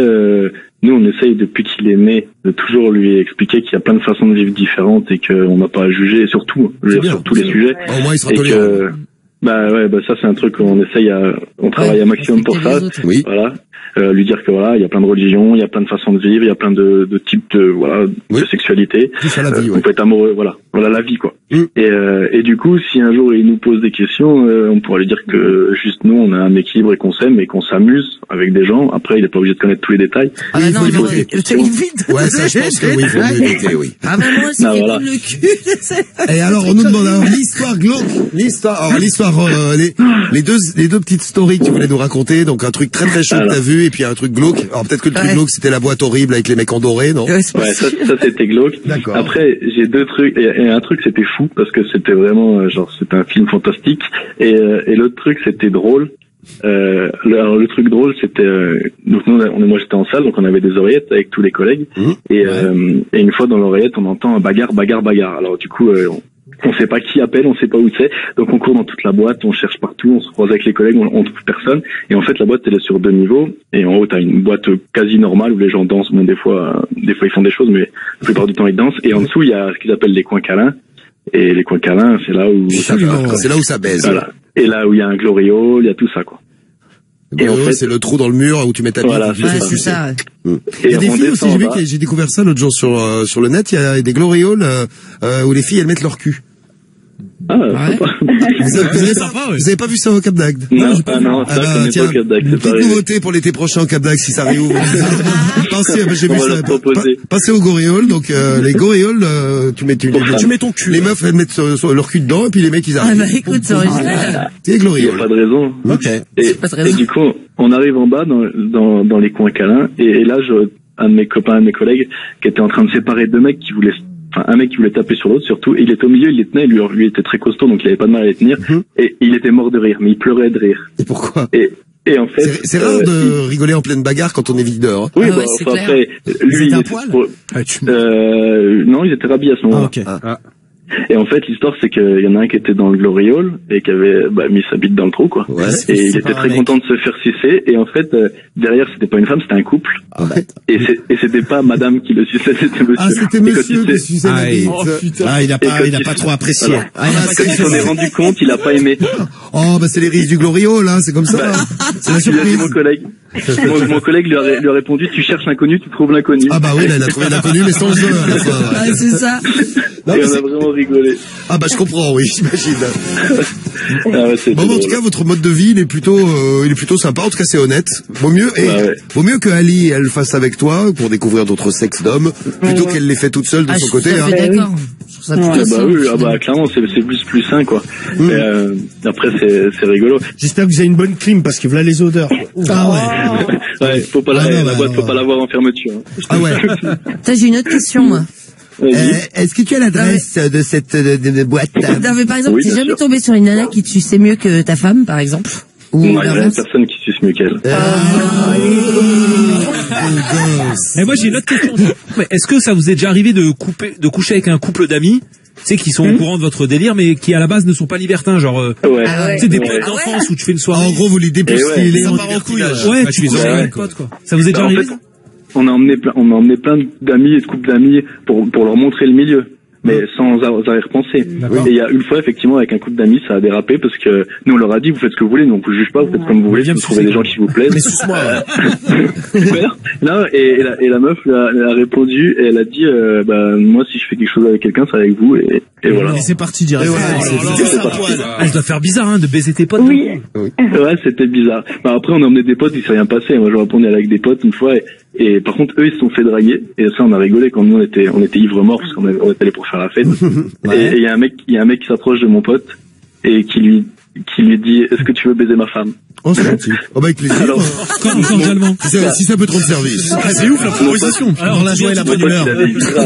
nous, on essaye depuis qu'il est né de toujours lui expliquer qu'il y a plein de façons de vivre différentes et qu'on n'a pas à juger, surtout, sur tous les sujets. Au moins, il sera tolérant. Ça c'est un truc qu'on essaye on travaille un maximum pour ça. Oui. Voilà. Lui dire que voilà, il y a plein de religions, il y a plein de façons de vivre, il y a plein de types de sexualité. Tout ça, la vie, on peut être amoureux, voilà la vie, quoi. Et du coup, si un jour il nous pose des questions, on pourra lui dire que juste nous, on a un équilibre et qu'on s'aime et qu'on s'amuse avec des gens. Après, il est pas obligé de connaître tous les détails. Ah non, il pose des questions. Ouais, ça, je pense que oui, il faut mieux éviter, oui. Ah bah moi, c'est le cul. Et alors, on nous demande l'histoire glauque, les deux petites stories que tu voulais nous raconter. Donc un truc très très chaud que t'as vu, et puis un truc glauque. Alors peut-être que le truc glauque, c'était la boîte horrible avec les mecs en doré, non? Ouais, ça c'était glauque. D'accord. Après, j'ai 2 trucs, et un truc c'était fou parce que c'était vraiment c'était un film fantastique, et l'autre truc c'était drôle. Le truc drôle, c'était donc moi j'étais en salle, donc on avait des oreillettes avec tous les collègues, et une fois dans l'oreillette on entend un bagarre. Alors du coup on sait pas qui appelle, on sait pas où c'est, donc on court dans toute la boîte, on cherche partout, on se croise avec les collègues, on trouve personne, et en fait la boîte elle est sur 2 niveaux, et en haut t'as une boîte quasi normale où les gens dansent, bon des fois ils font des choses, mais la plupart du temps ils dansent, et en dessous il y a ce qu'ils appellent les coins câlins, et les coins câlins c'est là où c'est là où ça baise. Voilà. Et là où il y a un gloriole, il y a tout ça, quoi. Et en fait, c'est le trou dans le mur où tu mets ta bite. Voilà, c'est ça. Il y a des filles aussi, j'ai découvert ça l'autre jour sur le net, il y a des glorioles où les filles elles mettent leur cul. Ah, ouais. Vous avez pas vu ça au Cap d'Agde? Non, ça connaît pas au Cap d'Agde. Une petite nouveauté pour l'été prochain au Cap d'Agde si ça réouvre. J'ai vu ça. Passer aux gorioles, donc les gorioles, tu mets ton cul. Les meufs elles mettent leur cul dedans et puis les mecs ils arrivent. Ah bah écoute, c'est original. C'est gloriole. Pas de raison. Ok. Et du coup, on arrive en bas dans les coins câlins, et là un de mes copains, un de mes collègues qui était en train de séparer 2 mecs qui voulaient un mec qui voulait taper sur l'autre surtout, et il était au milieu, il les tenait, lui était très costaud, donc il avait pas de mal à les tenir, et il était mort de rire, mais il pleurait de rire. Et pourquoi? Et en fait, c'est rare de rigoler en pleine bagarre quand on est videur. Hein. Oui, après, lui, il était non, il était rhabillé à ce moment-là. Et en fait, l'histoire, c'est qu'il y en a un qui était dans le gloriole et qui avait mis sa bite dans le trou, quoi. Ouais, et il était très content de se faire sucer. Et en fait, derrière, c'était pas une femme, c'était un couple. Et c'était pas madame qui le suçait, c'était monsieur. Ah, c'était monsieur qui suçait la bite. Oh, putain. Ah, il a pas trop apprécié. Quand il s'en est rendu compte, il a pas aimé. Oh, bah c'est les riches du gloriole, hein, c'est comme ça. C'est la surprise. Mon collègue. Mon collègue lui a répondu, tu cherches l'inconnu, tu trouves l'inconnu. Ah bah oui, là, il a trouvé l'inconnu, mais sans jeu. Ah, c'est ça. Et on a vraiment rigolé. Ah bah je comprends, oui, j'imagine. Bon, en tout cas, votre mode de vie, il est plutôt sympa. En tout cas, c'est honnête. Vaut mieux que Ali, elle fasse avec toi pour découvrir d'autres sexes d'hommes, plutôt qu'elle les fait toute seule de son côté. Hein. D'accord. Clairement, c'est plus sain, quoi. Après, c'est rigolo. J'espère que vous avez une bonne clim, parce que voilà les odeurs. Ah ouais. Ouais, la boîte, faut pas l'avoir en fermeture. Ah ouais. J'ai une autre question, moi. Est-ce que tu as l'adresse de cette de boîte? Non, mais par exemple, Oui, t'es bien jamais sûr. tombé sur une nana qui te suçait mieux que ta femme, par exemple? Ou Moi, il y a l'inverse? personne qui suce mieux qu'elle. Et moi, j'ai une autre question. Mais est-ce que ça vous est déjà arrivé de coucher avec un couple d'amis? Tu sais, qui sont au courant de votre délire, mais qui à la base ne sont pas libertins, genre, Ouais. tu sais, des potes d'enfance où tu fais une soirée. En gros, vous les dépostez, ouais. ça part en couille. Ouais, tu les emmènes avec potes, quoi. Ça vous est déjà En arrivé? fait, on a emmené plein d'amis et de couples d'amis pour leur montrer le milieu. Mais sans arrière-pensée. Et il y a une fois, effectivement, avec un couple d'amis, ça a dérapé parce que nous, on leur a dit, vous faites ce que vous voulez, nous, on vous juge pas, vous faites comme vous voulez, vous trouvez des gens qui vous plaisent. Mais suce-moi. Super. Non, et la meuf, elle a répondu, et elle a dit, moi, si je fais quelque chose avec quelqu'un, c'est avec vous, et voilà. Et c'est parti direct. C'est parti. Ah, ça doit faire bizarre, hein, de baiser tes potes. Oui. Ouais, c'était bizarre. Bah, après, on a emmené des potes, il s'est rien passé. Moi, je répondais avec des potes une fois, et par contre, eux, ils se sont fait draguer. Et ça, on a rigolé quand nous, on était ivres morts, parce qu'on était allés pour faire la fête. Et il y a un mec qui s'approche de mon pote, et qui lui dit, est-ce que tu veux baiser ma femme? Oh, c'est gentil. Oh, bah, avec plaisir. Alors, cordialement. Si ça peut te rendre service. C'est ouf, la proposition. Alors, la joie et la bonne humeur.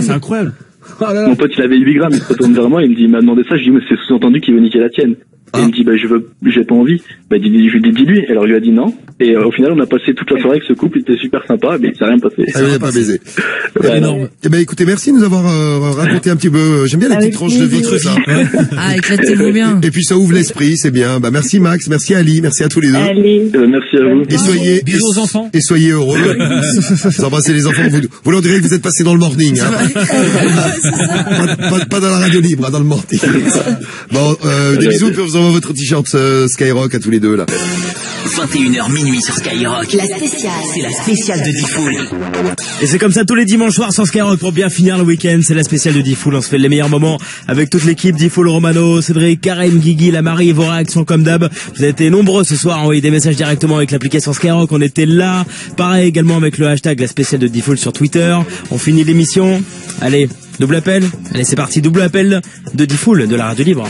C'est incroyable. Mon pote, il avait 8 grammes, il se retourne vers moi, il m'a demandé ça, je dis, mais c'est sous-entendu qu'il veut niquer la tienne. Et il me dit, j'ai pas envie. Bah, dis-lui. Alors, je lui ai dit non. Et au final, on a passé toute la soirée avec ce couple, il était super sympa, mais il s'est rien passé. Ah, il n'a pas baisé. Ouais, non. Eh ben, écoutez, merci de nous avoir raconté un petit peu. J'aime bien les petites tranches de vie, tout ça. Ah, éclatez-vous bien. Et puis ça ouvre l'esprit, c'est bien. Bah, merci Max, merci Ali, merci à tous les deux. Allez. Merci à vous. Et soyez, Bisous aux enfants. Et soyez heureux. Vous embrassez les enfants. Vous leur direz que vous êtes passé dans le morning. Hein. Pas dans la radio libre, hein, dans le morning. Bon, des bisous, puis on vous envoie votre t-shirt Skyrock à tous les deux là. 21h minuit sur Skyrock. La spéciale. C'est la spéciale de Diffoul. Et c'est comme ça tous les dimanches soirs sur Skyrock pour bien finir le week-end. C'est la spéciale de Diffoul. On se fait les meilleurs moments avec toute l'équipe. Diffoul, Romano, Cédric, Karim, Guigui, la Marie. Vos réactions comme d'hab. Vous avez été nombreux ce soir à envoyer des messages directement avec l'application Skyrock. On était là. Pareil également avec le hashtag la spéciale de Diffoul sur Twitter. On finit l'émission. Allez, double appel. Allez, c'est parti. Double appel de Diffoul de la radio libre.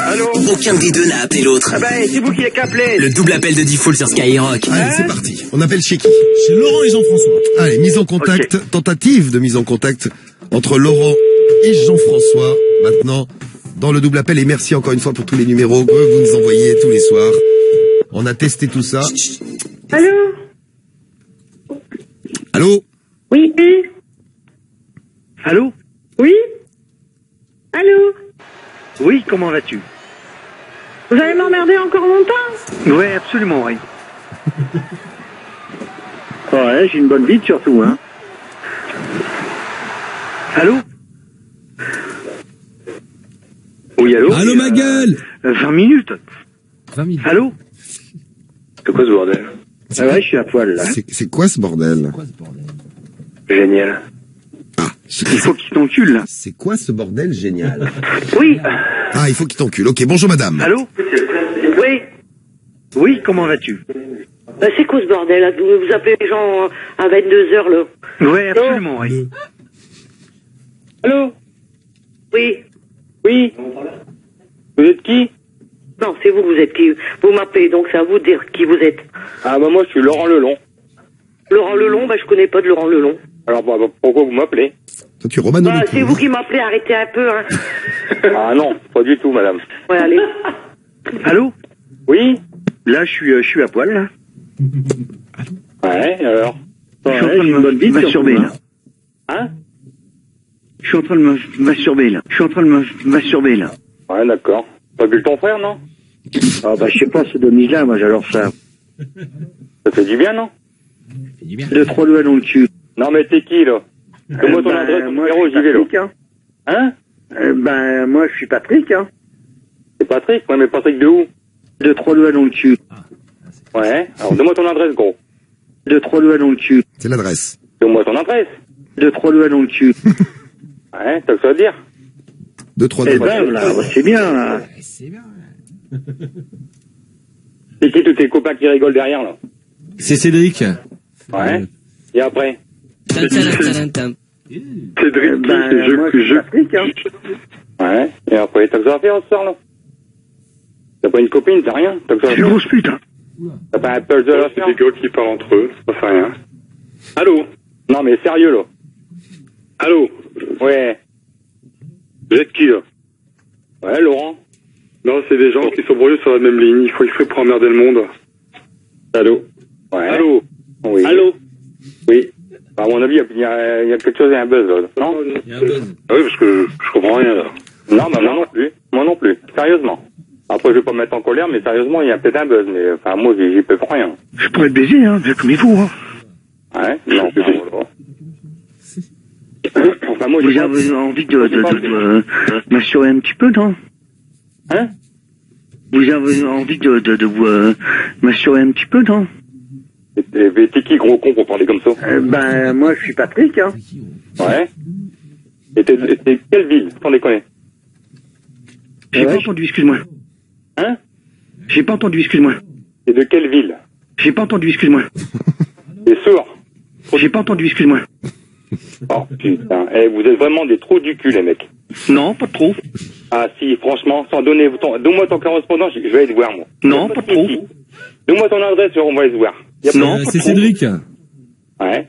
Allô? Aucun des deux n'a appelé l'autre. Ah ben, c'est vous qui l'avez appelé. Le double appel de Diffoul sur Skyrock. Allez, c'est parti. On appelle chez qui? Chez Laurent et Jean-François. Allez, mise en contact, tentative de mise en contact entre Laurent et Jean-François. Maintenant, dans le double appel, et merci encore une fois pour tous les numéros que vous nous envoyez tous les soirs. On a testé tout ça. Allô? Allô? Oui. Allô? Oui? Allô? Oui, comment vas-tu? Vous allez m'emmerder encore longtemps? Ouais, absolument, oui. Ouais, j'ai une bonne bite surtout, hein. Allô? Oui, allô? Allô, ma gueule! 20 minutes. 20 minutes. Allô? C'est quoi ce bordel? Ah ouais, je suis à poil, là. C'est quoi ce bordel? Génial. Il faut qu'il t'encule, là. C'est quoi ce bordel génial? Oui. Ah, il faut qu'il t'encule. Ok, bonjour madame. Allô? Oui. Oui, comment vas-tu? C'est quoi ce bordel, là? Vous appelez les gens à 22h, là? Ouais, absolument, oui. Allô? Oui. Oui. Vous êtes qui? Non, c'est vous êtes qui? Vous m'appelez, donc c'est à vous de dire qui vous êtes. Ah, bah moi, je suis Laurent Lelon. Laurent Lelon? Bah, je connais pas de Laurent Lelon. Alors, bah, pourquoi vous m'appelez? Toi, tu es Romano. Bah, c'est vous qui m'appelez, arrêtez un peu, hein. Ah non, pas du tout, madame. Ouais, allez. Allô? Oui? Là, je suis à poil, là. Ouais, alors? Je suis en train de me masturber, là. Hein? Je suis en train de me masturber, là. Ouais, d'accord. T'as vu ton frère, non? Ah, bah, je sais pas, c'est demi-là, moi, j'adore ça. Ça fait du bien, non? Ça fait du bien. 2-3 doigts dans le cul. Non, mais t'es qui, là? Donne-moi ton adresse, ton numéro, j'y vais, là. Hein? Ben, moi, je suis Patrick, hein. C'est Patrick? Ouais, mais Patrick de où? 2-3 doigts dans le cul. Ouais, alors donne-moi ton adresse, gros. 2-3 doigts dans le cul. C'est l'adresse. Donne-moi ton adresse. 2-3 doigts dans le cul. Ouais, t'as que ça à dire? 2-3 doigts. Eh ben, là, c'est bien, là. C'est bien, C'est qui tous tes copains qui rigolent derrière, là? C'est Cédric. Ouais. Et après? Cédric, ben, je Patrick, hein. Ouais. Et après, t'as que ça à faire ce soir, là? T'as pas une copine, t'as rien? T'as que ça à faire? Grosse pute, hein. T'as pas un peu de la faire? C'est des gars qui parlent entre eux, ça fait rien. Allô? Non, mais sérieux, là. Allô? Ouais. Vous êtes qui, là? Ouais, Laurent. Non, c'est des gens qui sont brouillés sur la même ligne. Il faut pour emmerder le monde. Allô? Ouais. Allô? Oui. Allô? Oui. À mon avis, il y a quelque chose, il y a un buzz, là. Non? Il y a un buzz. Ah oui, parce que je comprends rien, là. Non, bah, moi non plus. Moi non plus. Sérieusement. Après, je vais pas me mettre en colère, mais sérieusement, il y a peut-être un buzz. Mais, enfin, moi, j'y peux pas rien. Je pourrais te baiser, hein, comme vous, hein. Ouais? Non, voilà. Enfin, moi, vous avez envie de m'assurer un petit peu, non? Hein? Vous avez envie de vous m'assurer un petit peu, non? Mais t'es qui, gros con, pour parler comme ça? Ben, moi, je suis Patrick, hein. Ouais. Et t'es quelle ville, sans déconner? J'ai pas entendu, excuse-moi. Hein? J'ai pas entendu, excuse-moi. T'es de quelle ville? J'ai pas entendu, excuse-moi. T'es sourd? J'ai pas entendu, excuse-moi. Oh, putain. Eh, vous êtes vraiment des trous du cul, les mecs. Non, pas trop. Ah, si, franchement, sans donner donne-moi ton correspondant, je vais aller te voir, moi. Non, pas trop. Donne-moi ton adresse, on va aller te voir. Non, c'est Cédric. Ouais.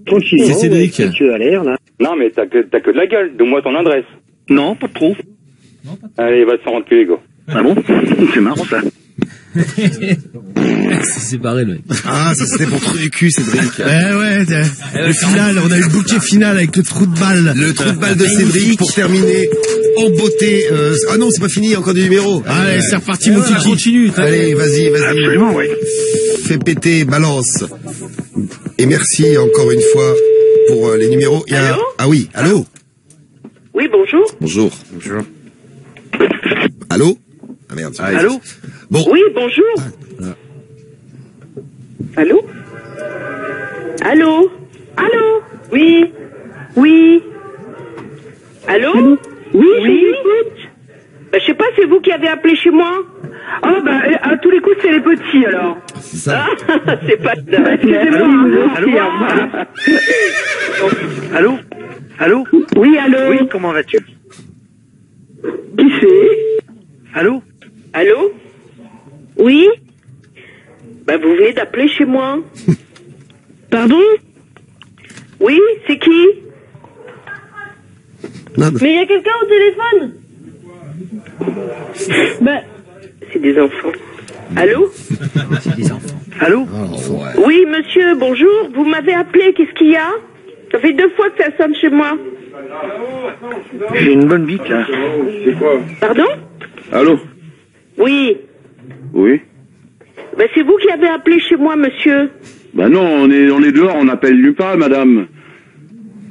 Tranquille. C'est Cédric. Tu as l'air, là. Non, mais t'as que de la gueule. Donne-moi ton adresse. Non, pas trop. Allez, va te faire enculer, gars. Ah bon? C'est marrant, ça. C'est barré, le mec. Ah, ça c'était pour trou du cul, Cédric. Ouais, le final, on a eu le bouquet final avec le trou de balle. Le trou de balle de Cédric pour terminer en beauté. Ah non, c'est pas fini, encore du numéro. Allez, c'est reparti, mon kiki. Continue. Allez, vas-y. Absolument, ouais. Fais péter, balance. Et merci encore une fois pour les numéros. Il y a... Ah oui, allô? Oui, bonjour. Bonjour. Allô? Ah merde. Allô? Bon. Oui, bonjour. Allô? Allô? Allô? Oui. Oui. Allô? Oui, je vous écoute. Je sais pas, c'est vous qui avez appelé chez moi? Ah, bah, à tous les coups, c'est les petits, alors. C'est ça. C'est pas... Excusez-moi. Allô? Allô? Oui, allô? Oui, comment vas-tu? Qui c'est? Allô? Allô? Oui? Ben, vous venez d'appeler chez moi. Pardon? Oui, c'est qui? Non, mais il y a quelqu'un au téléphone? Ben, c'est des enfants. Allô? C'est des enfants. Allô? Oui, monsieur, bonjour. Vous m'avez appelé, qu'est-ce qu'il y a? Ça fait 2 fois que ça sonne chez moi. J'ai une bonne bite, là. C'est quoi? Pardon? Allô? Oui. Oui? Ben, c'est vous qui avez appelé chez moi, monsieur. Bah non, on est dehors, on n'appelle nulle part, madame.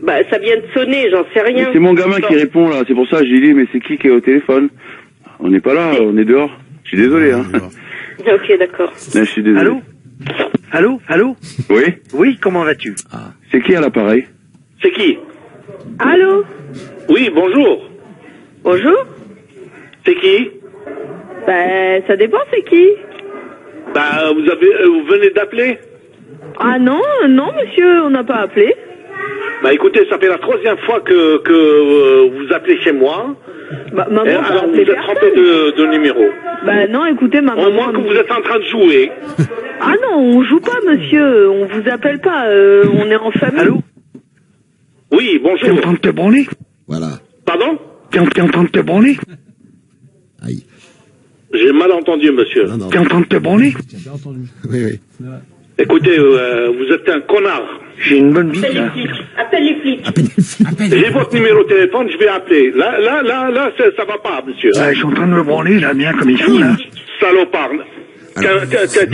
Bah, ça vient de sonner, j'en sais rien. C'est mon gamin qui répond, là. C'est pour ça que j'ai dit, mais c'est qui est au téléphone? On n'est pas là, on est dehors. Je suis désolé, hein. Ok, d'accord. Je suis désolé. Allô? Allô? Allô? Oui? Oui, comment vas-tu? C'est qui à l'appareil? C'est qui? Allô? Oui, bonjour. Bonjour? C'est qui? Ben, ça dépend, c'est qui? Bah, vous venez d'appeler? Ah non, monsieur, on n'a pas appelé. Bah écoutez, ça fait la 3e fois que vous appelez chez moi. Bah, maman, alors vous êtes trompé de numéro. Bah non, écoutez, maman. Au moins que vous êtes en train de jouer. Ah non, on joue pas, monsieur. On vous appelle pas. On est en famille. Allô? Oui, bonjour. T'es en train de te branler? Voilà. Pardon? T'es en train de te branler? Aïe. J'ai mal entendu, monsieur. T'es en train de te branler? Oui. Écoutez, vous êtes un connard. J'ai une bonne bite, là. Appelle les flics. J'ai votre numéro de téléphone, je vais appeler. Là, ça va pas, monsieur. Ouais, je suis en train de me branler, là, bien comme il faut, là. Salopard. T'es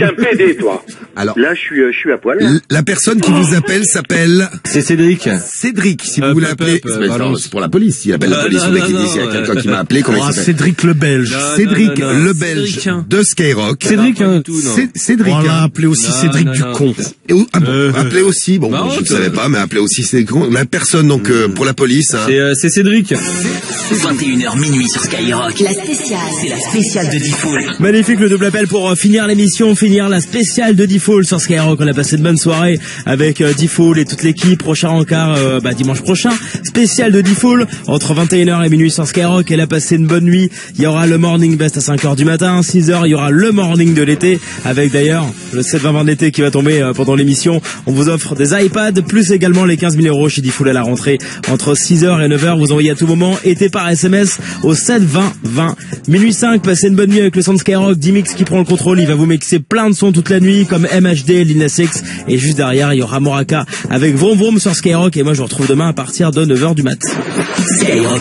un PD, toi. Alors, là, je suis à poil. La personne qui vous appelle s'appelle... C'est Cédric. Cédric, si vous voulez appeler... C'est pour la police. Il appelle la police. Vous qui dit s'il y a quelqu'un qui m'a appelé, comment il s'appelle? Cédric le Belge. Cédric le Belge de Skyrock. Cédric, hein. Cédric. On l'a appelé aussi Cédric du con. Appelé aussi, bon, je ne savais pas, mais appelé aussi Cédric. La personne, donc, pour la police. C'est Cédric. 21h minuit sur Skyrock. La spéciale. C'est la spéciale de Diffoul. Magnifique le double appel pour finir l'émission, finir la spéciale de Diffoul. D-Fall sur Skyrock. On a passé une bonne soirée avec D-Fall et toute l'équipe. Prochain encart dimanche prochain. Spécial de D-Fall entre 21h et minuit sur Skyrock. Elle a passé une bonne nuit. Il y aura le Morning Best à 5h du matin. 6h, il y aura le Morning de l'été avec d'ailleurs le 7-20 d'été qui va tomber pendant l'émission. On vous offre des iPads plus également les 15 000 € chez D-Fall à la rentrée entre 6h et 9h. Vous envoyez à tout moment été par SMS au 7 20 20. Minuit 5, passez une bonne nuit avec le son de Skyrock. D-Mix qui prend le contrôle. Il va vous mixer plein de sons toute la nuit comme MHD, Lil Nas X. Et juste derrière, il y aura Moraka avec Vroom Vroom sur Skyrock. Et moi, je vous retrouve demain à partir de 9h du mat. Skyrock.